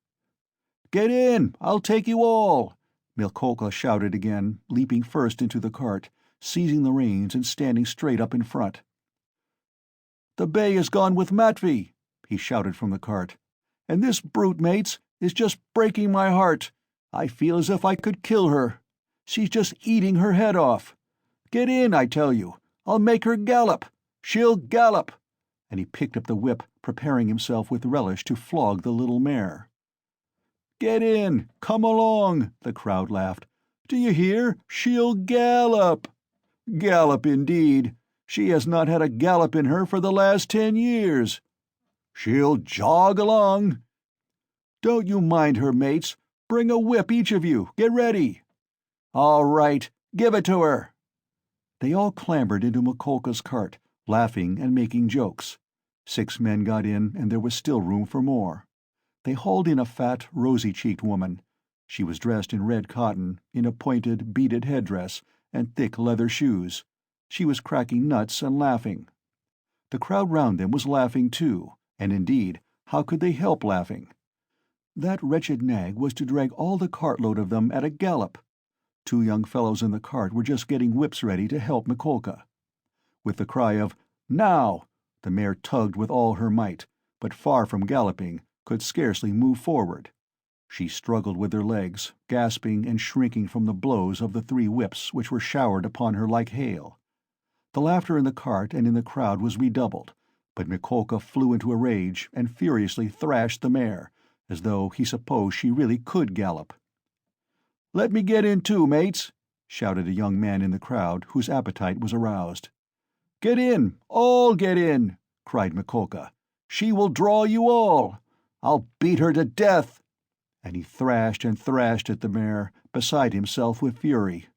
"Get in! I'll take you all!" Mikolka shouted again, leaping first into the cart, seizing the reins and standing straight up in front. "The bay has gone with Matvey," he shouted from the cart. "And this brute, mates, is just breaking my heart. I feel as if I could kill her. She's just eating her head off. Get in, I tell you. I'll make her gallop. She'll gallop." And he picked up the whip, preparing himself with relish to flog the little mare. "Get in! Come along!" the crowd laughed. "Do you hear? She'll gallop!" "Gallop, indeed! She has not had a gallop in her for the last 10 years. She'll jog along." "Don't you mind her, mates. Bring a whip, each of you. Get ready." "All right. Give it to her." They all clambered into Mikolka's cart, laughing and making jokes. 6 men got in, and there was still room for more. They hauled in a fat, rosy-cheeked woman. She was dressed in red cotton, in a pointed, beaded headdress, and thick leather shoes. She was cracking nuts and laughing. The crowd round them was laughing too, and indeed, how could they help laughing? That wretched nag was to drag all the cartload of them at a gallop. 2 young fellows in the cart were just getting whips ready to help Mikolka. With the cry of "Now!" the mare tugged with all her might, but far from galloping, could scarcely move forward. She struggled with her legs, gasping and shrinking from the blows of the 3 whips which were showered upon her like hail. The laughter in the cart and in the crowd was redoubled, but Mikolka flew into a rage and furiously thrashed the mare, as though he supposed she really could gallop. "Let me get in too, mates," shouted a young man in the crowd whose appetite was aroused. "Get in! All get in!" cried Mikolka. "She will draw you all! I'll beat her to death!" And he thrashed and thrashed at the mare, beside himself with fury.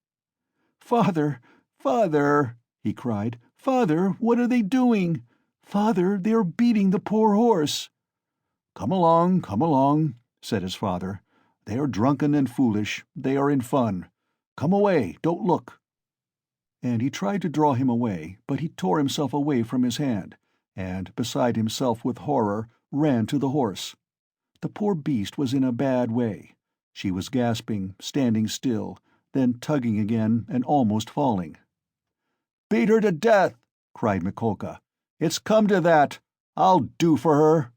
"Father! Father!" he cried. "Father, what are they doing? Father, they are beating the poor horse!" Come along," said his father. "They are drunken and foolish. They are in fun. Come away, don't look." And he tried to draw him away, but he tore himself away from his hand, and, beside himself with horror, ran to the horse. The poor beast was in a bad way. She was gasping, standing still, then tugging again and almost falling. "Beat her to death!" cried Mikolka. "It's come to that! I'll do for her!"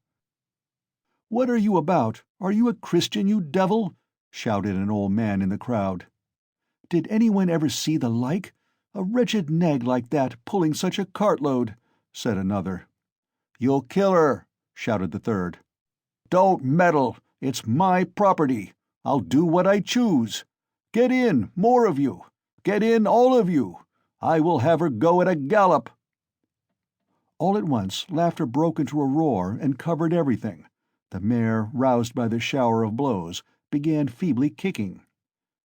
"What are you about? Are you a Christian, you devil?" shouted an old man in the crowd. "Did anyone ever see the like? A wretched nag like that pulling such a cartload," said another. "You'll kill her!" shouted the third. "Don't meddle! It's my property! I'll do what I choose! Get in, more of you! Get in, all of you! I will have her go at a gallop!" All at once laughter broke into a roar and covered everything. The mare, roused by the shower of blows, began feebly kicking.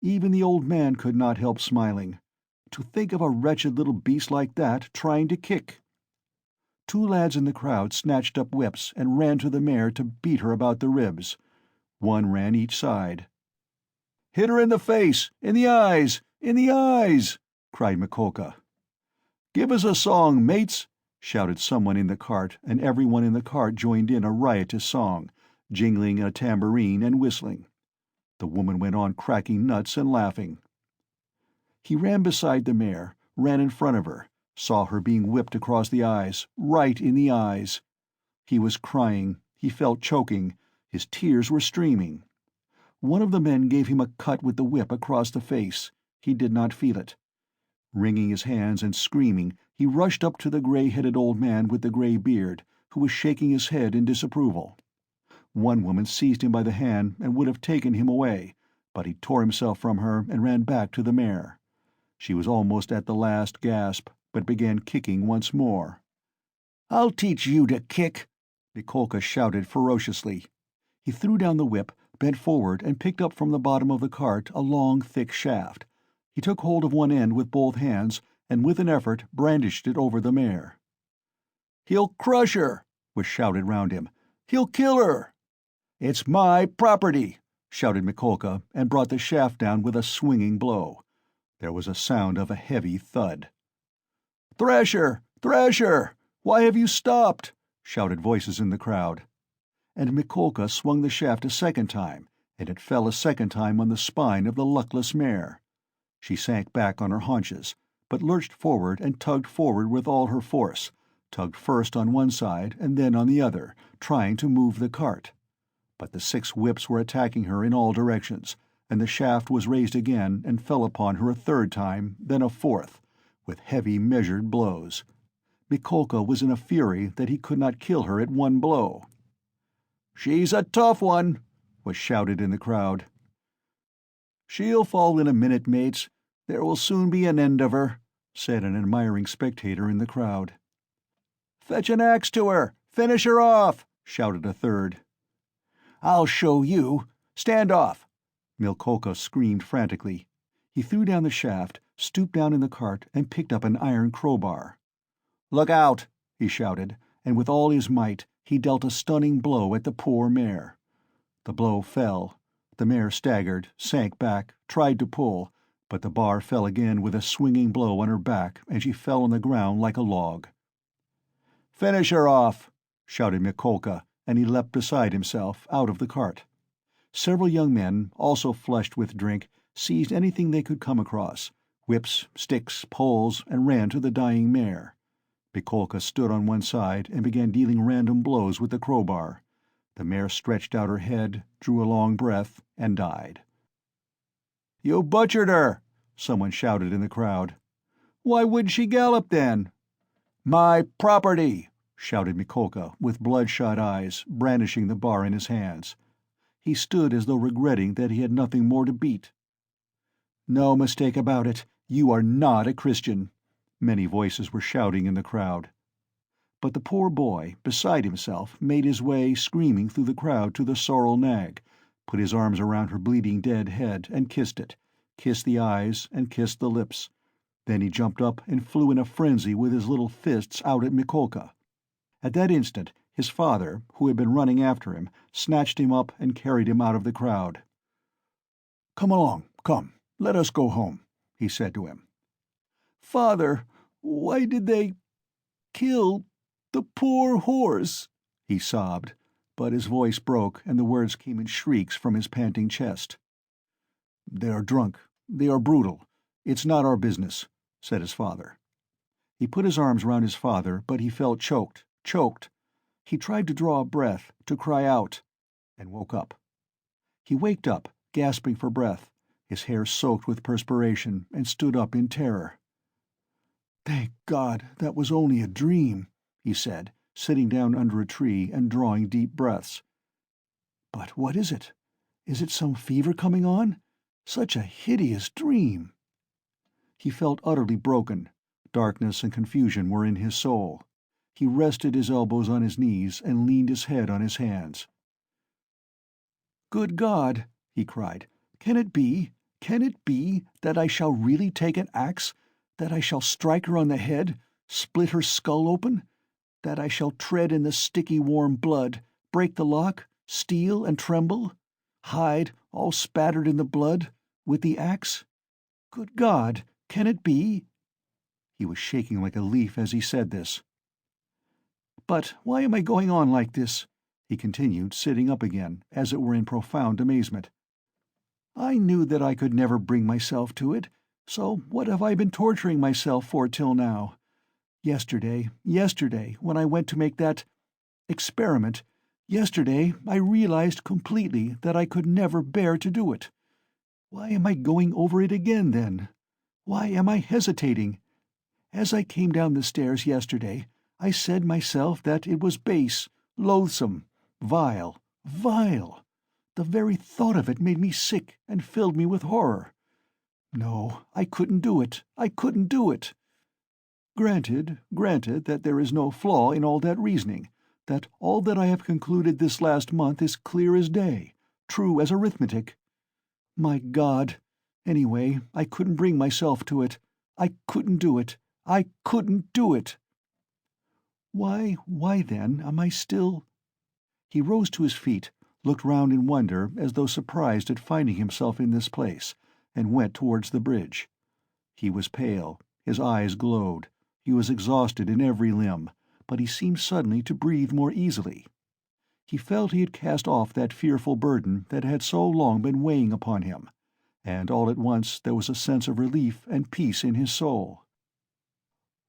Even the old man could not help smiling. To think of a wretched little beast like that trying to kick! Two lads in the crowd snatched up whips and ran to the mare to beat her about the ribs. One ran each side. "Hit her in the face! In the eyes! In the eyes!" cried Mikolka. "Give us a song, mates!" shouted someone in the cart, and everyone in the cart joined in a riotous song, jingling a tambourine and whistling. The woman went on cracking nuts and laughing. He ran beside the mare, ran in front of her, saw her being whipped across the eyes, right in the eyes. He was crying, he felt choking, his tears were streaming. One of the men gave him a cut with the whip across the face. He did not feel it. Wringing his hands and screaming, he rushed up to the gray-headed old man with the gray beard, who was shaking his head in disapproval. One woman seized him by the hand and would have taken him away, but he tore himself from her and ran back to the mare. She was almost at the last gasp, but began kicking once more. "I'll teach you to kick!" Mikolka shouted ferociously. He threw down the whip, bent forward and picked up from the bottom of the cart a long, thick shaft. He took hold of one end with both hands, and with an effort brandished it over the mare. "He'll crush her!" was shouted round him. "He'll kill her!" "It's my property!" shouted Mikolka, and brought the shaft down with a swinging blow. There was a sound of a heavy thud. "Thrash her! Thrash her! Why have you stopped?" shouted voices in the crowd. And Mikolka swung the shaft a second time, and it fell a second time on the spine of the luckless mare. She sank back on her haunches, but lurched forward and tugged forward with all her force, tugged first on one side and then on the other, trying to move the cart. But the 6 whips were attacking her in all directions, and the shaft was raised again and fell upon her a third time, then a fourth, with heavy measured blows. Mikolka was in a fury that he could not kill her at one blow. "She's a tough one," was shouted in the crowd. "She'll fall in a minute, mates. There will soon be an end of her," said an admiring spectator in the crowd. "Fetch an axe to her! Finish her off!" shouted a third. "I'll show you! Stand off!" Mikolka screamed frantically. He threw down the shaft, stooped down in the cart, and picked up an iron crowbar. "Look out!" he shouted, and with all his might he dealt a stunning blow at the poor mare. The blow fell. The mare staggered, sank back, tried to pull, but the bar fell again with a swinging blow on her back, and she fell on the ground like a log. "Finish her off!" shouted Mikolka, and he leapt beside himself, out of the cart. Several young men, also flushed with drink, seized anything they could come across, whips, sticks, poles, and ran to the dying mare. Mikolka stood on one side and began dealing random blows with the crowbar. The mare stretched out her head, drew a long breath, and died. "You butchered her!" someone shouted in the crowd. "Why wouldn't she gallop, then?" "My property!" shouted Mikolka, with bloodshot eyes, brandishing the bar in his hands. He stood as though regretting that he had nothing more to beat. "No mistake about it, you are not a Christian," many voices were shouting in the crowd. But the poor boy, beside himself, made his way screaming through the crowd to the sorrel nag, put his arms around her bleeding dead head and kissed it, kissed the eyes and kissed the lips. Then he jumped up and flew in a frenzy with his little fists out at Mikolka. At that instant his father, who had been running after him, snatched him up and carried him out of the crowd. "Come along, come, let us go home," he said to him. "Father, why did they kill the poor horse?" he sobbed, but his voice broke and the words came in shrieks from his panting chest. "They are drunk. They are brutal. It's not our business," said his father. He put his arms round his father, but he felt choked. He tried to draw a breath, to cry out, and woke up. He waked up, gasping for breath, his hair soaked with perspiration, and stood up in terror. "Thank God, that was only a dream," he said, sitting down under a tree and drawing deep breaths. "But what is it? Is it some fever coming on? Such a hideous dream!" He felt utterly broken. Darkness and confusion were in his soul. He rested his elbows on his knees and leaned his head on his hands. "Good God!" he cried. "Can it be? Can it be that I shall really take an axe, that I shall strike her on the head, split her skull open, that I shall tread in the sticky warm blood, break the lock, steal and tremble, hide, all spattered in the blood, with the axe? Good God, can it be?" He was shaking like a leaf as he said this. "But why am I going on like this?" he continued, sitting up again, as it were in profound amazement. "I knew that I could never bring myself to it, so what have I been torturing myself for till now? Yesterday, when I went to make that experiment, yesterday I realized completely that I could never bear to do it. Why am I going over it again, then? Why am I hesitating? As I came down the stairs yesterday, I said myself that it was base, loathsome, vile. The very thought of it made me sick and filled me with horror. No, I couldn't do it. Granted that there is no flaw in all that reasoning, that all that I have concluded this last month is clear as day, true as arithmetic. My God! Anyway, I couldn't bring myself to it. I couldn't do it. Why then am I still—" He rose to his feet, looked round in wonder as though surprised at finding himself in this place, and went towards the bridge. He was pale, his eyes glowed, he was exhausted in every limb, but he seemed suddenly to breathe more easily. He felt he had cast off that fearful burden that had so long been weighing upon him, and all at once there was a sense of relief and peace in his soul.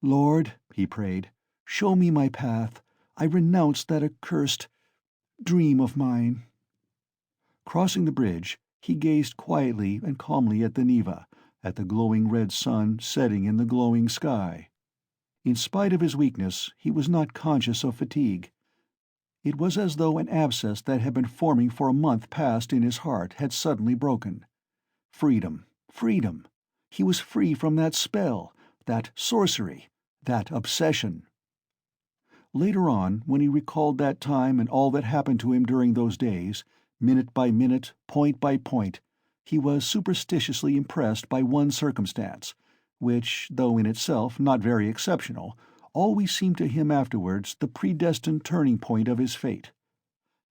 "Lord," he prayed, "show me my path. I renounce that accursed dream of mine." Crossing the bridge, he gazed quietly and calmly at the Neva, at the glowing red sun setting in the glowing sky. In spite of his weakness, he was not conscious of fatigue. It was as though an abscess that had been forming for a month past in his heart had suddenly broken. Freedom! He was free from that spell, that sorcery, that obsession. Later on, when he recalled that time and all that happened to him during those days, minute by minute, point by point, he was superstitiously impressed by one circumstance, which, though in itself not very exceptional, always seemed to him afterwards the predestined turning point of his fate.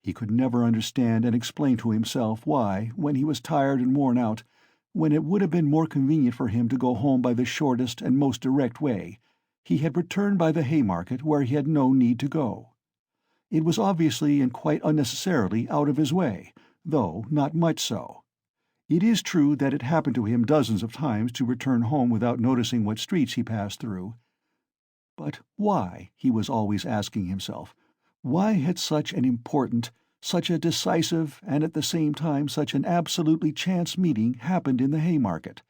He could never understand and explain to himself why, when he was tired and worn out, when it would have been more convenient for him to go home by the shortest and most direct way, he had returned by the Haymarket where he had no need to go. It was obviously and quite unnecessarily out of his way, though not much so. It is true that it happened to him dozens of times to return home without noticing what streets he passed through. But why, he was always asking himself, why had such an important, such a decisive, and at the same time such an absolutely chance meeting happened in the Haymarket,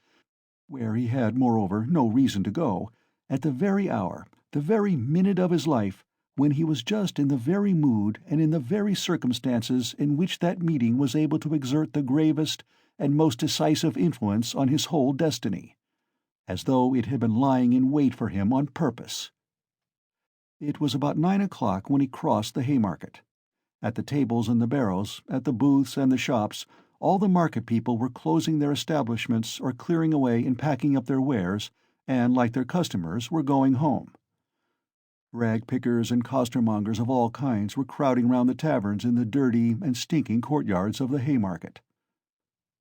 where he had, moreover, no reason to go, at the very hour, the very minute of his life, when he was just in the very mood and in the very circumstances in which that meeting was able to exert the gravest and most decisive influence on his whole destiny, as though it had been lying in wait for him on purpose. It was about 9 o'clock when he crossed the Haymarket. At the tables and the barrows, at the booths and the shops, all the market people were closing their establishments or clearing away and packing up their wares, and, like their customers, were going home. Rag-pickers and costermongers of all kinds were crowding round the taverns in the dirty and stinking courtyards of the Haymarket.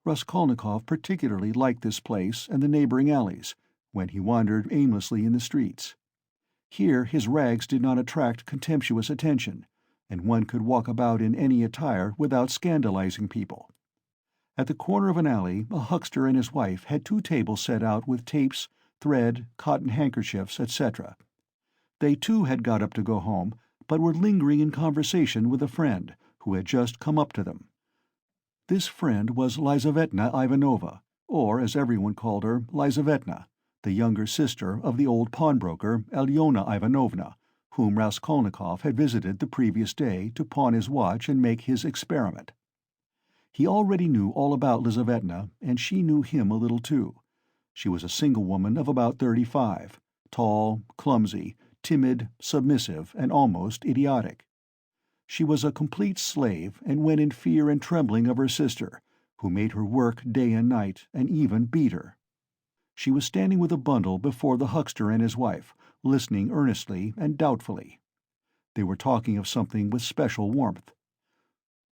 Raskolnikov particularly liked this place and the neighbouring alleys, when he wandered aimlessly in the streets. Here his rags did not attract contemptuous attention, and one could walk about in any attire without scandalizing people. At the corner of an alley, a huckster and his wife had two tables set out with tapes, thread, cotton handkerchiefs, etc. They too had got up to go home, but were lingering in conversation with a friend, who had just come up to them. This friend was Lizavetna Ivanovna, or, as everyone called her, Lizavetna, the younger sister of the old pawnbroker, Alyona Ivanovna, whom Raskolnikov had visited the previous day to pawn his watch and make his experiment. He already knew all about Lizavetna, and she knew him a little too. She was a single woman of about 35, tall, clumsy, timid, submissive, and almost idiotic. She was a complete slave, and went in fear and trembling of her sister, who made her work day and night, and even beat her. She was standing with a bundle before the huckster and his wife, listening earnestly and doubtfully. They were talking of something with special warmth.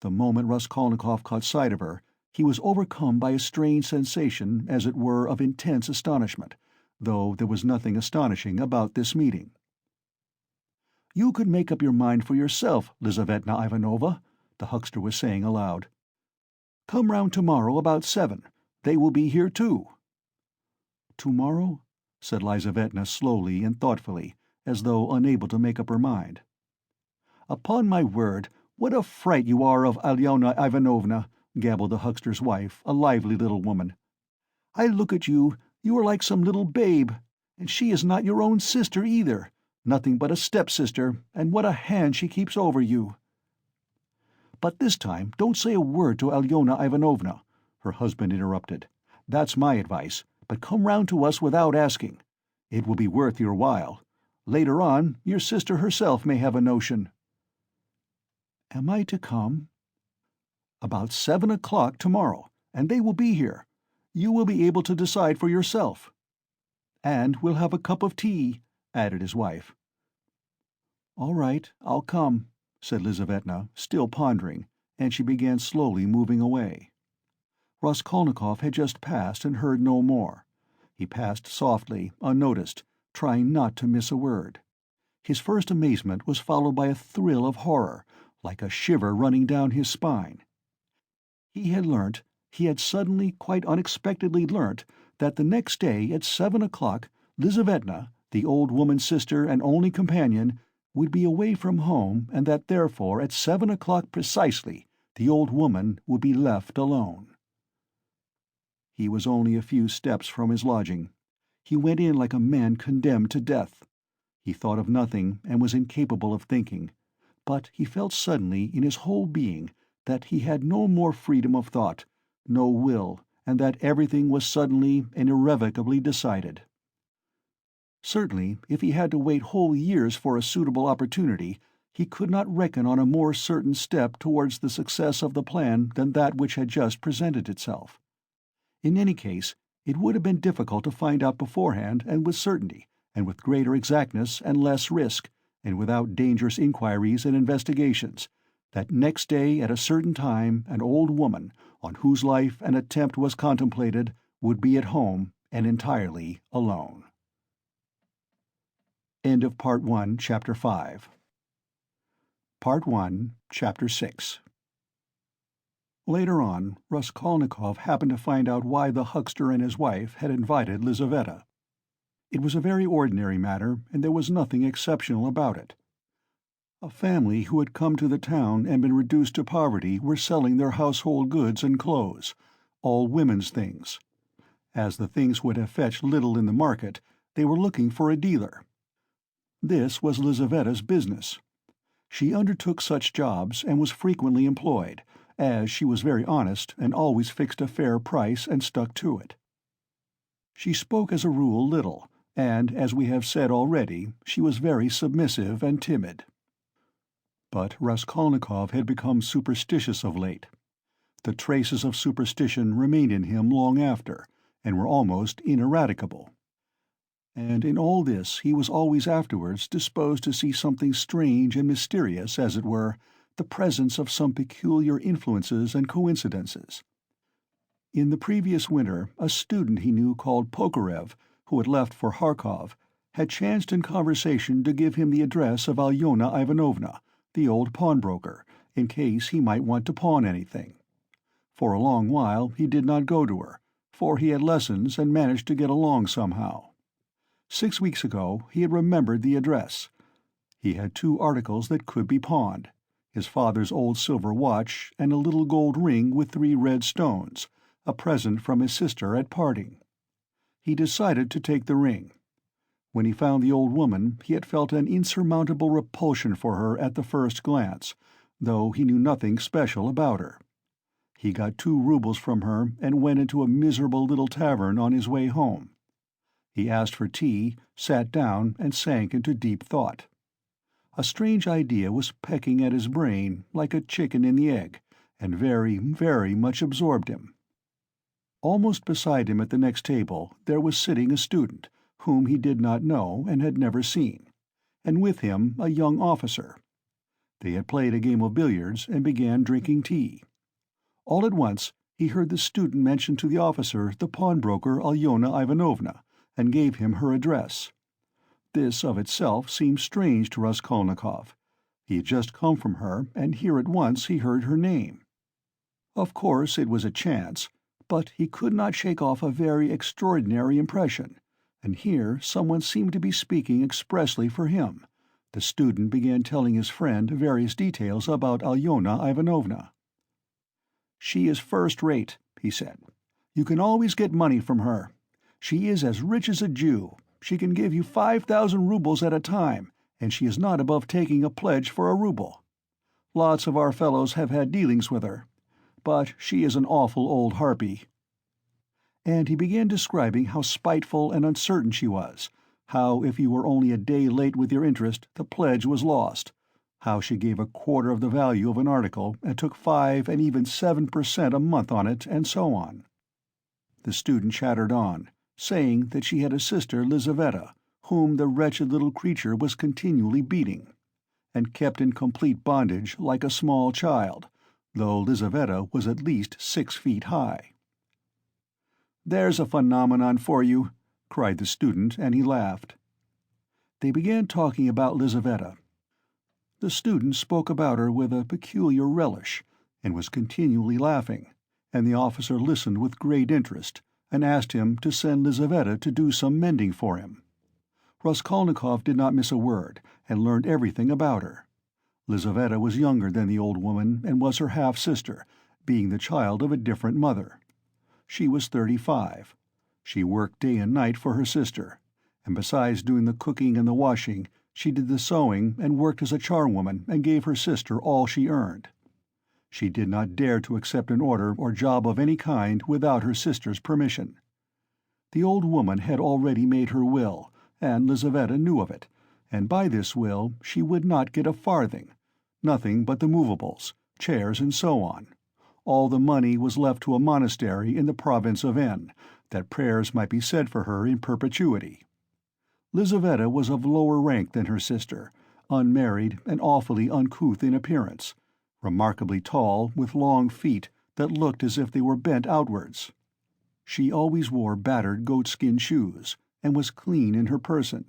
The moment Raskolnikov caught sight of her, he was overcome by a strange sensation, as it were, of intense astonishment, though there was nothing astonishing about this meeting. "You could make up your mind for yourself, Lizavetna Ivanovna," the huckster was saying aloud. "Come round tomorrow about 7. They will be here too." "Tomorrow?" said Lizavetna slowly and thoughtfully, as though unable to make up her mind. "Upon my word, what a fright you are of Alyona Ivanovna," gabbled the huckster's wife, a lively little woman. "I look at you, you are like some little babe, and she is not your own sister either. Nothing but a stepsister, and what a hand she keeps over you." "But this time don't say a word to Alyona Ivanovna," her husband interrupted. "That's my advice, but come round to us without asking. It will be worth your while. Later on, your sister herself may have a notion." "Am I to come?" "About 7 o'clock tomorrow, and they will be here. You will be able to decide for yourself." "And we'll have a cup of tea," added his wife. "All right, I'll come," said Lizavetna, still pondering, and she began slowly moving away. Raskolnikov had just passed and heard no more. He passed softly, unnoticed, trying not to miss a word. His first amazement was followed by a thrill of horror, like a shiver running down his spine. He had suddenly, quite unexpectedly learnt, that the next day at 7 o'clock, Lizavetna, the old woman's sister and only companion, would be away from home, and that therefore at 7 o'clock precisely the old woman would be left alone. He was only a few steps from his lodging. He went in like a man condemned to death. He thought of nothing, and was incapable of thinking, but he felt suddenly in his whole being that he had no more freedom of thought, no will, and that everything was suddenly and irrevocably decided. Certainly, if he had to wait whole years for a suitable opportunity, he could not reckon on a more certain step towards the success of the plan than that which had just presented itself. In any case, it would have been difficult to find out beforehand and with certainty, and with greater exactness and less risk, and without dangerous inquiries and investigations, that next day at a certain time an old woman, on whose life an attempt was contemplated, would be at home and entirely alone. End of Part 1, Chapter 5. Part 1, Chapter 6. Later on, Raskolnikov happened to find out why the huckster and his wife had invited Lizaveta. It was a very ordinary matter, and there was nothing exceptional about it. A family who had come to the town and been reduced to poverty were selling their household goods and clothes, all women's things. As the things would have fetched little in the market, they were looking for a dealer. This was Lizaveta's business. She undertook such jobs and was frequently employed, as she was very honest and always fixed a fair price and stuck to it. She spoke as a rule little, and, as we have said already, she was very submissive and timid. But Raskolnikov had become superstitious of late. The traces of superstition remained in him long after, and were almost ineradicable. And in all this he was always afterwards disposed to see something strange and mysterious, as it were, the presence of some peculiar influences and coincidences. In the previous winter, a student he knew called Pokorev, who had left for Kharkov, had chanced in conversation to give him the address of Alyona Ivanovna, the old pawnbroker, in case he might want to pawn anything. For a long while he did not go to her, for he had lessons and managed to get along somehow. 6 weeks ago he had remembered the address. He had 2 articles that could be pawned: his father's old silver watch and a little gold ring with 3 red stones, a present from his sister at parting. He decided to take the ring. When he found the old woman he had felt an insurmountable repulsion for her at the first glance, though he knew nothing special about her. He got 2 rubles from her and went into a miserable little tavern on his way home. He asked for tea, sat down, and sank into deep thought. A strange idea was pecking at his brain like a chicken in the egg, and very, very much absorbed him. Almost beside him at the next table there was sitting a student, whom he did not know and had never seen, and with him a young officer. They had played a game of billiards and began drinking tea. All at once he heard the student mention to the officer the pawnbroker Alyona Ivanovna, and gave him her address. This of itself seemed strange to Raskolnikov. He had just come from her, and here at once he heard her name. Of course it was a chance, but he could not shake off a very extraordinary impression, and here someone seemed to be speaking expressly for him. The student began telling his friend various details about Alyona Ivanovna. "She is first-rate," he said. "You can always get money from her. She is as rich as a Jew. She can give you 5,000 rubles at a time, and she is not above taking a pledge for a ruble. Lots of our fellows have had dealings with her, but she is an awful old harpy." And he began describing how spiteful and uncertain she was, how if you were only a day late with your interest the pledge was lost, how she gave a quarter of the value of an article and took 5 and even 7% a month on it, and so on. The student chattered on, saying that she had a sister Lizaveta, whom the wretched little creature was continually beating, and kept in complete bondage like a small child, though Lizaveta was at least 6 feet high. "There's a phenomenon for you," cried the student, and he laughed. They began talking about Lizaveta. The student spoke about her with a peculiar relish, and was continually laughing, and the officer listened with great interest, and asked him to send Lizaveta to do some mending for him. Raskolnikov did not miss a word, and learned everything about her. Lizaveta was younger than the old woman, and was her half-sister, being the child of a different mother. She was 35. She worked day and night for her sister, and besides doing the cooking and the washing, she did the sewing and worked as a charwoman and gave her sister all she earned. She did not dare to accept an order or job of any kind without her sister's permission. The old woman had already made her will, and Lizaveta knew of it, and by this will she would not get a farthing, nothing but the movables, chairs and so on. All the money was left to a monastery in the province of N, that prayers might be said for her in perpetuity. Lizaveta was of lower rank than her sister, unmarried and awfully uncouth in appearance, remarkably tall, with long feet that looked as if they were bent outwards. She always wore battered goatskin shoes, and was clean in her person.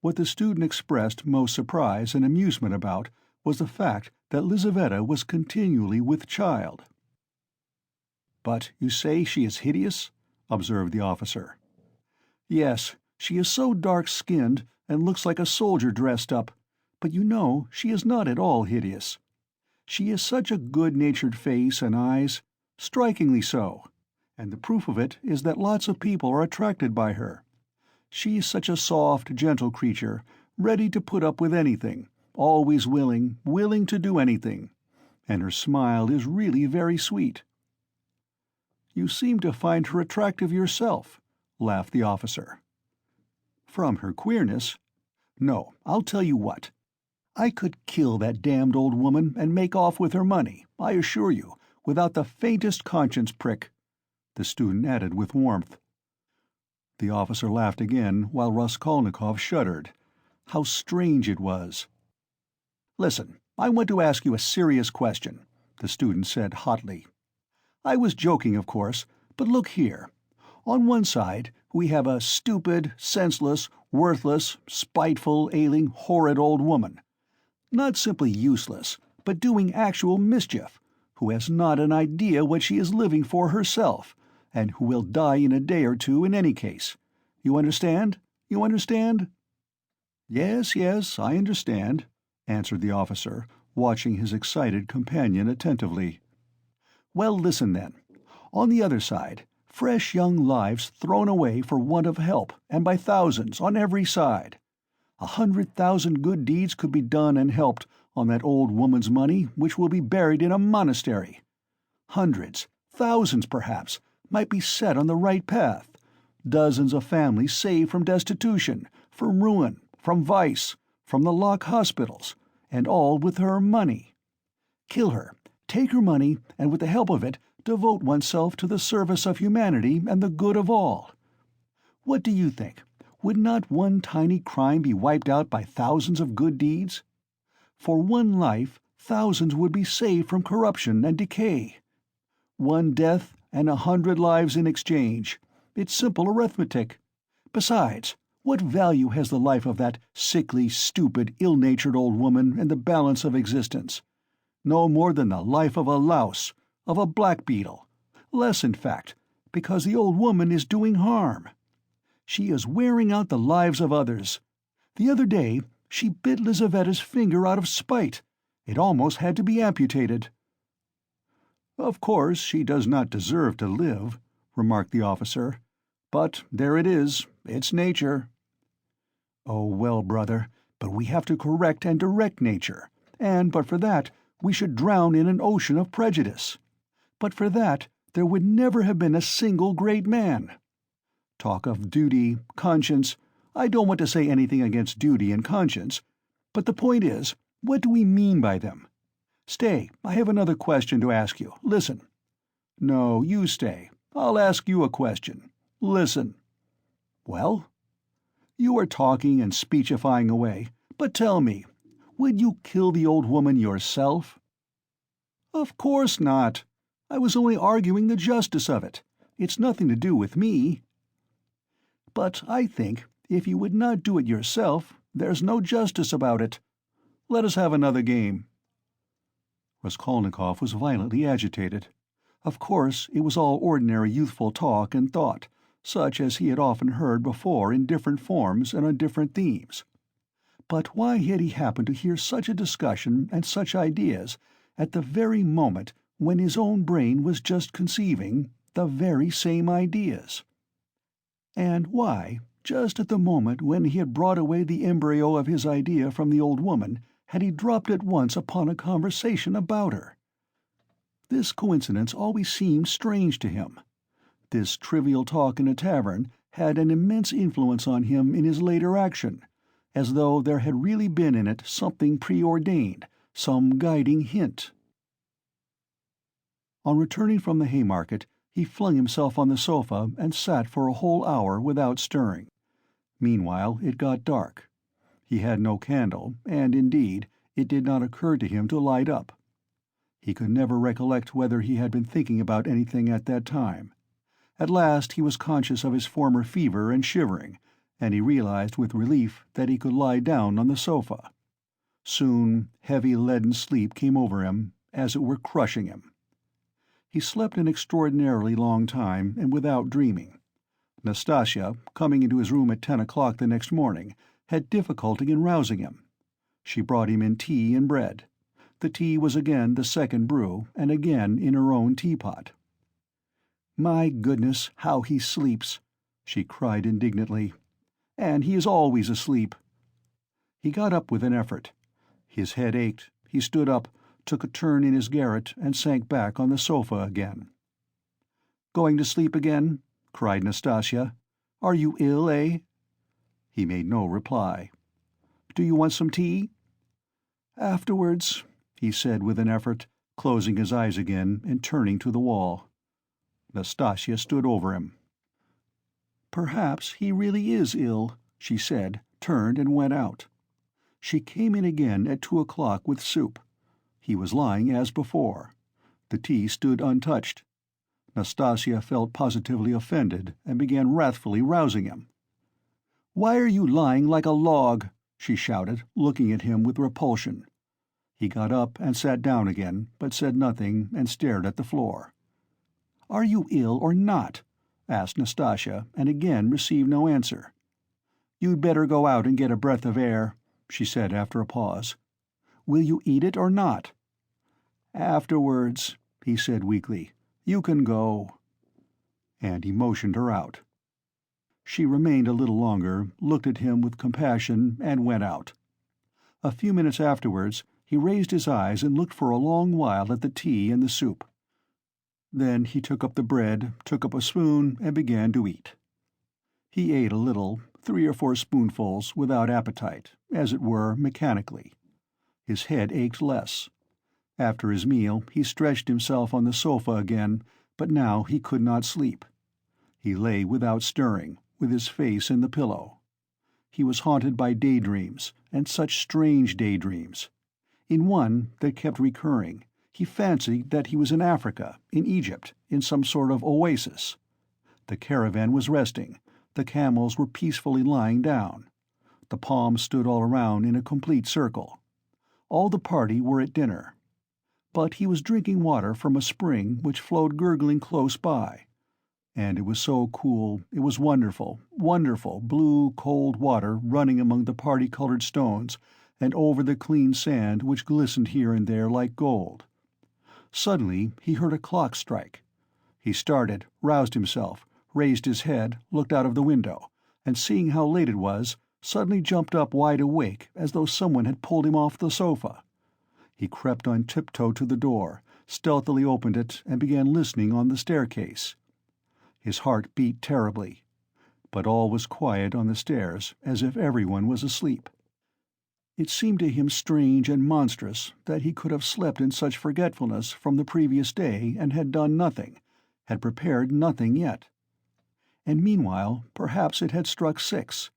What the student expressed most surprise and amusement about was the fact that Lizaveta was continually with child. "But you say she is hideous?" observed the officer. "Yes, she is so dark-skinned, and looks like a soldier dressed up, but you know she is not at all hideous. She has such a good-natured face and eyes, strikingly so, and the proof of it is that lots of people are attracted by her. She is such a soft, gentle creature, ready to put up with anything, always willing to do anything, and her smile is really very sweet." "You seem to find her attractive yourself," laughed the officer. "From her queerness? No, I'll tell you what. I could kill that damned old woman and make off with her money, I assure you, without the faintest conscience prick," the student added with warmth. The officer laughed again, while Raskolnikov shuddered. How strange it was. "Listen, I want to ask you a serious question," the student said hotly. "I was joking, of course, but look here. On one side we have a stupid, senseless, worthless, spiteful, ailing, horrid old woman. Not simply useless, but doing actual mischief, who has not an idea what she is living for herself, and who will die in a day or two in any case. You understand? You understand?" "Yes, yes, I understand," answered the officer, watching his excited companion attentively. "Well, listen then. On the other side, fresh young lives thrown away for want of help, and by thousands, on every side. 100,000 good deeds could be done and helped on that old woman's money which will be buried in a monastery. Hundreds, thousands perhaps, might be set on the right path, dozens of families saved from destitution, from ruin, from vice, from the lock hospitals, and all with her money. Kill her, take her money, and with the help of it devote oneself to the service of humanity and the good of all. What do you think? Would not one tiny crime be wiped out by thousands of good deeds? For one life, thousands would be saved from corruption and decay. One death and 100 lives in exchange. It's simple arithmetic. Besides, what value has the life of that sickly, stupid, ill-natured old woman in the balance of existence? No more than the life of a louse, of a blackbeetle. Less, in fact, because the old woman is doing harm. She is wearing out the lives of others. The other day she bit Lizavetta's finger out of spite. It almost had to be amputated." "Of course she does not deserve to live," remarked the officer. "But there it is. It's nature." "Oh, well, brother, but we have to correct and direct nature, and but for that we should drown in an ocean of prejudice. But for that there would never have been a single great man. Talk of duty, conscience. I don't want to say anything against duty and conscience, but the point is, what do we mean by them? Stay, I have another question to ask you. Listen. No, you stay. I'll ask you a question. Listen. Well? You are talking and speechifying away, but tell me, would you kill the old woman yourself?" "Of course not. I was only arguing the justice of it. It's nothing to do with me." "But I think, if you would not do it yourself, there's no justice about it. Let us have another game." Raskolnikov was violently agitated. Of course it was all ordinary youthful talk and thought, such as he had often heard before in different forms and on different themes. But why had he happened to hear such a discussion and such ideas at the very moment when his own brain was just conceiving the very same ideas? And why, just at the moment when he had brought away the embryo of his idea from the old woman, had he dropped at once upon a conversation about her? This coincidence always seemed strange to him. This trivial talk in a tavern had an immense influence on him in his later action, as though there had really been in it something preordained, some guiding hint. On returning from the Haymarket, he flung himself on the sofa and sat for a whole hour without stirring. Meanwhile it got dark. He had no candle, and, indeed, it did not occur to him to light up. He could never recollect whether he had been thinking about anything at that time. At last he was conscious of his former fever and shivering, and he realized with relief that he could lie down on the sofa. Soon heavy leaden sleep came over him, as it were crushing him. He slept an extraordinarily long time, and without dreaming. Nastasia, coming into his room at 10 o'clock the next morning, had difficulty in rousing him. She brought him in tea and bread. The tea was again the second brew, and again in her own teapot. "My goodness, how he sleeps!" she cried indignantly. "And he is always asleep." He got up with an effort. His head ached. He stood up, took a turn in his garret, and sank back on the sofa again. "Going to sleep again?" cried Nastasia. "Are you ill, eh?" He made no reply. "Do you want some tea?" "Afterwards," he said with an effort, closing his eyes again and turning to the wall. Nastasia stood over him. "Perhaps he really is ill," she said, turned and went out. She came in again at 2 o'clock with soup. He was lying as before. The tea stood untouched. Nastasia felt positively offended and began wrathfully rousing him. "Why are you lying like a log?" she shouted, looking at him with repulsion. He got up and sat down again, but said nothing and stared at the floor. "Are you ill or not?" asked Nastasya, and again received no answer. "You'd better go out and get a breath of air," she said after a pause. "Will you eat it or not?" "Afterwards," he said weakly. "You can go." And he motioned her out. She remained a little longer, looked at him with compassion, and went out. A few minutes afterwards he raised his eyes and looked for a long while at the tea and the soup. Then he took up the bread, took up a spoon, and began to eat. He ate a little, 3 or 4 spoonfuls, without appetite, as it were, mechanically. His head ached less. After his meal he stretched himself on the sofa again, but now he could not sleep. He lay without stirring, with his face in the pillow. He was haunted by daydreams, and such strange daydreams. In one that kept recurring, he fancied that he was in Africa, in Egypt, in some sort of oasis. The caravan was resting, the camels were peacefully lying down. The palms stood all around in a complete circle. All the party were at dinner. But he was drinking water from a spring which flowed gurgling close by. And it was so cool, it was wonderful, wonderful, blue, cold water running among the party-colored stones and over the clean sand which glistened here and there like gold. Suddenly he heard a clock strike. He started, roused himself, raised his head, looked out of the window, and seeing how late it was, suddenly jumped up wide awake as though someone had pulled him off the sofa. He crept on tiptoe to the door, stealthily opened it, and began listening on the staircase. His heart beat terribly, but all was quiet on the stairs, as if everyone was asleep. It seemed to him strange and monstrous that he could have slept in such forgetfulness from the previous day and had done nothing, had prepared nothing yet. And meanwhile perhaps it had struck 6,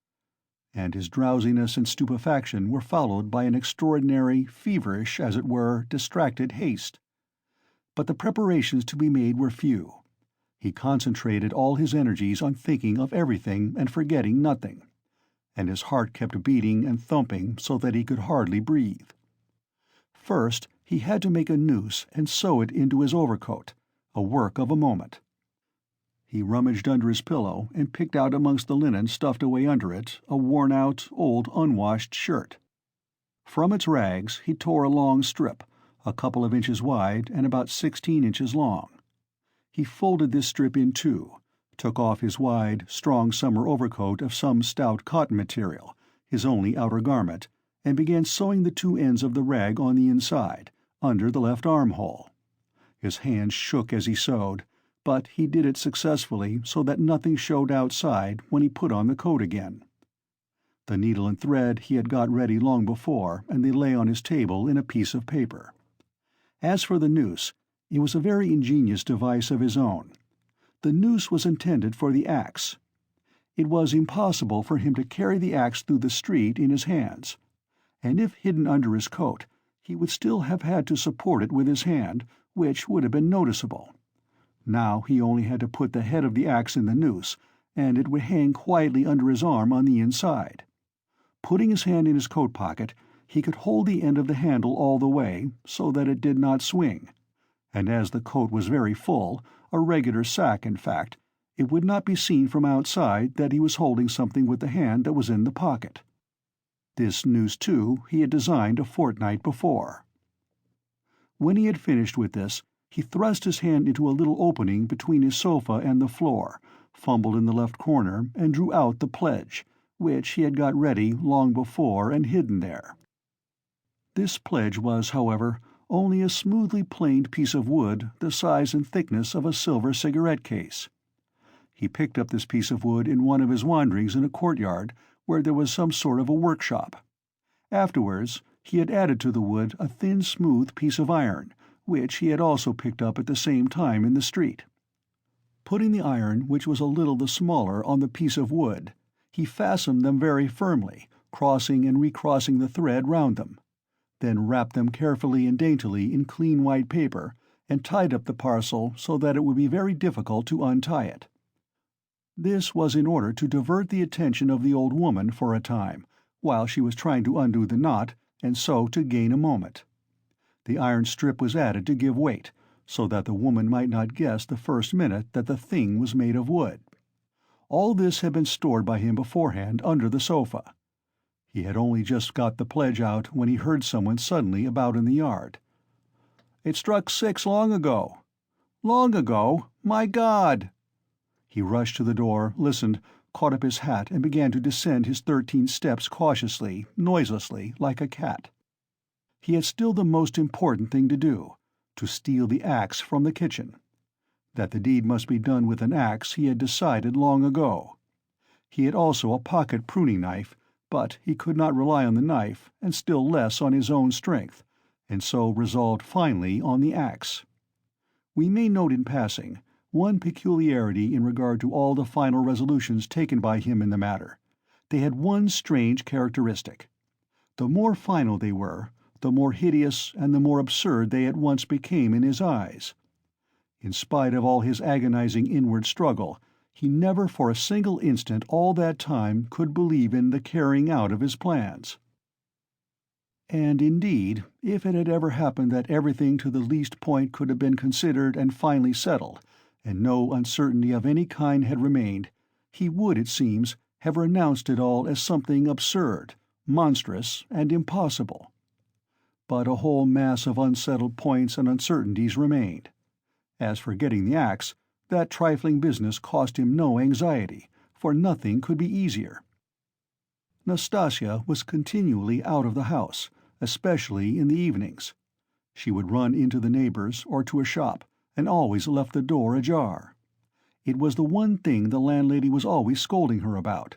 and his drowsiness and stupefaction were followed by an extraordinary, feverish, as it were, distracted haste. But the preparations to be made were few. He concentrated all his energies on thinking of everything and forgetting nothing, and his heart kept beating and thumping so that he could hardly breathe. First he had to make a noose and sew it into his overcoat, a work of a moment. He rummaged under his pillow and picked out amongst the linen stuffed away under it a worn-out, old, unwashed shirt. From its rags he tore a long strip, a couple of inches wide and about 16 inches long. He folded this strip in two, took off his wide, strong summer overcoat of some stout cotton material, his only outer garment, and began sewing the 2 ends of the rag on the inside, under the left armhole. His hands shook as he sewed, but he did it successfully so that nothing showed outside when he put on the coat again. The needle and thread he had got ready long before, and they lay on his table in a piece of paper. As for the noose, it was a very ingenious device of his own. The noose was intended for the axe. It was impossible for him to carry the axe through the street in his hands, and if hidden under his coat, he would still have had to support it with his hand, which would have been noticeable. Now he only had to put the head of the axe in the noose, and it would hang quietly under his arm on the inside. Putting his hand in his coat pocket, he could hold the end of the handle all the way, so that it did not swing, and as the coat was very full, a regular sack in fact, it would not be seen from outside that he was holding something with the hand that was in the pocket. This noose, too, he had designed a fortnight before. When he had finished with this, he thrust his hand into a little opening between his sofa and the floor, fumbled in the left corner, and drew out the pledge, which he had got ready long before and hidden there. This pledge was, however, only a smoothly planed piece of wood the size and thickness of a silver cigarette case. He picked up this piece of wood in one of his wanderings in a courtyard where there was some sort of a workshop. Afterwards he had added to the wood a thin, smooth piece of iron, which he had also picked up at the same time in the street. Putting the iron, which was a little the smaller, on the piece of wood, he fastened them very firmly, crossing and recrossing the thread round them, then wrapped them carefully and daintily in clean white paper, and tied up the parcel so that it would be very difficult to untie it. This was in order to divert the attention of the old woman for a time, while she was trying to undo the knot, and so to gain a moment. The iron strip was added to give weight, so that the woman might not guess the first minute that the thing was made of wood. All this had been stored by him beforehand under the sofa. He had only just got the pledge out when he heard someone suddenly about in the yard. "It struck 6 long ago." "Long ago? My God!" He rushed to the door, listened, caught up his hat and began to descend his 13 steps cautiously, noiselessly, like a cat. He had still the most important thing to do, to steal the axe from the kitchen. That the deed must be done with an axe he had decided long ago. He had also a pocket pruning knife, but he could not rely on the knife, and still less on his own strength, and so resolved finally on the axe. We may note in passing one peculiarity in regard to all the final resolutions taken by him in the matter. They had one strange characteristic. The more final they were, the more hideous and the more absurd they at once became in his eyes. In spite of all his agonizing inward struggle, he never for a single instant all that time could believe in the carrying out of his plans. And indeed, if it had ever happened that everything to the least point could have been considered and finally settled, and no uncertainty of any kind had remained, he would, it seems, have renounced it all as something absurd, monstrous, and impossible. But a whole mass of unsettled points and uncertainties remained. As for getting the axe, that trifling business cost him no anxiety, for nothing could be easier. Nastasia was continually out of the house, especially in the evenings. She would run into the neighbors or to a shop, and always left the door ajar. It was the one thing the landlady was always scolding her about.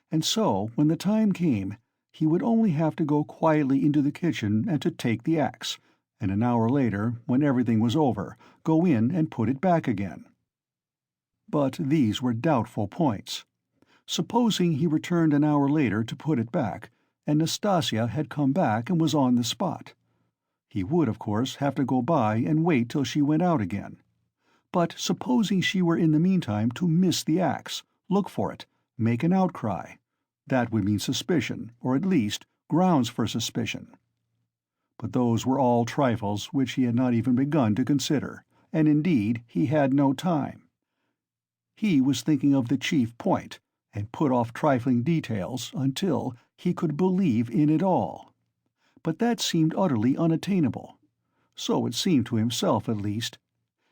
And so, when the time came, he would only have to go quietly into the kitchen and to take the axe, and an hour later, when everything was over, go in and put it back again. But these were doubtful points. Supposing he returned an hour later to put it back, and Nastasia had come back and was on the spot. He would, of course, have to go by and wait till she went out again. But supposing she were in the meantime to miss the axe, look for it, make an outcry. That would mean suspicion, or at least grounds for suspicion. But those were all trifles which he had not even begun to consider, and indeed he had no time. He was thinking of the chief point, and put off trifling details until he could believe in it all. But that seemed utterly unattainable. So it seemed to himself, at least.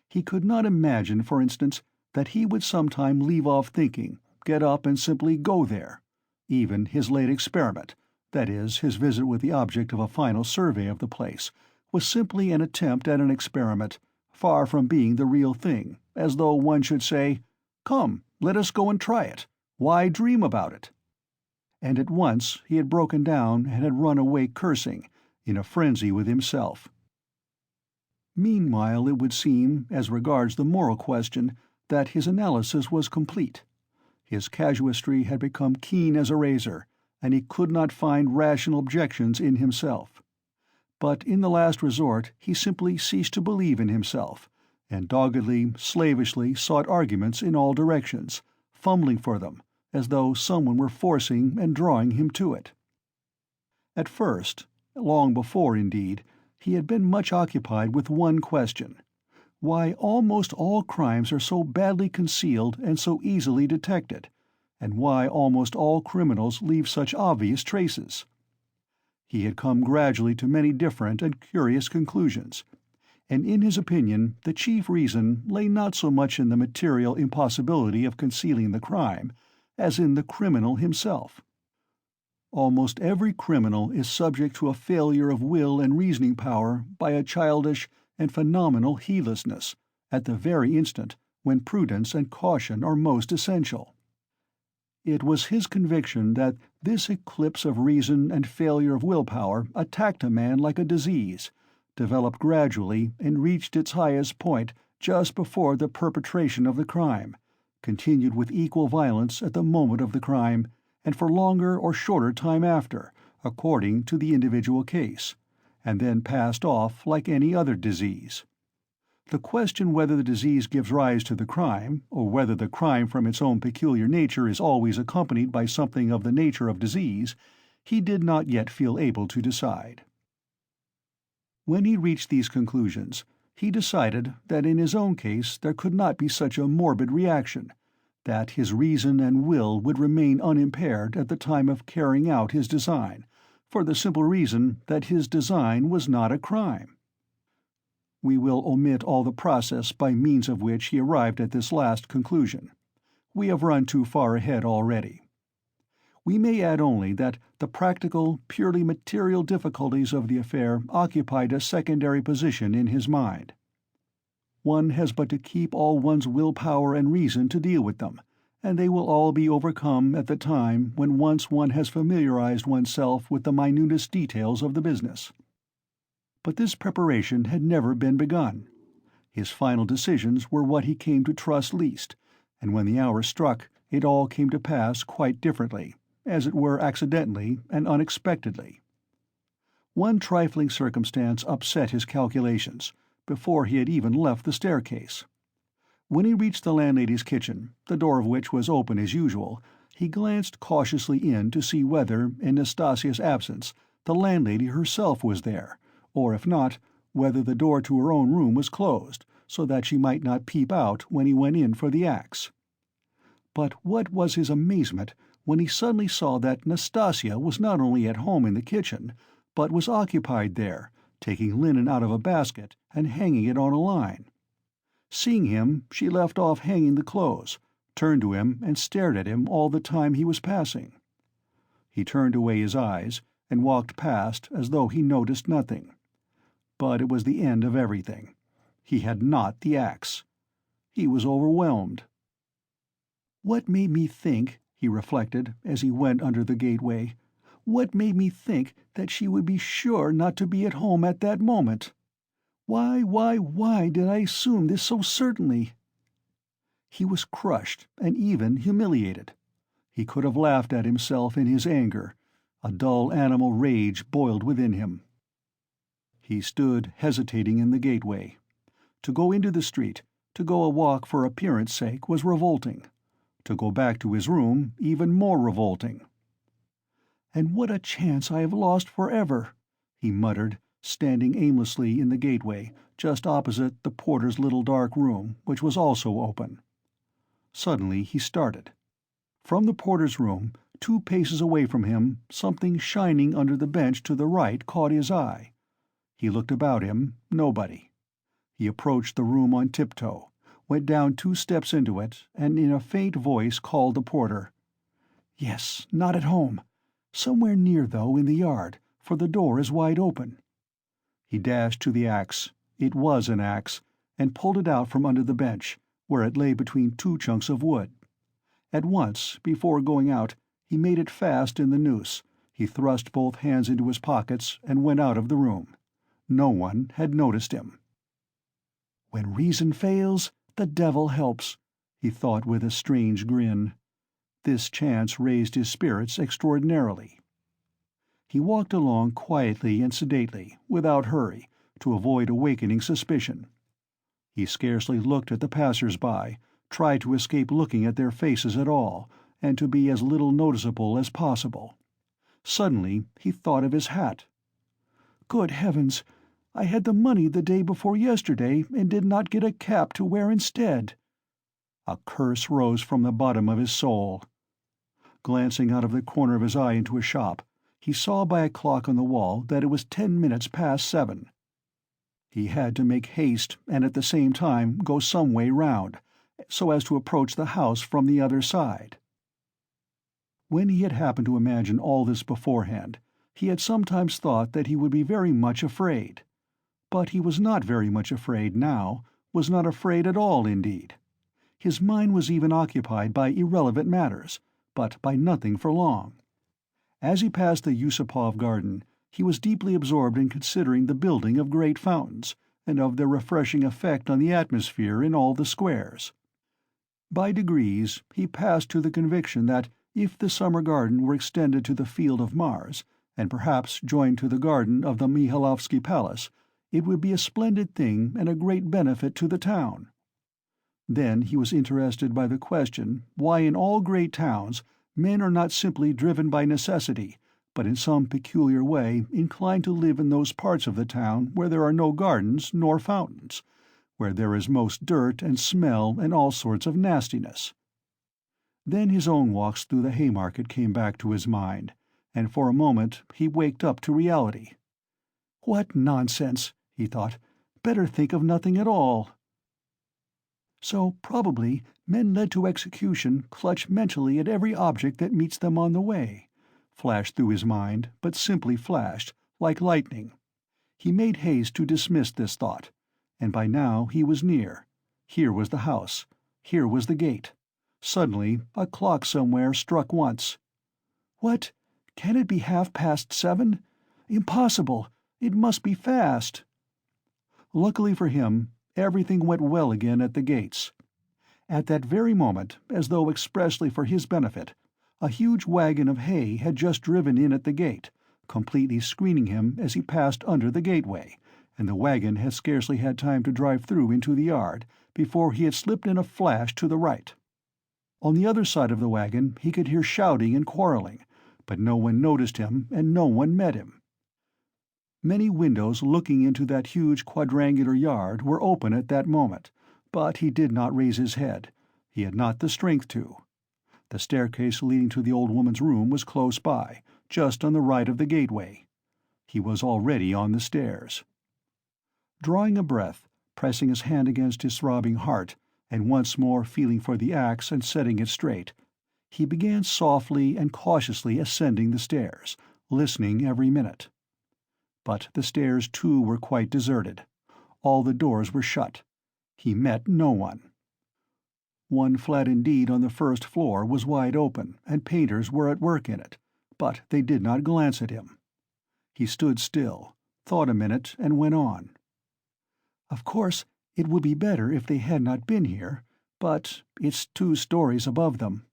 He could not imagine, for instance, that he would sometime leave off thinking, get up and simply go there. Even his late experiment, that is, his visit with the object of a final survey of the place, was simply an attempt at an experiment, far from being the real thing, as though one should say, "Come, let us go and try it. Why dream about it?" And at once he had broken down and had run away cursing, in a frenzy with himself. Meanwhile it would seem, as regards the moral question, that his analysis was complete. His casuistry had become keen as a razor, and he could not find rational objections in himself. But in the last resort he simply ceased to believe in himself, and doggedly, slavishly sought arguments in all directions, fumbling for them, as though someone were forcing and drawing him to it. At first, long before indeed, he had been much occupied with one question: why almost all crimes are so badly concealed and so easily detected, and why almost all criminals leave such obvious traces. He had come gradually to many different and curious conclusions, and in his opinion the chief reason lay not so much in the material impossibility of concealing the crime, as in the criminal himself. Almost every criminal is subject to a failure of will and reasoning power by a childish and phenomenal heedlessness, at the very instant when prudence and caution are most essential. It was his conviction that this eclipse of reason and failure of willpower attacked a man like a disease, developed gradually and reached its highest point just before the perpetration of the crime, continued with equal violence at the moment of the crime, and for longer or shorter time after, according to the individual case, and then passed off like any other disease. The question whether the disease gives rise to the crime, or whether the crime from its own peculiar nature is always accompanied by something of the nature of disease, he did not yet feel able to decide. When he reached these conclusions, he decided that in his own case there could not be such a morbid reaction, that his reason and will would remain unimpaired at the time of carrying out his design, for the simple reason that his design was not a crime. We will omit all the process by means of which he arrived at this last conclusion. We have run too far ahead already. We may add only that the practical, purely material difficulties of the affair occupied a secondary position in his mind. One has but to keep all one's willpower and reason to deal with them, and they will all be overcome at the time when once one has familiarized oneself with the minutest details of the business. But this preparation had never been begun. His final decisions were what he came to trust least, and when the hour struck, it all came to pass quite differently, as it were accidentally and unexpectedly. One trifling circumstance upset his calculations, before he had even left the staircase. When he reached the landlady's kitchen, the door of which was open as usual, he glanced cautiously in to see whether, in Nastasia's absence, the landlady herself was there, or if not, whether the door to her own room was closed, so that she might not peep out when he went in for the axe. But what was his amazement when he suddenly saw that Nastasia was not only at home in the kitchen, but was occupied there, taking linen out of a basket and hanging it on a line. Seeing him, she left off hanging the clothes, turned to him and stared at him all the time he was passing. He turned away his eyes and walked past as though he noticed nothing. But it was the end of everything. He had not the axe. He was overwhelmed. "What made me think," he reflected, as he went under the gateway, "what made me think that she would be sure not to be at home at that moment? Why did I assume this so certainly?" He was crushed and even humiliated. He could have laughed at himself in his anger. A dull animal rage boiled within him. He stood hesitating in the gateway. To go into the street, to go a walk for appearance sake, was revolting. To go back to his room, even more revolting. "And what a chance I have lost forever," he muttered, standing aimlessly in the gateway, just opposite the porter's little dark room, which was also open. Suddenly he started. From the porter's room, 2 paces away from him, something shining under the bench to the right caught his eye. He looked about him, nobody. He approached the room on tiptoe, went down 2 steps into it, and in a faint voice called the porter. "Yes, not at home. Somewhere near, though, in the yard, for the door is wide open." He dashed to the axe. It was an axe, and pulled it out from under the bench, where it lay between 2 chunks of wood. At once, before going out, he made it fast in the noose. He thrust both hands into his pockets and went out of the room. No one had noticed him. "When reason fails, the devil helps," he thought with a strange grin. This chance raised his spirits extraordinarily. He walked along quietly and sedately, without hurry, to avoid awakening suspicion. He scarcely looked at the passers-by, tried to escape looking at their faces at all, and to be as little noticeable as possible. Suddenly he thought of his hat. "Good heavens! I had the money the day before yesterday and did not get a cap to wear instead." A curse rose from the bottom of his soul. Glancing out of the corner of his eye into a shop, he saw by a clock on the wall that it was 10 minutes past 7. He had to make haste and at the same time go some way round, so as to approach the house from the other side. When he had happened to imagine all this beforehand, he had sometimes thought that he would be very much afraid. But he was not very much afraid now, was not afraid at all, indeed. His mind was even occupied by irrelevant matters, but by nothing for long. As he passed the Yusupov garden, he was deeply absorbed in considering the building of great fountains, and of their refreshing effect on the atmosphere in all the squares. By degrees he passed to the conviction that if the summer garden were extended to the Field of Mars, and perhaps joined to the garden of the Mihailovsky Palace, it would be a splendid thing and a great benefit to the town. Then he was interested by the question why in all great towns men are not simply driven by necessity, but in some peculiar way inclined to live in those parts of the town where there are no gardens nor fountains, where there is most dirt and smell and all sorts of nastiness. Then his own walks through the Haymarket came back to his mind, and for a moment he waked up to reality. "What nonsense," he thought. "Better think of nothing at all." So probably men led to execution clutch mentally at every object that meets them on the way, flashed through his mind, but simply flashed, like lightning. He made haste to dismiss this thought, and by now he was near. Here was the house. Here was the gate. Suddenly a clock somewhere struck once. What? Can it be 7:30? Impossible! It must be fast. Luckily for him, everything went well again at the gates. At that very moment, as though expressly for his benefit, a huge wagon of hay had just driven in at the gate, completely screening him as he passed under the gateway, and the wagon had scarcely had time to drive through into the yard before he had slipped in a flash to the right. On the other side of the wagon he could hear shouting and quarreling, but no one noticed him and no one met him. Many windows looking into that huge quadrangular yard were open at that moment, but he did not raise his head. He had not the strength to. The staircase leading to the old woman's room was close by, just on the right of the gateway. He was already on the stairs. Drawing a breath, pressing his hand against his throbbing heart, and once more feeling for the axe and setting it straight, he began softly and cautiously ascending the stairs, listening every minute. But the stairs too were quite deserted. All the doors were shut. He met no one. One flat indeed on the first floor was wide open, and painters were at work in it, but they did not glance at him. He stood still, thought a minute, and went on. "Of course, it would be better if they had not been here, but it's 2 stories above them."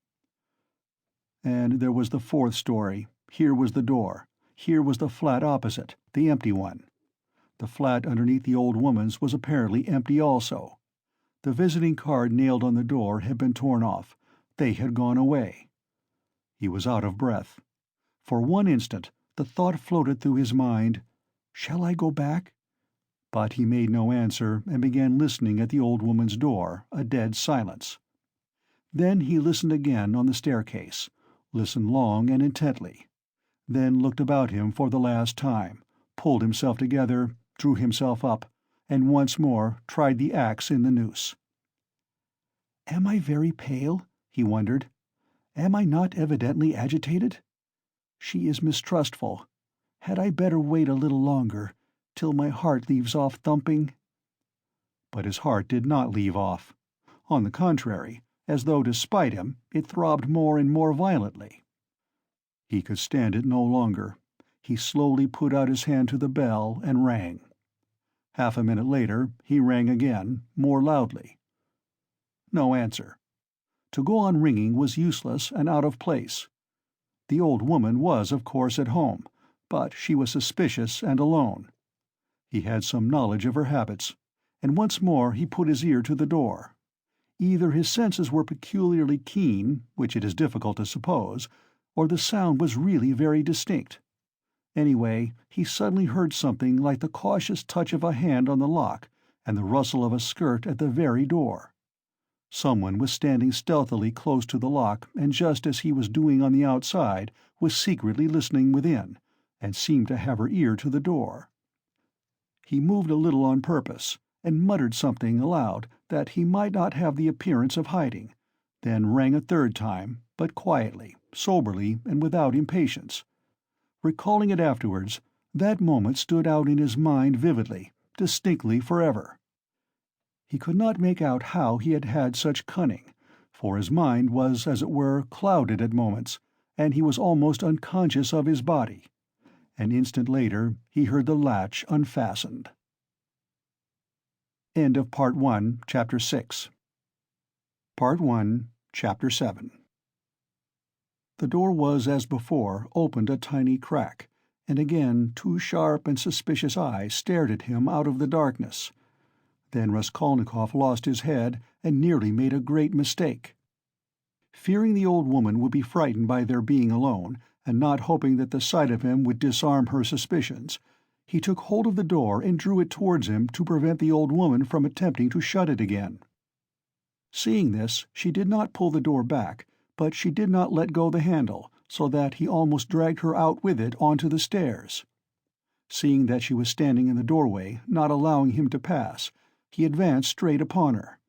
And there was the 4th story. Here was the door. Here was the flat opposite, the empty one. The flat underneath the old woman's was apparently empty also. The visiting card nailed on the door had been torn off. They had gone away. He was out of breath. For one instant the thought floated through his mind, "Shall I go back?" But he made no answer and began listening at the old woman's door, a dead silence. Then he listened again on the staircase, listened long and intently, then looked about him for the last time, pulled himself together, drew himself up, and once more tried the axe in the noose. "Am I very pale?" he wondered. "Am I not evidently agitated? She is mistrustful. Had I better wait a little longer, till my heart leaves off thumping?" But his heart did not leave off. On the contrary, as though to spite him, it throbbed more and more violently. He could stand it no longer. He slowly put out his hand to the bell and rang. Half a minute later he rang again, more loudly. No answer. To go on ringing was useless and out of place. The old woman was, of course, at home, but she was suspicious and alone. He had some knowledge of her habits, and once more he put his ear to the door. Either his senses were peculiarly keen, which it is difficult to suppose, or the sound was really very distinct. Anyway, he suddenly heard something like the cautious touch of a hand on the lock and the rustle of a skirt at the very door. Someone was standing stealthily close to the lock, and just as he was doing on the outside, was secretly listening within, and seemed to have her ear to the door. He moved a little on purpose, and muttered something aloud that he might not have the appearance of hiding, then rang a 3rd time, but quietly, soberly, and without impatience. Recalling it afterwards, that moment stood out in his mind vividly, distinctly forever. He could not make out how he had had such cunning, for his mind was, as it were, clouded at moments, and he was almost unconscious of his body. An instant later he heard the latch unfastened. End of Part 1, Chapter 6. Part 1, Chapter 7. The door was, as before, opened a tiny crack, and again 2 sharp and suspicious eyes stared at him out of the darkness. Then Raskolnikov lost his head and nearly made a great mistake. Fearing the old woman would be frightened by their being alone, and not hoping that the sight of him would disarm her suspicions, he took hold of the door and drew it towards him to prevent the old woman from attempting to shut it again. Seeing this, she did not pull the door back, but she did not let go the handle, so that he almost dragged her out with it onto the stairs. Seeing that she was standing in the doorway, not allowing him to pass, he advanced straight upon her.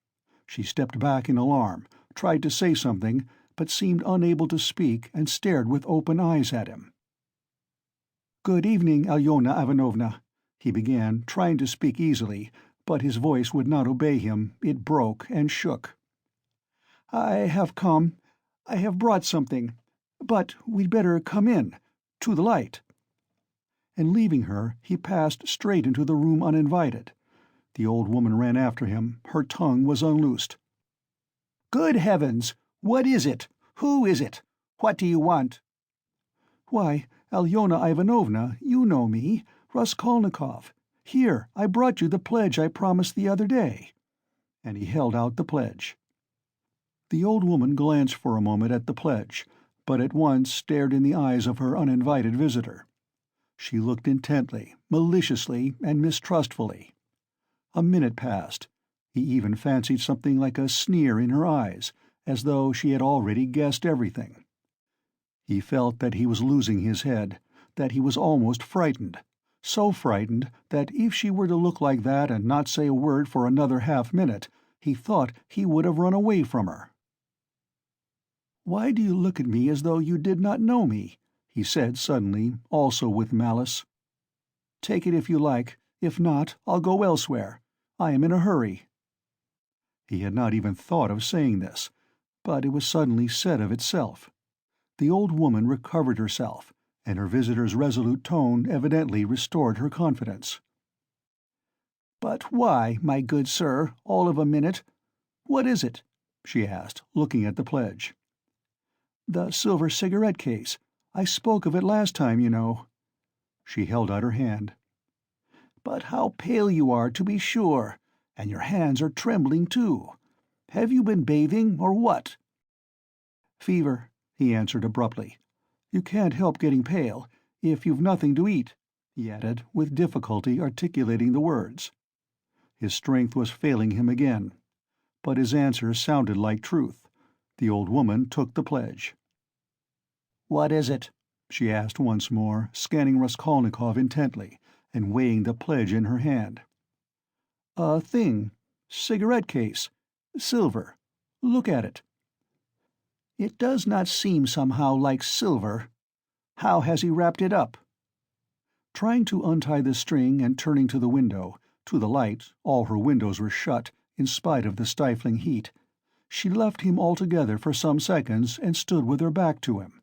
She stepped back in alarm, tried to say something, but seemed unable to speak and stared with open eyes at him. "Good evening, Alyona Ivanovna," he began, trying to speak easily, but his voice would not obey him. It broke and shook. "I have brought something, but we'd better come in, to the light." And leaving her, he passed straight into the room uninvited. The old woman ran after him. Her tongue was unloosed. "Good heavens! What is it? Who is it? What do you want?" "Why, Alyona Ivanovna, you know me, Raskolnikov. Here, I brought you the pledge I promised the other day." And he held out the pledge. The old woman glanced for a moment at the pledge, but at once stared in the eyes of her uninvited visitor. She looked intently, maliciously, and mistrustfully. A minute passed. He even fancied something like a sneer in her eyes, as though she had already guessed everything. He felt that he was losing his head, that he was almost frightened, so frightened that if she were to look like that and not say a word for another half-minute, he thought he would have run away from her. "Why do you look at me as though you did not know me?" he said suddenly, also with malice. "Take it if you like. If not, I'll go elsewhere. I am in a hurry." He had not even thought of saying this, but it was suddenly said of itself. The old woman recovered herself, and her visitor's resolute tone evidently restored her confidence. "But why, my good sir, all of a minute? What is it?" she asked, looking at the pledge. "The silver cigarette case. I spoke of it last time, you know." She held out her hand. "But how pale you are, to be sure! And your hands are trembling, too. Have you been bathing, or what?" "Fever," he answered abruptly. "You can't help getting pale, if you've nothing to eat," he added, with difficulty articulating the words. His strength was failing him again. But his answer sounded like truth. The old woman took the pledge. "What is it?" she asked once more, scanning Raskolnikov intently, and weighing the pledge in her hand. "A thing. Cigarette case. Silver. Look at it." "It does not seem somehow like silver. How has he wrapped it up?" Trying to untie the string and turning to the window, to the light, all her windows were shut, in spite of the stifling heat, she left him altogether for some seconds and stood with her back to him.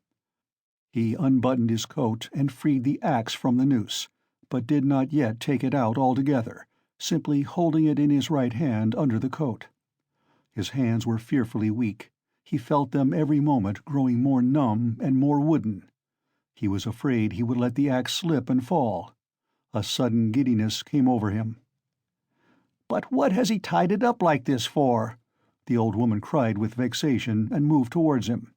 He unbuttoned his coat and freed the axe from the noose, but did not yet take it out altogether, simply holding it in his right hand under the coat. His hands were fearfully weak. He felt them every moment growing more numb and more wooden. He was afraid he would let the axe slip and fall. A sudden giddiness came over him. "But what has he tied it up like this for?" the old woman cried with vexation, and moved towards him.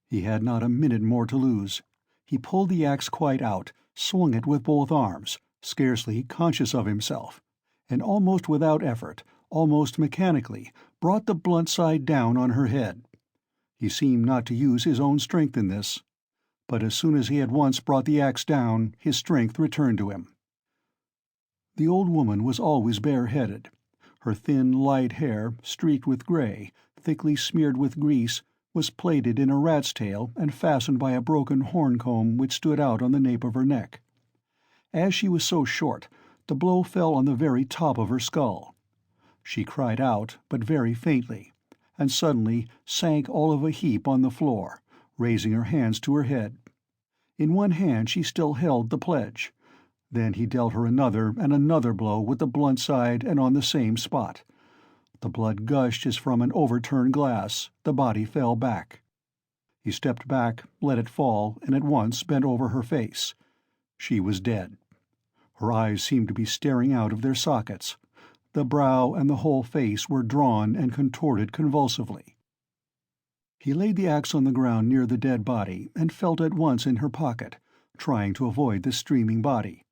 He had not a minute more to lose. He pulled the axe quite out, swung it with both arms, scarcely conscious of himself, and almost without effort, almost mechanically, brought the blunt side down on her head. He seemed not to use his own strength in this, but as soon as he had once brought the axe down, his strength returned to him. The old woman was always bareheaded. Her thin, light hair, streaked with gray, thickly smeared with grease, was plaited in a rat's tail and fastened by a broken horn-comb which stood out on the nape of her neck. As she was so short, the blow fell on the very top of her skull. She cried out, but very faintly, and suddenly sank all of a heap on the floor, raising her hands to her head. In one hand she still held the pledge. Then he dealt her another and another blow with the blunt side and on the same spot. The blood gushed as from an overturned glass. The body fell back. He stepped back, let it fall, and at once bent over her face. She was dead. Her eyes seemed to be staring out of their sockets. The brow and the whole face were drawn and contorted convulsively. He laid the axe on the ground near the dead body and felt at once in her pocket, trying to avoid the streaming body,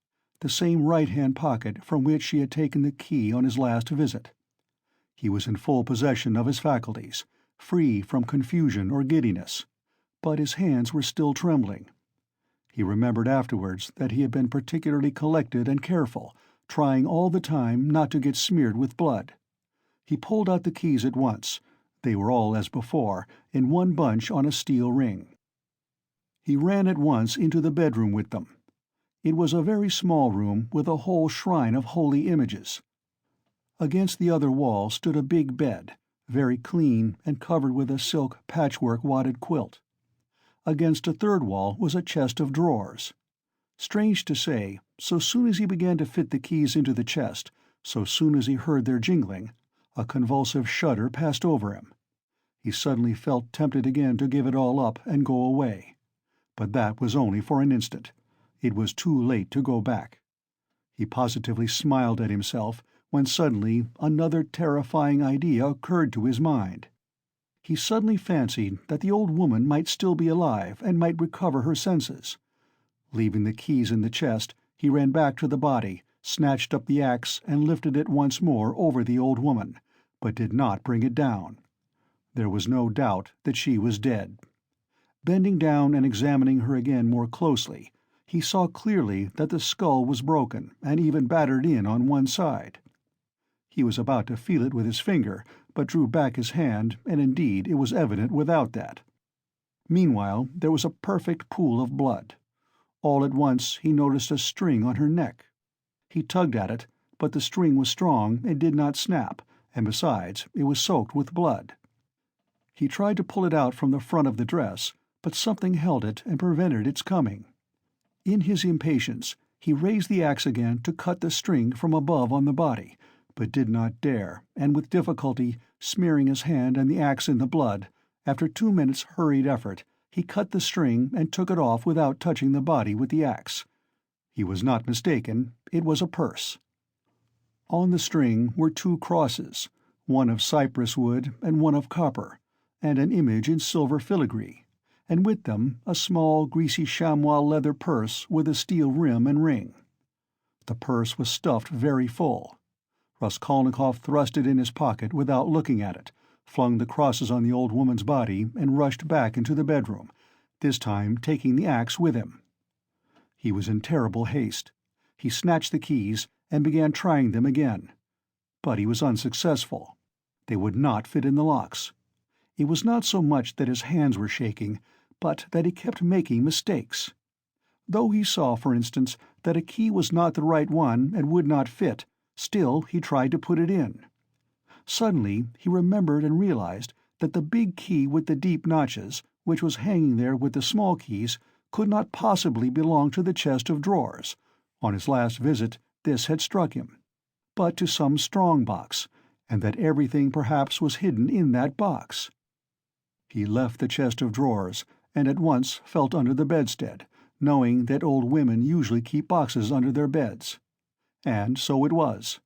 the same right-hand pocket from which she had taken the key on his last visit. He was in full possession of his faculties, free from confusion or giddiness, but his hands were still trembling. He remembered afterwards that he had been particularly collected and careful, trying all the time not to get smeared with blood. He pulled out the keys at once. They were all as before, in one bunch on a steel ring. He ran at once into the bedroom with them. It was a very small room with a whole shrine of holy images. Against the other wall stood a big bed, very clean and covered with a silk patchwork wadded quilt. Against a third wall was a chest of drawers. Strange to say, so soon as he began to fit the keys into the chest, so soon as he heard their jingling, a convulsive shudder passed over him. He suddenly felt tempted again to give it all up and go away. But that was only for an instant. It was too late to go back. He positively smiled at himself when suddenly another terrifying idea occurred to his mind. He suddenly fancied that the old woman might still be alive and might recover her senses. Leaving the keys in the chest, he ran back to the body, snatched up the axe and lifted it once more over the old woman, but did not bring it down. There was no doubt that she was dead. Bending down and examining her again more closely, he saw clearly that the skull was broken and even battered in on one side. He was about to feel it with his finger, but drew back his hand, and indeed it was evident without that. Meanwhile there was a perfect pool of blood. All at once he noticed a string on her neck. He tugged at it, but the string was strong and did not snap, and besides, it was soaked with blood. He tried to pull it out from the front of the dress, but something held it and prevented its coming. In his impatience, he raised the axe again to cut the string from above on the body, but did not dare, and with difficulty, smearing his hand and the axe in the blood, after 2 minutes' hurried effort, he cut the string and took it off without touching the body with the axe. He was not mistaken, it was a purse. On the string were 2 crosses, one of cypress wood and one of copper, and an image in silver filigree, and with them a small greasy chamois leather purse with a steel rim and ring. The purse was stuffed very full. Raskolnikov thrust it in his pocket without looking at it, flung the crosses on the old woman's body, and rushed back into the bedroom, this time taking the axe with him. He was in terrible haste. He snatched the keys and began trying them again. But he was unsuccessful. They would not fit in the locks. It was not so much that his hands were shaking, but that he kept making mistakes. Though he saw, for instance, that a key was not the right one and would not fit, still he tried to put it in. Suddenly he remembered and realized that the big key with the deep notches, which was hanging there with the small keys, could not possibly belong to the chest of drawers. On his last visit this had struck him, but to some strong box, and that everything perhaps was hidden in that box. He left the chest of drawers, and at once felt under the bedstead, knowing that old women usually keep boxes under their beds. And so it was.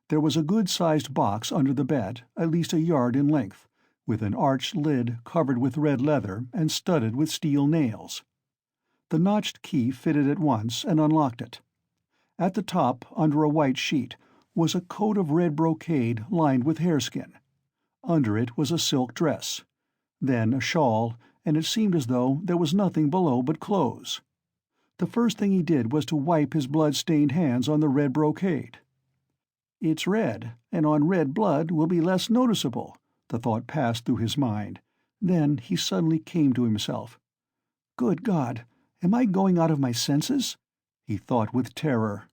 There was a good-sized box under the bed, at least a yard in length, with an arched lid covered with red leather and studded with steel nails. The notched key fitted at once and unlocked it. At the top, under a white sheet, was a coat of red brocade lined with hareskin. Under it was a silk dress, then a shawl, and it seemed as though there was nothing below but clothes. The first thing he did was to wipe his blood-stained hands on the red brocade. "It's red, and on red blood will be less noticeable," the thought passed through his mind. Then he suddenly came to himself. "Good God, am I going out of my senses?" he thought with terror.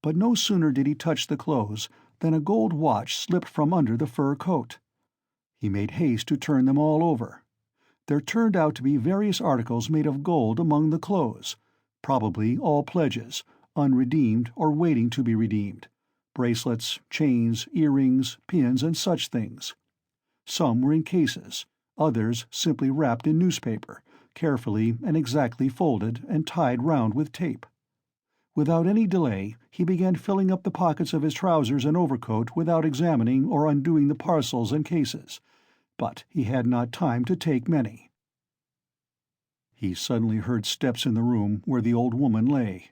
But no sooner did he touch the clothes than a gold watch slipped from under the fur coat. He made haste to turn them all over. There turned out to be various articles made of gold among the clothes, probably all pledges, unredeemed or waiting to be redeemed, bracelets, chains, earrings, pins, and such things. Some were in cases, others simply wrapped in newspaper, carefully and exactly folded and tied round with tape. Without any delay he began filling up the pockets of his trousers and overcoat without examining or undoing the parcels and cases. but he had not time to take many. He suddenly heard steps in the room where the old woman lay.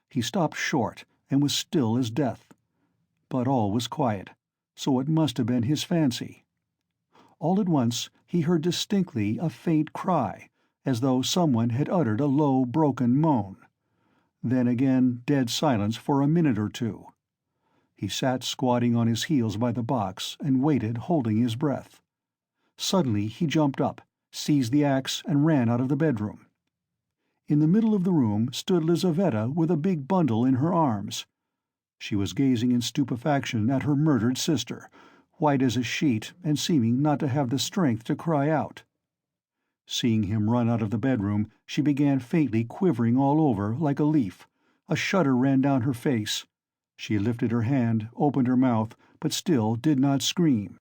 He stopped short and was still as death. But all was quiet, so it must have been his fancy. All at once he heard distinctly a faint cry, as though someone had uttered a low, broken moan. Then again dead silence for a minute or two. He sat squatting on his heels by the box and waited, holding his breath. Suddenly he jumped up, seized the axe, and ran out of the bedroom. In the middle of the room stood Lizaveta with a big bundle in her arms. She was gazing in stupefaction at her murdered sister, white as a sheet and seeming not to have the strength to cry out. Seeing him run out of the bedroom, she began faintly quivering all over like a leaf. A shudder ran down her face. She lifted her hand, opened her mouth, but still did not scream.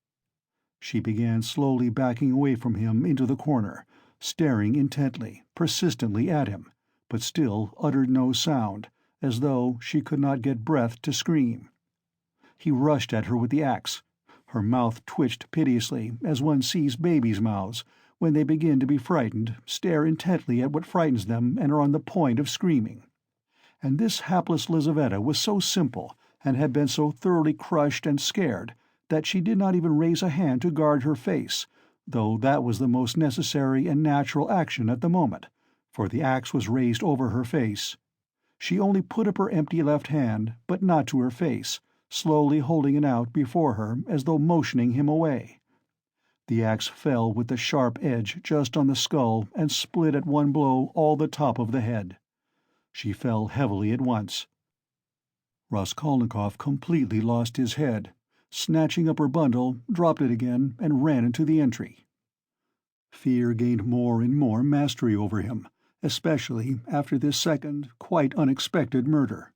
She began slowly backing away from him into the corner, staring intently, persistently at him, but still uttered no sound, as though she could not get breath to scream. He rushed at her with the axe. Her mouth twitched piteously, as one sees babies' mouths, when they begin to be frightened, stare intently at what frightens them and are on the point of screaming. And this hapless Lizaveta was so simple, and had been so thoroughly crushed and scared, that she did not even raise a hand to guard her face, though that was the most necessary and natural action at the moment, for the axe was raised over her face. She only put up her empty left hand, but not to her face, slowly holding it out before her as though motioning him away. The axe fell with the sharp edge just on the skull and split at one blow all the top of the head. She fell heavily at once. Raskolnikov completely lost his head. Snatching up her bundle, dropped it again, and ran into the entry. Fear gained more and more mastery over him, especially after this second, quite unexpected murder.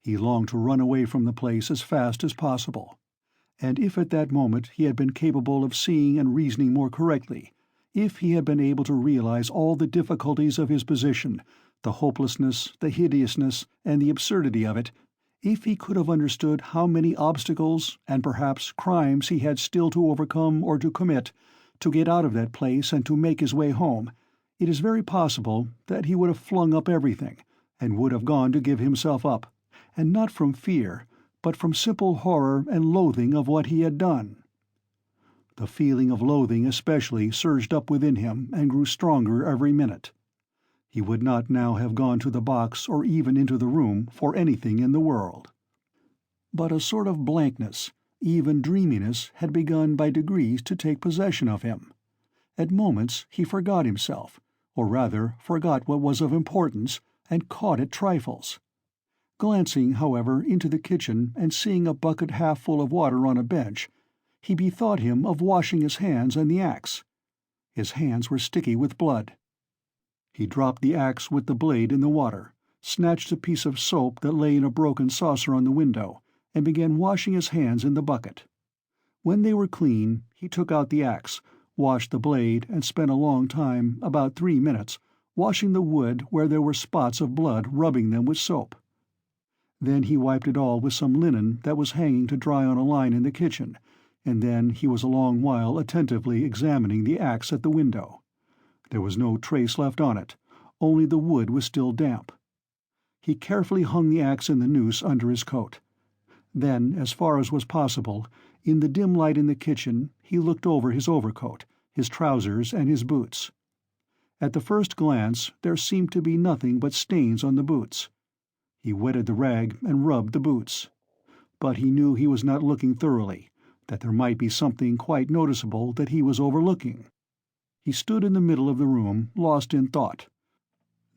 He longed to run away from the place as fast as possible. And if at that moment he had been capable of seeing and reasoning more correctly, if he had been able to realize all the difficulties of his position, the hopelessness, the hideousness, and the absurdity of it, if he could have understood how many obstacles, and perhaps crimes he had still to overcome or to commit, to get out of that place and to make his way home, it is very possible that he would have flung up everything, and would have gone to give himself up, and not from fear, but from simple horror and loathing of what he had done. The feeling of loathing especially surged up within him and grew stronger every minute. He would not now have gone to the box or even into the room for anything in the world. But a sort of blankness, even dreaminess, had begun by degrees to take possession of him. At moments he forgot himself, or rather forgot what was of importance, and caught at trifles. Glancing, however, into the kitchen and seeing a bucket half full of water on a bench, he bethought him of washing his hands and the axe. His hands were sticky with blood. He dropped the axe with the blade in the water, snatched a piece of soap that lay in a broken saucer on the window, and began washing his hands in the bucket. When they were clean, he took out the axe, washed the blade, and spent a long time, about 3 minutes, washing the wood where there were spots of blood, rubbing them with soap. Then he wiped it all with some linen that was hanging to dry on a line in the kitchen, and then he was a long while attentively examining the axe at the window. There was no trace left on it, only the wood was still damp. He carefully hung the axe in the noose under his coat. Then, as far as was possible, in the dim light in the kitchen, he looked over his overcoat, his trousers, and his boots. At the first glance there seemed to be nothing but stains on the boots. He wetted the rag and rubbed the boots. But he knew he was not looking thoroughly, that there might be something quite noticeable that he was overlooking. He stood in the middle of the room, lost in thought.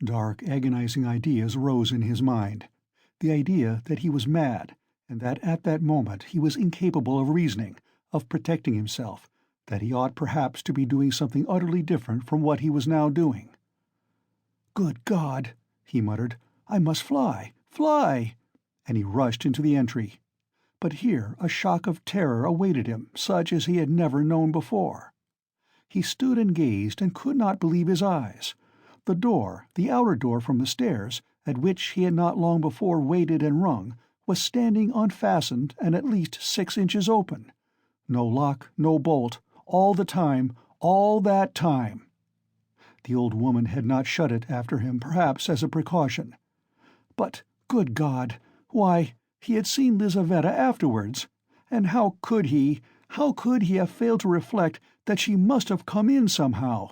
Dark, agonizing ideas rose in his mind. The idea that he was mad, and that at that moment he was incapable of reasoning, of protecting himself, that he ought perhaps to be doing something utterly different from what he was now doing. "Good God!" he muttered. "I must fly! Fly!" And he rushed into the entry. But here a shock of terror awaited him, such as he had never known before. He stood and gazed and could not believe his eyes. The door, the outer door from the stairs, at which he had not long before waited and rung, was standing unfastened and at least 6 inches open. No lock, no bolt, all the time, all that time. The old woman had not shut it after him, perhaps as a precaution. But, good God, why, he had seen Lizaveta afterwards, and how could he have failed to reflect that she must have come in somehow?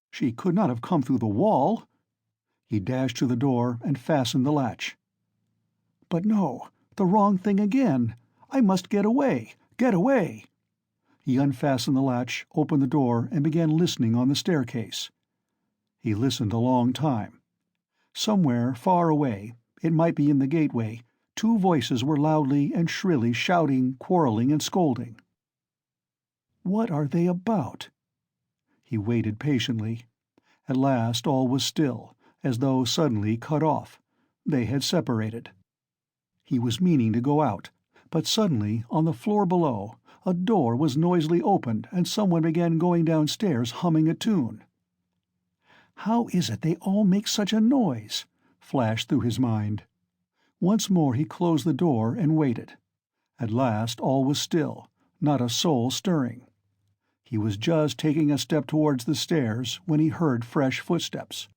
She could not have come through the wall. He dashed to the door and fastened the latch. But no, the wrong thing again. I must get away, get away. He unfastened the latch, opened the door, and began listening on the staircase. He listened a long time. Somewhere far away, it might be in the gateway, two voices were loudly and shrilly shouting, quarreling, and scolding. What are they about? He waited patiently. At last all was still, as though suddenly cut off. They had separated. He was meaning to go out, but suddenly, on the floor below, a door was noisily opened and someone began going downstairs humming a tune. "How is it they all make such a noise?" flashed through his mind. Once more he closed the door and waited. At last all was still, not a soul stirring. He was just taking a step towards the stairs when he heard fresh footsteps.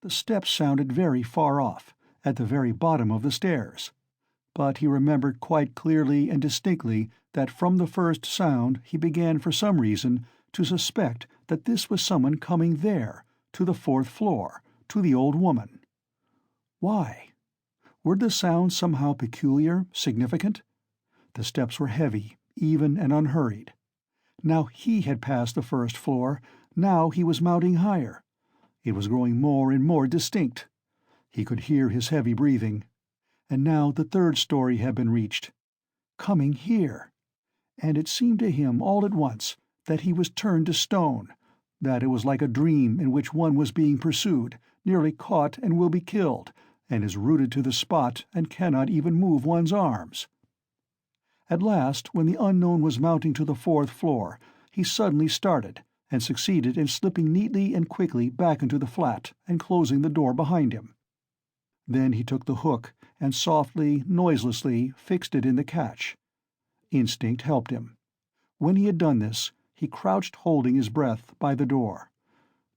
The steps sounded very far off, at the very bottom of the stairs, but he remembered quite clearly and distinctly that from the first sound he began for some reason to suspect that this was someone coming there, to the fourth floor, to the old woman. Why? Were the sounds somehow peculiar, significant? The steps were heavy, even and unhurried. Now he had passed the first floor, now he was mounting higher. It was growing more and more distinct. He could hear his heavy breathing. And now the third story had been reached. Coming here. And it seemed to him all at once that he was turned to stone, that it was like a dream in which one was being pursued, nearly caught and will be killed, and is rooted to the spot and cannot even move one's arms. At last, when the unknown was mounting to the fourth floor, he suddenly started, and succeeded in slipping neatly and quickly back into the flat and closing the door behind him. Then he took the hook and softly, noiselessly fixed it in the catch. Instinct helped him. When he had done this, he crouched holding his breath by the door.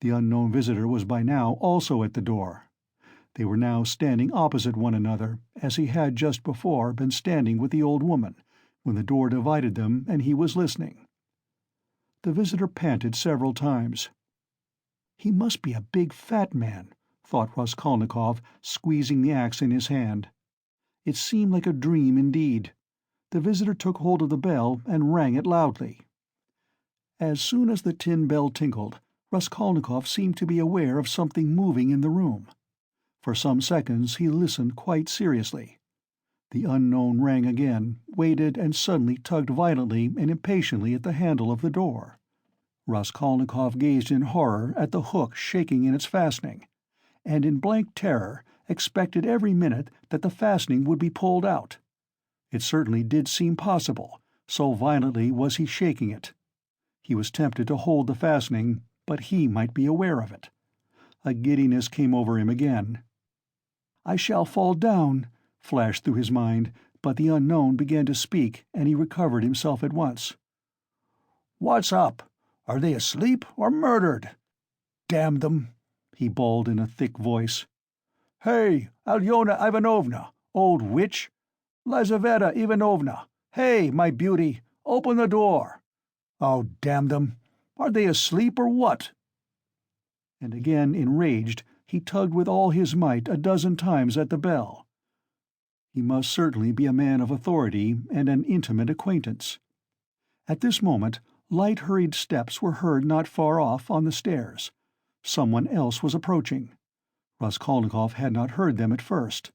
The unknown visitor was by now also at the door. They were now standing opposite one another, as he had just before been standing with the old woman, when the door divided them and he was listening. The visitor panted several times. "He must be a big fat man," thought Raskolnikov, squeezing the axe in his hand. It seemed like a dream indeed. The visitor took hold of the bell and rang it loudly. As soon as the tin bell tinkled, Raskolnikov seemed to be aware of something moving in the room. For some seconds he listened quite seriously. The unknown rang again, waited, and suddenly tugged violently and impatiently at the handle of the door. Raskolnikov gazed in horror at the hook shaking in its fastening, and in blank terror expected every minute that the fastening would be pulled out. It certainly did seem possible, so violently was he shaking it. He was tempted to hold the fastening, but he might be aware of it. A giddiness came over him again. "I shall fall down," flashed through his mind, but the unknown began to speak, and he recovered himself at once. "What's up? Are they asleep or murdered? Damn them!" he bawled in a thick voice. "Hey, Alyona Ivanovna, old witch! Lizaveta Ivanovna! Hey, my beauty! Open the door! Oh, damn them! Are they asleep or what?" And again, enraged, he tugged with all his might a dozen times at the bell. He must certainly be a man of authority and an intimate acquaintance. At this moment, light hurried steps were heard not far off on the stairs. Someone else was approaching. Raskolnikov had not heard them at first.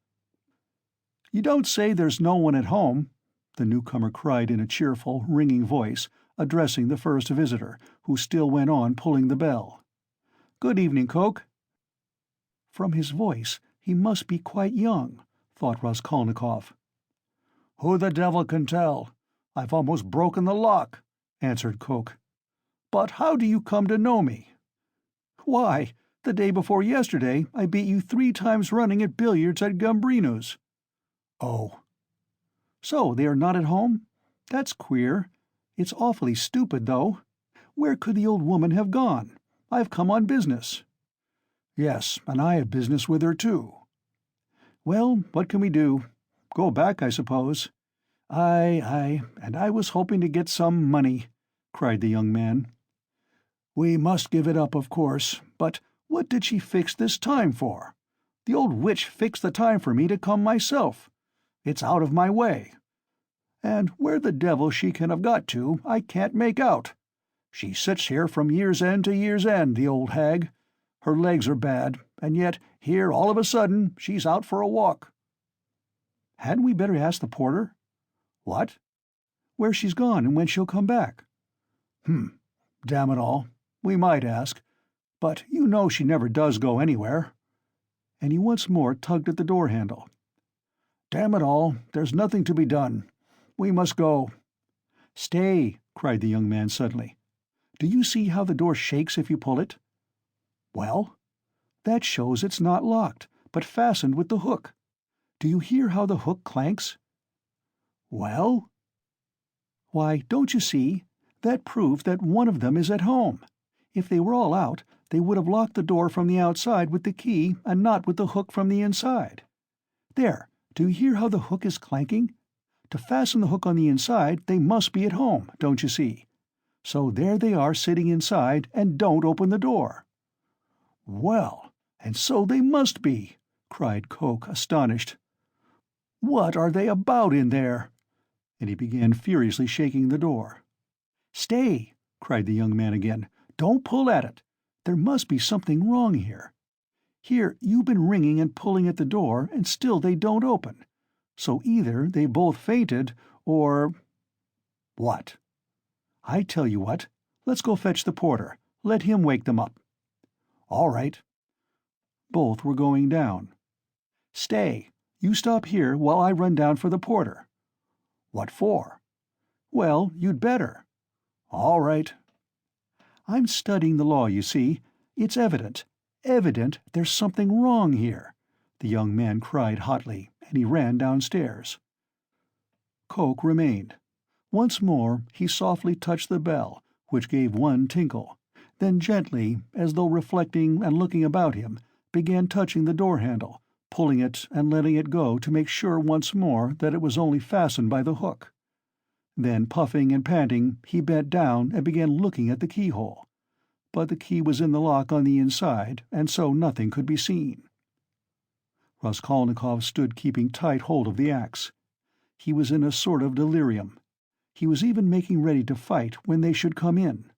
"You don't say there's no one at home?" the newcomer cried in a cheerful, ringing voice, addressing the first visitor, who still went on pulling the bell. "Good evening, Coke." From his voice he must be quite young, thought Raskolnikov. "Who the devil can tell? I've almost broken the lock," answered Coke. "But how do you come to know me?" "Why, the day before yesterday I beat you 3 times running at billiards at Gambrinus." "Oh." "So they are not at home? That's queer. It's awfully stupid, though. Where could the old woman have gone? I've come on business." "Yes, and I have business with her, too." "Well, what can we do? Go back, I suppose." "Aye, and I was hoping to get some money," cried the young man. "We must give it up, of course, but what did she fix this time for? The old witch fixed the time for me to come myself. It's out of my way. And where the devil she can have got to, I can't make out. She sits here from year's end to year's end, the old hag. Her legs are bad, and yet here all of a sudden she's out for a walk." "Hadn't we better ask the porter?" "What?" "Where she's gone and when she'll come back." Damn it all. We might ask. But you know she never does go anywhere." And he once more tugged at the door handle. "Damn it all, there's nothing to be done. We must go." "Stay," cried the young man suddenly. "Do you see how the door shakes if you pull it?" "Well?" "That shows it's not locked, but fastened with the hook. Do you hear how the hook clanks?" "Well?" "Why, don't you see? That proves that one of them is at home. If they were all out, they would have locked the door from the outside with the key and not with the hook from the inside. There, do you hear how the hook is clanking? To fasten the hook on the inside, they must be at home, don't you see? So there they are sitting inside and don't open the door." "Well, and so they must be," cried Coke, astonished. "What are they about in there?" And he began furiously shaking the door. "Stay!" cried the young man again. "Don't pull at it. There must be something wrong here. Here you've been ringing and pulling at the door, and still they don't open. So either they both fainted, or—" "What?" "I tell you what. Let's go fetch the porter. Let him wake them up." "All right." Both were going down. "Stay. You stop here while I run down for the porter." "What for?" "Well, you'd better." "All right." "I'm studying the law, you see. It's evident there's something wrong here," the young man cried hotly, and he ran downstairs. Coke remained. Once more he softly touched the bell, which gave one tinkle, then gently, as though reflecting and looking about him, began touching the door-handle, pulling it and letting it go to make sure once more that it was only fastened by the hook. Then, puffing and panting, he bent down and began looking at the keyhole. But the key was in the lock on the inside, and so nothing could be seen. Raskolnikov stood keeping tight hold of the axe. He was in a sort of delirium. He was even making ready to fight when they should come in.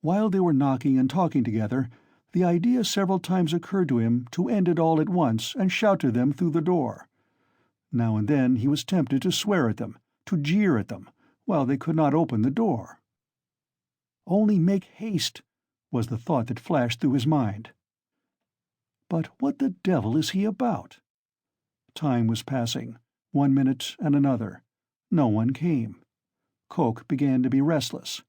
While they were knocking and talking together, the idea several times occurred to him to end it all at once and shout to them through the door. Now and then he was tempted to swear at them, to jeer at them, while they could not open the door. "Only make haste," was the thought that flashed through his mind. But what the devil is he about? Time was passing, 1 minute and another. No one came. Coke began to be restless.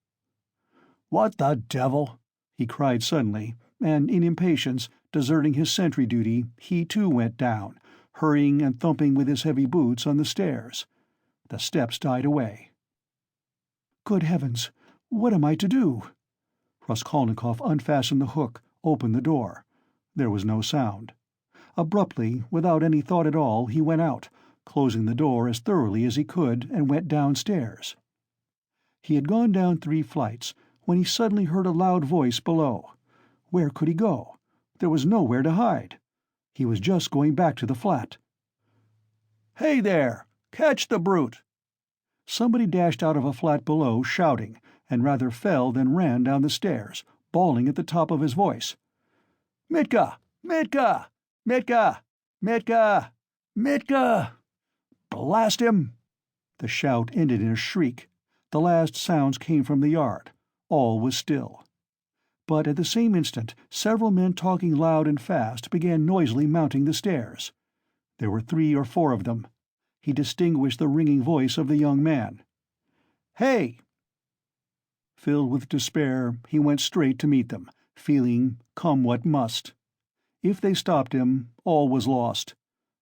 "What the devil?" he cried suddenly, and in impatience, deserting his sentry duty, he too went down, hurrying and thumping with his heavy boots on the stairs. The steps died away. "Good heavens! What am I to do?" Raskolnikov unfastened the hook, opened the door. There was no sound. Abruptly, without any thought at all, he went out, closing the door as thoroughly as he could, and went downstairs. He had gone down 3 flights, when he suddenly heard a loud voice below. Where could he go? There was nowhere to hide. He was just going back to the flat. "Hey there! Catch the brute!" Somebody dashed out of a flat below, shouting, and rather fell than ran down the stairs, bawling at the top of his voice. "Mitka! Mitka! Mitka! Mitka! Mitka! Blast him!" The shout ended in a shriek. The last sounds came from the yard. All was still. But at the same instant several men talking loud and fast began noisily mounting the stairs. There were 3 or 4 of them. He distinguished the ringing voice of the young man. "Hey!" Filled with despair, he went straight to meet them, feeling, come what must. If they stopped him, all was lost.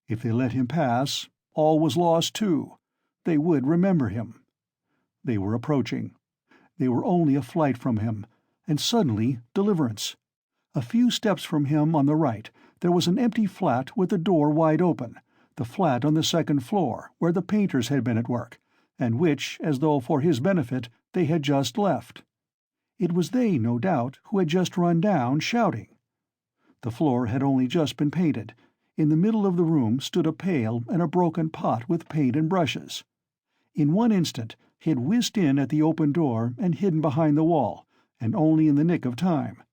If they let him pass, all was lost too. They would remember him. They were approaching. They were only a flight from him, and suddenly deliverance. A few steps from him on the right there was an empty flat with the door wide open, the flat on the second floor, where the painters had been at work, and which, as though for his benefit, they had just left. It was they, no doubt, who had just run down, shouting. The floor had only just been painted. In the middle of the room stood a pail and a broken pot with paint and brushes. In one instant he had whizzed in at the open door and hidden behind the wall, and only in the nick of time.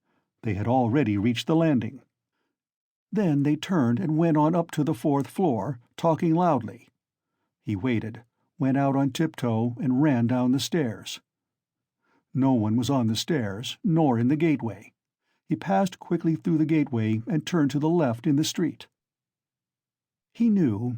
They had already reached the landing. Then they turned and went on up to the fourth floor, talking loudly. He waited, went out on tiptoe, and ran down the stairs. No one was on the stairs, nor in the gateway. He passed quickly through the gateway and turned to the left in the street. He knew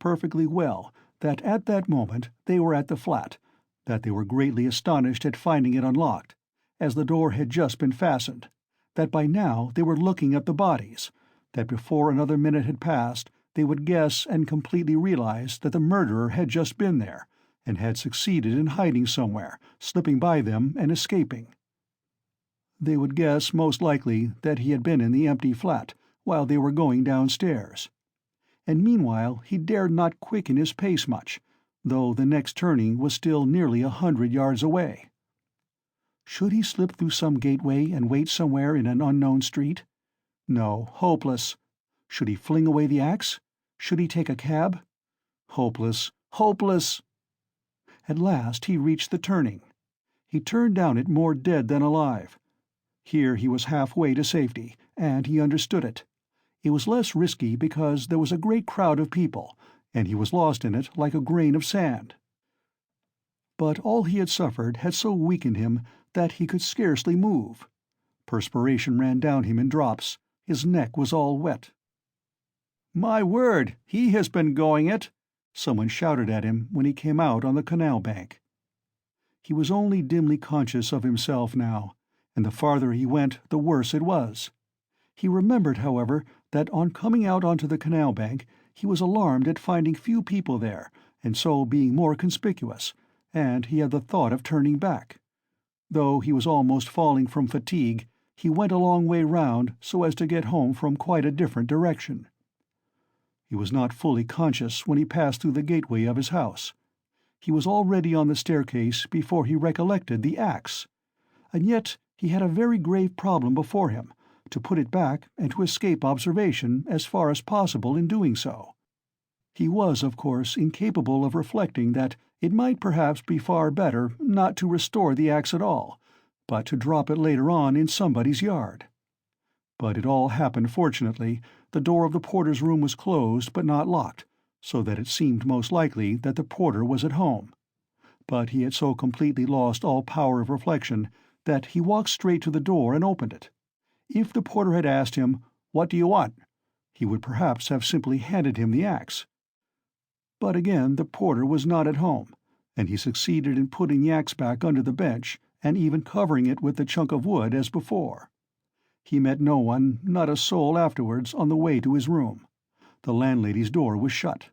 perfectly well that at that moment they were at the flat, that they were greatly astonished at finding it unlocked, as the door had just been fastened, that by now they were looking at the bodies, that before another minute had passed they would guess and completely realize that the murderer had just been there, and had succeeded in hiding somewhere, slipping by them and escaping. They would guess, most likely, that he had been in the empty flat while they were going downstairs. And meanwhile he dared not quicken his pace much, though the next turning was still nearly 100 yards away. Should he slip through some gateway and wait somewhere in an unknown street? No, hopeless. Should he fling away the axe? Should he take a cab? Hopeless, hopeless! At last he reached the turning. He turned down it more dead than alive. Here he was halfway to safety, and he understood it. It was less risky because there was a great crowd of people, and he was lost in it like a grain of sand. But all he had suffered had so weakened him that he could scarcely move. Perspiration ran down him in drops. His neck was all wet. "My word, he has been going it!" someone shouted at him when he came out on the canal bank. He was only dimly conscious of himself now, and the farther he went the worse it was. He remembered, however, that on coming out onto the canal bank he was alarmed at finding few people there, and so being more conspicuous, and he had the thought of turning back. Though he was almost falling from fatigue, he went a long way round so as to get home from quite a different direction. He was not fully conscious when he passed through the gateway of his house. He was already on the staircase before he recollected the axe. And yet he had a very grave problem before him, to put it back and to escape observation as far as possible in doing so. He was, of course, incapable of reflecting that it might perhaps be far better not to restore the axe at all, but to drop it later on in somebody's yard. But it all happened fortunately. The door of the porter's room was closed but not locked, so that it seemed most likely that the porter was at home. But he had so completely lost all power of reflection that he walked straight to the door and opened it. If the porter had asked him, "What do you want?" he would perhaps have simply handed him the axe. But again the porter was not at home, and he succeeded in putting the axe back under the bench and even covering it with the chunk of wood as before. He met no one, not a soul afterwards, on the way to his room. The landlady's door was shut.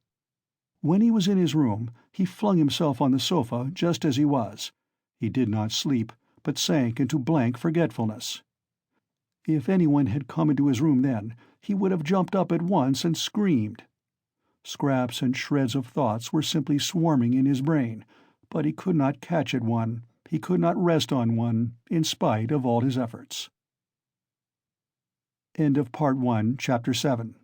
When he was in his room, he flung himself on the sofa just as he was. He did not sleep, but sank into blank forgetfulness. If anyone had come into his room then, he would have jumped up at once and screamed. Scraps and shreds of thoughts were simply swarming in his brain, but he could not catch at one, he could not rest on one, in spite of all his efforts. End of Part 1, Chapter 7.